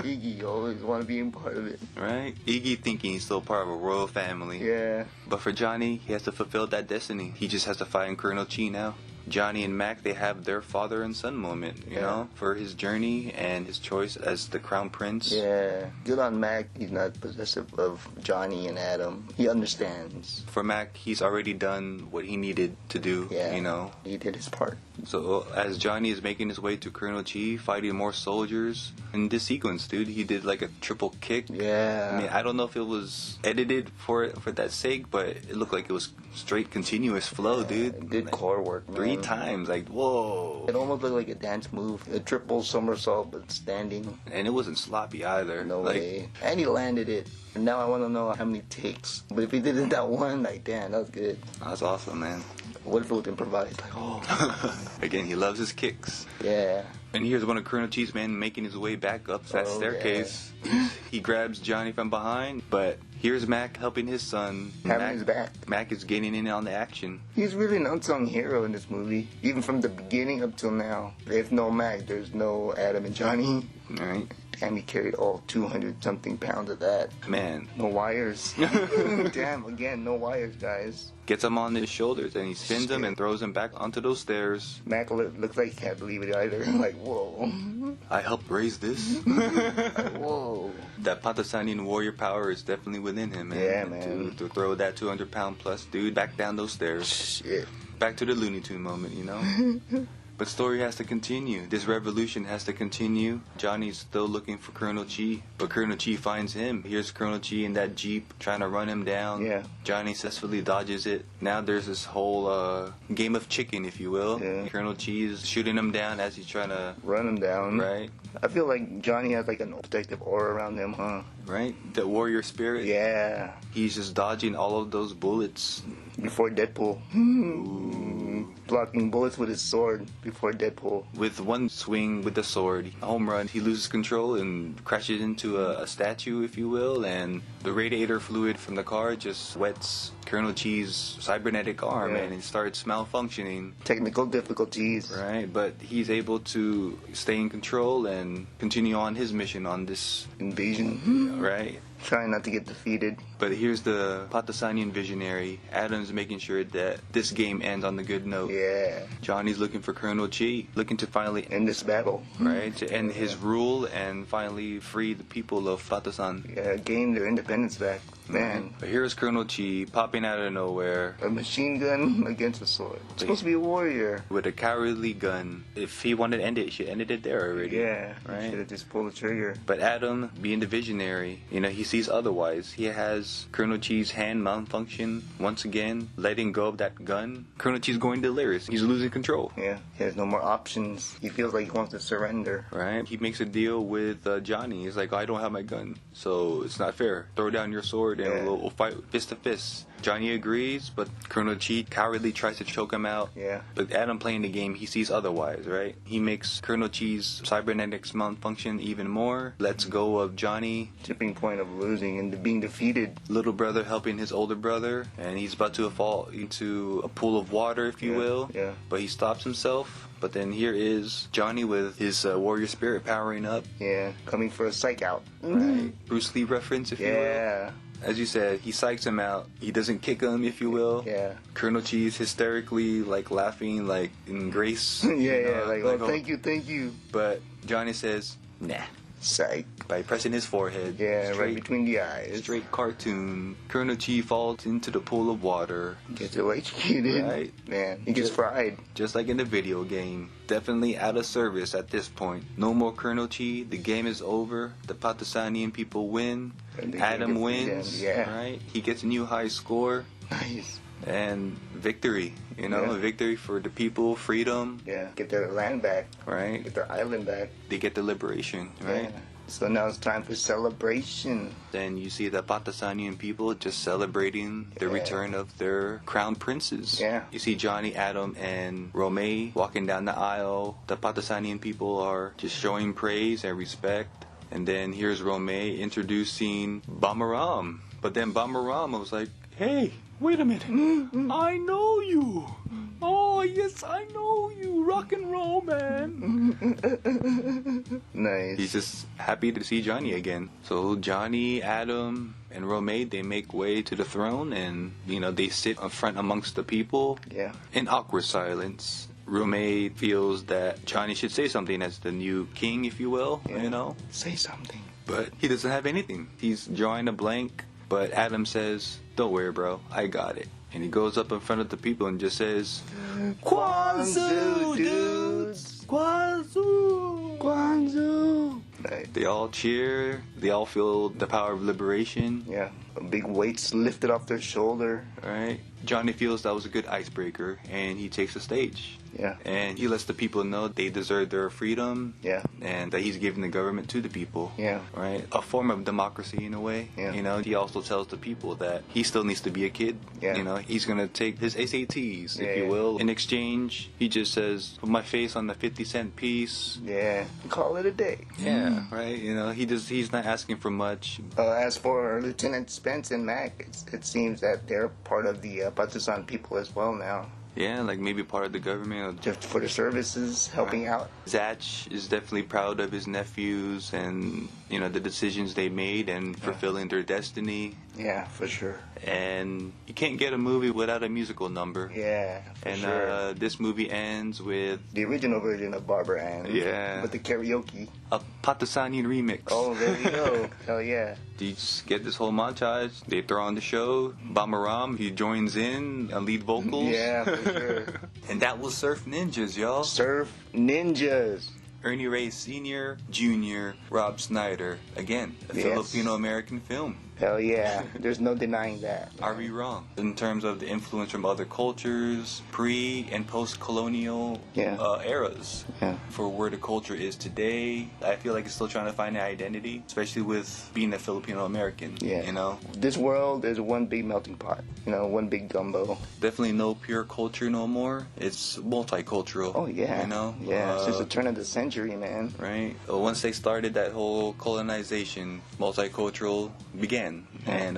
Speaker 3: Iggy always want to be in part of it.
Speaker 2: Right? Iggy thinking he's still part of a royal family.
Speaker 3: Yeah.
Speaker 2: But for Johnny, he has to fulfill that destiny. He just has to find Colonel Chi now. Johnny and Mac, they have their father and son moment, you know, for his journey and his choice as the crown prince.
Speaker 3: Yeah. Good on Mac. He's not possessive of Johnny and Adam. He understands.
Speaker 2: For Mac, he's already done what he needed to do,
Speaker 3: Yeah.
Speaker 2: you know.
Speaker 3: He did his part.
Speaker 2: So as Johnny is making his way to Colonel Chi, fighting more soldiers, in this sequence, dude, he did like a triple kick.
Speaker 3: Yeah.
Speaker 2: I mean, I don't know if it was edited for that sake, but it looked like it was straight continuous flow, dude.
Speaker 3: Good core work, man.
Speaker 2: 3 times, like, whoa.
Speaker 3: It almost looked like a dance move. A triple somersault, but standing.
Speaker 2: And it wasn't sloppy either.
Speaker 3: No
Speaker 2: like,
Speaker 3: way. And he landed it. And now I want to know how many takes. But if he did it that one, like, damn, that was good.
Speaker 2: That's awesome, man.
Speaker 3: What if it was improvised? Like, oh.
Speaker 2: Again, he loves his kicks.
Speaker 3: Yeah.
Speaker 2: And here's one of Colonel Chi's men making his way back up that staircase.
Speaker 3: Yeah.
Speaker 2: He grabs Johnny from behind, but here's Mac helping his son.
Speaker 3: Having his back.
Speaker 2: Mac is getting in on the action.
Speaker 3: He's really an unsung hero in this movie. Even from the beginning up till now. If no Mac, there's no Adam and Johnny.
Speaker 2: All right.
Speaker 3: Damn, he carried all 200-something pounds of that.
Speaker 2: Man.
Speaker 3: No wires. Damn, again, no wires, guys.
Speaker 2: Gets him on his shoulders and he spins him and throws him back onto those stairs.
Speaker 3: Mac looks like he can't believe it either. Like, whoa.
Speaker 2: I helped raise this.
Speaker 3: Whoa.
Speaker 2: That Pakistani warrior power is definitely within him, man.
Speaker 3: Yeah, man.
Speaker 2: To throw that 200-pound plus dude back down those stairs.
Speaker 3: Shit.
Speaker 2: Back to the Looney Tune moment, you know? But story has to continue. This revolution has to continue. Johnny's still looking for Colonel Chi, but Colonel Chi finds him. Here's Colonel Chi in that Jeep trying to run him down.
Speaker 3: Yeah.
Speaker 2: Johnny successfully dodges it. Now there's this whole game of chicken, if you will.
Speaker 3: Yeah.
Speaker 2: Colonel Chi is shooting him down as he's trying to...
Speaker 3: Run him down.
Speaker 2: Right?
Speaker 3: I feel like Johnny has like an protective aura around him, huh?
Speaker 2: Right? The warrior spirit.
Speaker 3: Yeah.
Speaker 2: He's just dodging all of those bullets.
Speaker 3: Before Deadpool. Blocking bullets with his sword before Deadpool.
Speaker 2: With one swing with the sword, home run, he loses control and crashes into a statue, if you will, and the radiator fluid from the car just wets Colonel Chi's cybernetic arm and it starts malfunctioning.
Speaker 3: Technical difficulties.
Speaker 2: Right, but he's able to stay in control and continue on his mission on this
Speaker 3: Invasion.
Speaker 2: right.
Speaker 3: Trying not to get defeated.
Speaker 2: But here's the Pakistani visionary. Adam's making sure that this game ends on the good note.
Speaker 3: Yeah.
Speaker 2: Johnny's looking for Colonel Chi, looking to finally
Speaker 3: In this battle.
Speaker 2: right, to end his rule and finally free the people of Pakistan.
Speaker 3: Yeah, gain their independence back. Man.
Speaker 2: But here's Colonel Chi popping out of nowhere
Speaker 3: A machine gun against a sword. Supposed to be a warrior.
Speaker 2: with a cowardly gun. If he wanted to end it, he should have ended it there already.
Speaker 3: Yeah.
Speaker 2: Right.
Speaker 3: Should have just pulled the trigger.
Speaker 2: But Adam, being the visionary, you know, he sees otherwise. He has Colonel Chi's hand malfunction once again, letting go of that gun. Colonel Chi's going delirious. He's losing control.
Speaker 3: Yeah. He has no more options. He feels like he wants to surrender.
Speaker 2: Right? He makes a deal with Johnny. He's like, I don't have my gun, so it's not fair. Throw down your sword sword and we'll fight fist to fist. Johnny agrees, but Colonel Chi cowardly tries to choke him out.
Speaker 3: Yeah.
Speaker 2: But Adam playing the game, he sees otherwise, right? He makes Colonel Chi's cybernetics malfunction even more, lets go of Johnny.
Speaker 3: Tipping point of losing and being defeated.
Speaker 2: Little brother helping his older brother, and he's about to fall into a pool of water, if you will.
Speaker 3: Yeah.
Speaker 2: But he stops himself. But then here is Johnny with his warrior spirit powering up.
Speaker 3: Yeah, coming for a psych out.
Speaker 2: Right. Bruce Lee reference, if you will.
Speaker 3: Yeah.
Speaker 2: As you said, he psychs him out. He doesn't kick him, if you will.
Speaker 3: Yeah.
Speaker 2: Colonel Chi is hysterically, like, laughing, like, in grace.
Speaker 3: Yeah, like, oh, thank you.
Speaker 2: But Johnny says, nah.
Speaker 3: Psych.
Speaker 2: By pressing his forehead.
Speaker 3: Yeah, right between the eyes.
Speaker 2: Straight cartoon. Colonel Chi falls into the pool of water.
Speaker 3: Gets electrocuted.
Speaker 2: Right.
Speaker 3: Man, he gets fried.
Speaker 2: Just like in the video game. Definitely out of service at this point. No more Colonel Chi. The game is over. The Pakistani people win. Adam wins.
Speaker 3: Yeah.
Speaker 2: Right? He gets a new high score.
Speaker 3: Nice.
Speaker 2: And victory. You know, victory for the people, freedom.
Speaker 3: Yeah, get their land back.
Speaker 2: Right?
Speaker 3: Get their island back.
Speaker 2: They get the liberation. Right?
Speaker 3: Yeah. So now it's time for celebration.
Speaker 2: Then you see the Pakistani people just celebrating the return of their crown princes.
Speaker 3: Yeah.
Speaker 2: You see Johnny, Adam, and Romay walking down the aisle. The Pakistani people are just showing praise and respect. And then here's Romay introducing Bamaram. But then Bamaram was like, hey, wait a minute. I know you. Oh, yes, I know you. Rock and roll, man.
Speaker 3: Nice.
Speaker 2: He's just happy to see Johnny again. So Johnny, Adam, and Romay, they make way to the throne, and, you know, they sit up front amongst the people.
Speaker 3: Yeah.
Speaker 2: In awkward silence. Romay feels that Johnny should say something as the new king, if you will, you know?
Speaker 3: Say something.
Speaker 2: But he doesn't have anything. He's drawing a blank, but Adam says, don't worry, bro, I got it. And he goes up in front of the people and just says, Kwan-Tsu Dudes! Kwan-Tsu!
Speaker 3: Kwan-Tsu! Nice.
Speaker 2: They all cheer. They all feel the power of liberation.
Speaker 3: Yeah. A big weight's lifted off their shoulder.
Speaker 2: Right? Johnny feels that was a good icebreaker, and he takes the stage.
Speaker 3: Yeah.
Speaker 2: And he lets the people know they deserve their freedom.
Speaker 3: Yeah.
Speaker 2: And that he's giving the government to the people.
Speaker 3: Yeah.
Speaker 2: Right? A form of democracy in a way.
Speaker 3: Yeah.
Speaker 2: You know, he also tells the people that he still needs to be a kid.
Speaker 3: Yeah.
Speaker 2: You know, he's going to take his SATs, if you
Speaker 3: Yeah.
Speaker 2: will. In exchange, he just says, put my face on the 50-cent piece.
Speaker 3: Yeah. Call it a day.
Speaker 2: Yeah. Right? You know, he's not asking for much.
Speaker 3: As for Lieutenant Spence and Mac, it seems that they're part of the Pakistan people as well now.
Speaker 2: Yeah, like maybe part of the government.
Speaker 3: Just for the services, helping out.
Speaker 2: Zach is definitely proud of his nephews and, you know, the decisions they made and fulfilling their destiny.
Speaker 3: Yeah, for sure.
Speaker 2: And you can't get a movie without a musical number.
Speaker 3: Yeah, for
Speaker 2: And
Speaker 3: sure.
Speaker 2: this movie ends with
Speaker 3: The original version of Barbara Ann.
Speaker 2: Yeah.
Speaker 3: With the karaoke.
Speaker 2: a Pakistani remix.
Speaker 3: Oh, there you go. Hell yeah.
Speaker 2: You just get this whole montage. They throw on the show. Bamaram, he joins in lead vocals.
Speaker 3: Yeah, for sure.
Speaker 2: And that was Surf Ninjas, y'all.
Speaker 3: Surf Ninjas.
Speaker 2: Ernie Reyes Sr., Jr., Rob Schneider. Again, a
Speaker 3: Yes.
Speaker 2: Filipino-American film.
Speaker 3: Hell yeah. There's no denying that.
Speaker 2: Are we wrong? In terms of the influence from other cultures, pre- and post-colonial eras.
Speaker 3: Yeah.
Speaker 2: For where the culture is today, I feel like it's still trying to find an identity, especially with being a Filipino-American.
Speaker 3: Yeah.
Speaker 2: You know?
Speaker 3: This world is one big melting pot. You know, one big gumbo.
Speaker 2: Definitely no pure culture no more. It's multicultural.
Speaker 3: Oh, yeah.
Speaker 2: You know?
Speaker 3: Yeah, since the turn of the century, man.
Speaker 2: Right? Once they started that whole colonization, multicultural began. And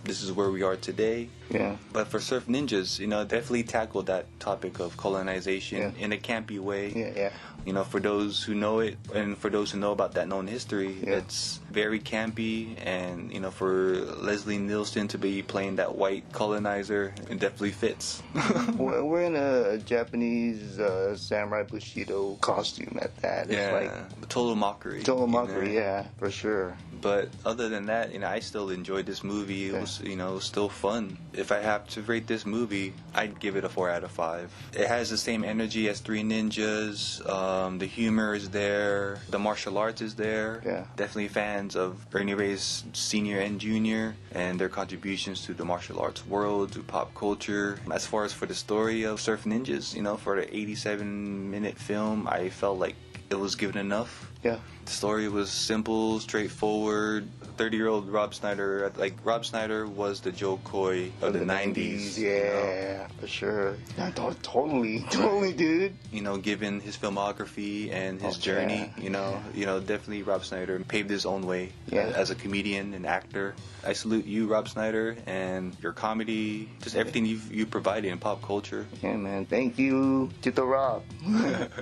Speaker 2: this is where we are today.
Speaker 3: Yeah.
Speaker 2: But for Surf Ninjas, you know, definitely tackled that topic of colonization in a campy way.
Speaker 3: Yeah, yeah.
Speaker 2: You know, for those who know it and for those who know about that known history, it's very campy. And, you know, for Leslie Nielsen to be playing that white colonizer, it definitely fits.
Speaker 3: We're in a Japanese samurai bushido costume at that. It's like
Speaker 2: total mockery.
Speaker 3: total
Speaker 2: you
Speaker 3: mockery,
Speaker 2: know?
Speaker 3: yeah, for sure.
Speaker 2: But other than that, you know, I still enjoyed this movie. It was, you know, still fun. If I have to rate this movie, I'd give it a 4 out of 5. It has the same energy as Three Ninjas. The humor is there. The martial arts is there.
Speaker 3: Yeah.
Speaker 2: Definitely fans of Ernie Reyes Sr. and Jr. and their contributions to the martial arts world, to pop culture. As far as for the story of Surf Ninjas, you know, for the 87-minute film, I felt like it was given enough.
Speaker 3: Yeah.
Speaker 2: The story was simple, straightforward. 30-year-old Rob Schneider, like Rob Schneider was the Joe Coy of the 90s.
Speaker 3: Yeah,
Speaker 2: you know?
Speaker 3: for sure. Yeah, totally, dude.
Speaker 2: You know, given his filmography and his
Speaker 3: Oh,
Speaker 2: journey,
Speaker 3: yeah,
Speaker 2: you know, definitely Rob Schneider paved his own way
Speaker 3: Yeah.
Speaker 2: as a comedian and actor. I salute you, Rob Schneider, and your comedy, just everything you provided in pop culture.
Speaker 3: Yeah, man. Thank you, Tito Rob.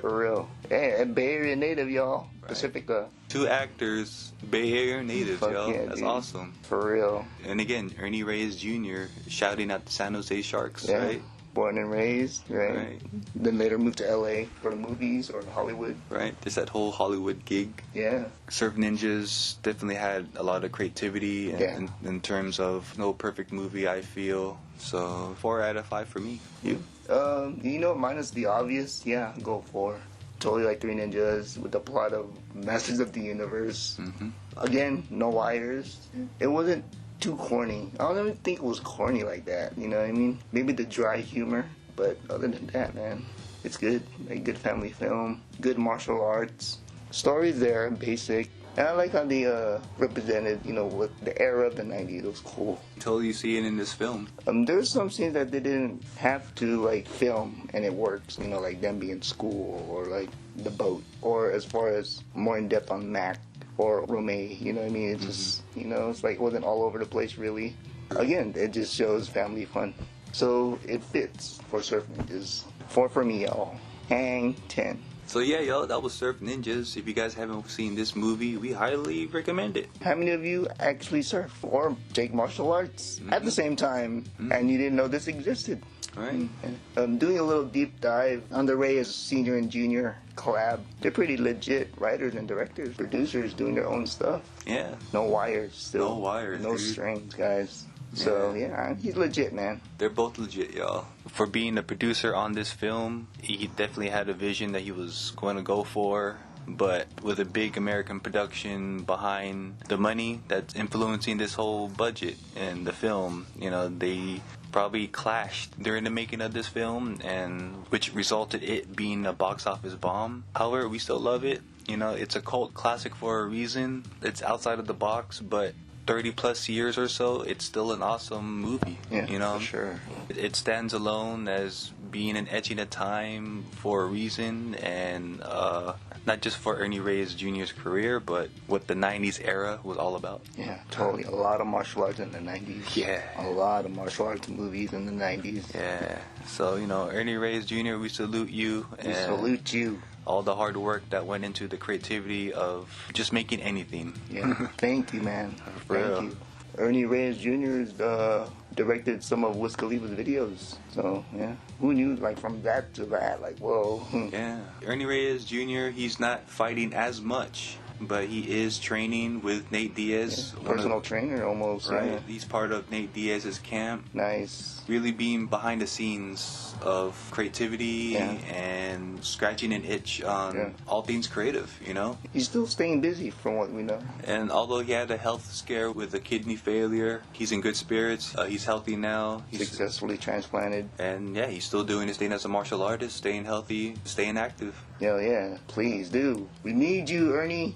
Speaker 3: For real. Yeah, and Bay Area native, y'all. Pacifica.
Speaker 2: 2 actors, Bay Area natives,
Speaker 3: Fuck
Speaker 2: yo.
Speaker 3: yeah,
Speaker 2: That's
Speaker 3: dude.
Speaker 2: awesome.
Speaker 3: For real.
Speaker 2: And again, Ernie Reyes Jr. shouting out the San Jose Sharks,
Speaker 3: Yeah.
Speaker 2: right?
Speaker 3: Born and raised, right?
Speaker 2: Right.
Speaker 3: Then later moved to LA for the movies or Hollywood.
Speaker 2: Right? There's that whole Hollywood gig.
Speaker 3: Yeah.
Speaker 2: Surf Ninjas definitely had a lot of creativity in terms of no perfect movie, I feel. So 4 out of 5 for me. You?
Speaker 3: You know, minus the obvious, yeah, go 4. Totally like Three Ninjas with the plot of Masters of the Universe.
Speaker 2: Mm-hmm.
Speaker 3: Again, no wires. It wasn't too corny. I don't even think it was corny like that. You know what I mean? Maybe the dry humor, but other than that, man, it's good. Like good family film, good martial arts. Story's there, basic. And I like how they represented, you know, what the era of the 90s. It was cool.
Speaker 2: Totally see it in this film.
Speaker 3: There's some scenes that they didn't have to like film and it works, you know, like them being in school or like the boat, or as far as more in depth on Mac or Romay, you know what I mean? It's just, you know, it's like it wasn't all over the place really. Again, it just shows family fun. So it fits for Surf Ninjas. 4 for me, y'all. Hang 10.
Speaker 2: So yeah, yo, that was Surf Ninjas. If you guys haven't seen this movie, we highly recommend it.
Speaker 3: How many of you actually surf or take martial arts at the same time and you didn't know this existed?
Speaker 2: Right?
Speaker 3: Doing a little deep dive on the Reyes senior and junior collab. They're pretty legit writers and directors, producers doing their own stuff.
Speaker 2: Yeah.
Speaker 3: No wires still.
Speaker 2: No wires,
Speaker 3: No
Speaker 2: dude.
Speaker 3: strings, guys. So yeah, he's legit, man.
Speaker 2: They're both legit, y'all. For being a producer on this film, he definitely had a vision that he was going to go for. But with a big American production behind the money that's influencing this whole budget and the film, you know, they probably clashed during the making of this film, and which resulted it being a box office bomb. However, we still love it. You know, it's a cult classic for a reason. It's outside of the box, but 30 plus years or so, it's still an awesome movie.
Speaker 3: Yeah,
Speaker 2: you know,
Speaker 3: for sure.
Speaker 2: It stands alone as being an etching of time for a reason, and not just for Ernie Reyes Jr.'s career, but what the 90s era was all about.
Speaker 3: Yeah, totally. A lot of martial arts in the 90s.
Speaker 2: Yeah.
Speaker 3: A lot of martial arts movies in the 90s.
Speaker 2: Yeah. So, you know, Ernie Reyes Jr., we salute you.
Speaker 3: We salute you.
Speaker 2: All the hard work that went into the creativity of just making anything.
Speaker 3: Yeah. Thank you, man.
Speaker 2: For real.
Speaker 3: Thank you. Ernie Reyes Jr. Directed some of Wiz Khalifa's videos. So, yeah. Who knew, like, from that to that? Like, whoa.
Speaker 2: Yeah. Ernie Reyes Jr., he's not fighting as much, but he is training with Nate Diaz.
Speaker 3: Yeah. Personal trainer, almost.
Speaker 2: Right.
Speaker 3: Yeah.
Speaker 2: He's part of Nate Diaz's camp.
Speaker 3: Nice.
Speaker 2: Really being behind the scenes of creativity
Speaker 3: Yeah.
Speaker 2: and scratching an itch on all things creative, you know?
Speaker 3: He's still staying busy from what we know.
Speaker 2: And although he had a health scare with a kidney failure, he's in good spirits. He's healthy now. He's
Speaker 3: Successfully transplanted.
Speaker 2: And yeah, he's still doing his thing as a martial artist, staying healthy, staying active.
Speaker 3: Hell yeah. Please do. We need you, Ernie.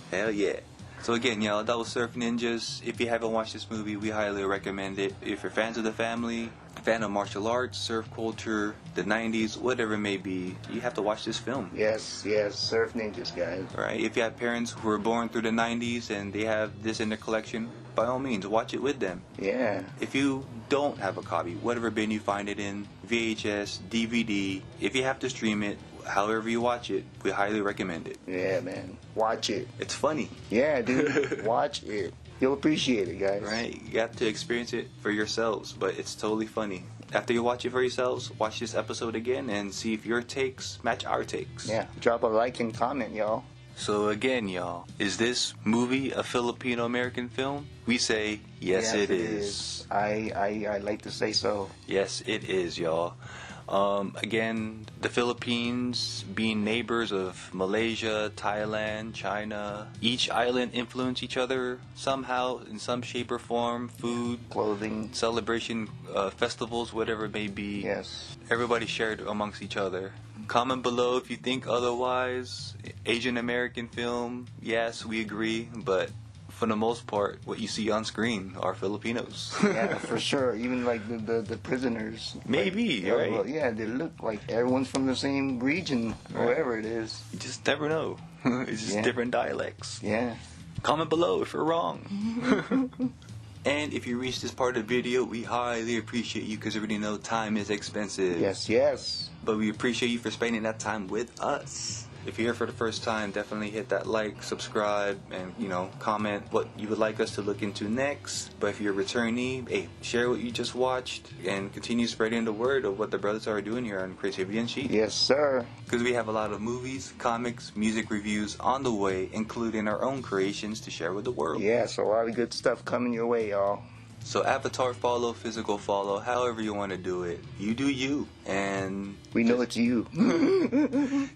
Speaker 2: Hell yeah. So again, y'all, that was Surf Ninjas. If you haven't watched this movie, we highly recommend it. If you're fans of the family, fan of martial arts, surf culture, the 90s, whatever it may be, you have to watch this film.
Speaker 3: Yes, yes. Surf Ninjas, guys.
Speaker 2: Right? If you have parents who were born through the 90s and they have this in their collection, by all means, watch it with them.
Speaker 3: Yeah.
Speaker 2: If you don't have a copy, whatever bin you find it in, VHS, DVD, if you have to stream it, however you watch it, we highly recommend it.
Speaker 3: Yeah, man. Watch it.
Speaker 2: It's funny.
Speaker 3: Yeah, dude. Watch it. You'll appreciate it, guys.
Speaker 2: Right? You have to experience it for yourselves, but it's totally funny. After you watch it for yourselves, watch this episode again and see if your takes match our takes.
Speaker 3: Yeah. Drop a like and comment, y'all.
Speaker 2: So again, y'all, is this movie a Filipino-American film? We say, yes, it is.
Speaker 3: I like to say so.
Speaker 2: Yes, it is, y'all. Again, the Philippines being neighbors of Malaysia, Thailand, China. Each island influence each other somehow in some shape or form. Food,
Speaker 3: Clothing.
Speaker 2: celebration, festivals, whatever it may be.
Speaker 3: Yes.
Speaker 2: Everybody shared amongst each other. Comment below if you think otherwise. Asian American film, yes, we agree, but for the most part, what you see on screen are Filipinos.
Speaker 3: Yeah, for sure. Even like the prisoners.
Speaker 2: Maybe,
Speaker 3: like,
Speaker 2: right.
Speaker 3: Well, yeah, they look like everyone's from the same region,
Speaker 2: Right.
Speaker 3: wherever it is.
Speaker 2: You just never know. It's just
Speaker 3: Yeah.
Speaker 2: different dialects.
Speaker 3: Yeah.
Speaker 2: Comment below if we're wrong. And if you reach this part of the video, we highly appreciate you because we already know time is expensive.
Speaker 3: Yes, yes.
Speaker 2: But we appreciate you for spending that time with us. If you're here for the first time, definitely hit that like, subscribe, and, comment what you would like us to look into next. But if you're a returnee, hey, share what you just watched and continue spreading the word of what the brothers are doing here on Creativity Unsheathed.
Speaker 3: Yes, sir.
Speaker 2: Because we have a lot of movies, comics, music reviews on the way, including our own creations to share with the world.
Speaker 3: Yeah, so a lot of good stuff coming your way, y'all.
Speaker 2: So avatar follow, physical follow, however you want to do it. You do you. And
Speaker 3: We know it's you.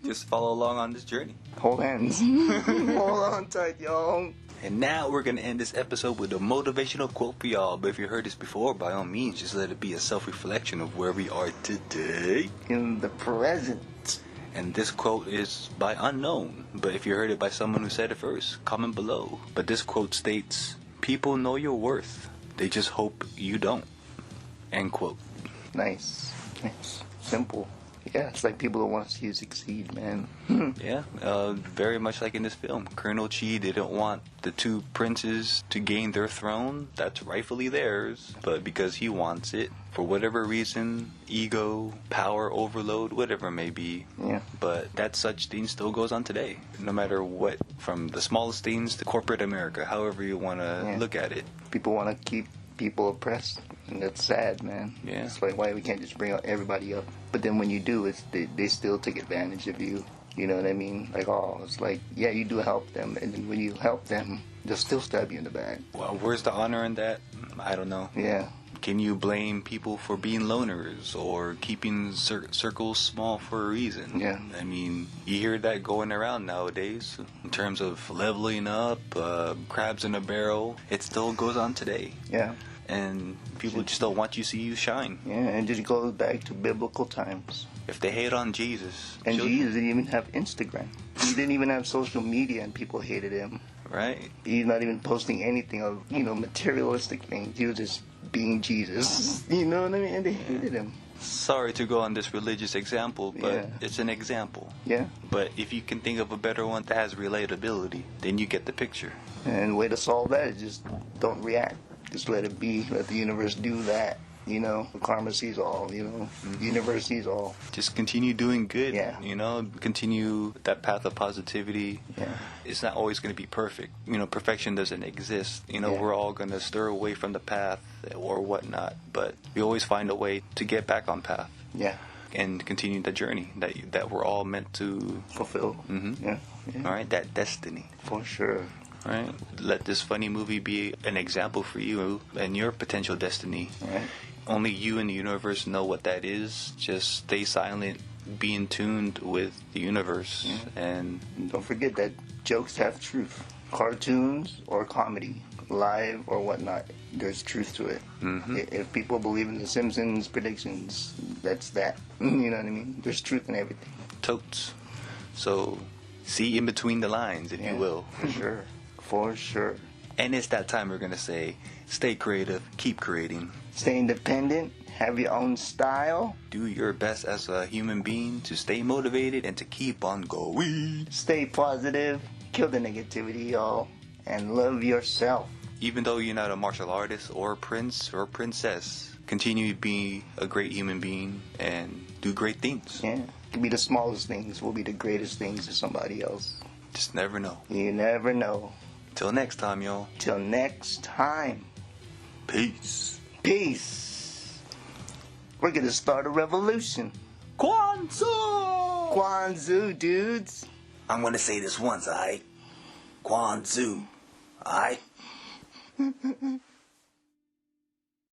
Speaker 2: just follow along on this journey.
Speaker 3: Hold hands. Hold on tight, y'all.
Speaker 2: And now we're going to end this episode with a motivational quote for y'all. But if you heard this before, by all means, just let it be a self-reflection of where we are today.
Speaker 3: In the present.
Speaker 2: And this quote is by unknown. But if you heard it by someone who said it first, comment below. But this quote states, "People know your worth. They just hope you don't." End quote.
Speaker 3: Nice. Nice. Simple. Yeah, it's like people that want to see you succeed, man.
Speaker 2: Yeah, very much like in this film. Colonel Chi didn't want the two princes to gain their throne. That's rightfully theirs. But because he wants it, for whatever reason, ego, power overload, whatever it may be.
Speaker 3: Yeah.
Speaker 2: But that such thing still goes on today. No matter what, from the smallest things to corporate America, however you want to look at it.
Speaker 3: People want to keep people oppressed, and that's sad, man.
Speaker 2: Yeah.
Speaker 3: It's like, why we can't just bring everybody up? But then when you do, they still take advantage of you. You know what I mean? Like, oh, it's like, yeah, you do help them, and then when you help them, they'll still stab you in the back.
Speaker 2: Well, where's the honor in that? I don't know.
Speaker 3: Yeah.
Speaker 2: Can you blame people for being loners or keeping circles small for a reason?
Speaker 3: Yeah.
Speaker 2: I mean, you hear that going around nowadays in terms of leveling up, crabs in a barrel. It still goes on today.
Speaker 3: Yeah.
Speaker 2: And people just don't want you to see you shine.
Speaker 3: Yeah, and it just goes back to biblical times.
Speaker 2: If they hate on Jesus.
Speaker 3: And Jesus didn't even have Instagram. He didn't even have social media, and people hated him.
Speaker 2: Right?
Speaker 3: He's not even posting anything of, materialistic things. He was just being Jesus. You know what I mean? And they hated him.
Speaker 2: Sorry to go on this religious example, but it's an example.
Speaker 3: Yeah.
Speaker 2: But if you can think of a better one that has relatability, then you get the picture.
Speaker 3: And the way to solve that is just don't react. Just let it be. Let the universe do that. Karma sees all, The universe sees all.
Speaker 2: Just continue doing good.
Speaker 3: Yeah.
Speaker 2: Continue that path of positivity.
Speaker 3: Yeah.
Speaker 2: It's not always going to be perfect. Perfection doesn't exist. We're all going to stir away from the path or whatnot, but we always find a way to get back on path.
Speaker 3: Yeah.
Speaker 2: And continue the journey that we're all meant to
Speaker 3: fulfill.
Speaker 2: Mm-hmm.
Speaker 3: Yeah.
Speaker 2: All right, that destiny.
Speaker 3: For sure.
Speaker 2: Right. Let this funny movie be an example for you and your potential destiny.
Speaker 3: Right.
Speaker 2: Only you and the universe know what that is. Just stay silent, be in tune with the universe, and
Speaker 3: don't forget that jokes have truth. Cartoons or comedy, live or whatnot, there's truth to it.
Speaker 2: Mm-hmm.
Speaker 3: If people believe in the Simpsons predictions, that's that. You know what I mean? There's truth in everything.
Speaker 2: Totes. So see in between the lines, if you will.
Speaker 3: For sure. For sure.
Speaker 2: And it's that time we're going to say, stay creative, keep creating.
Speaker 3: Stay independent, have your own style.
Speaker 2: Do your best as a human being to stay motivated and to keep on going.
Speaker 3: Stay positive, kill the negativity, y'all, and love yourself.
Speaker 2: Even though you're not a martial artist or a prince or a princess, continue to be a great human being and do great things.
Speaker 3: Yeah, it can be the smallest things will be the greatest things to somebody else.
Speaker 2: Just never know.
Speaker 3: You never know.
Speaker 2: Till next time, y'all.
Speaker 3: Till next time.
Speaker 2: Peace.
Speaker 3: Peace. We're gonna start a revolution.
Speaker 2: Kwan-Tsu!
Speaker 3: Kwan-Tsu Dudes.
Speaker 2: I'm gonna say this once, alright? Kwan-Tsu. Alright?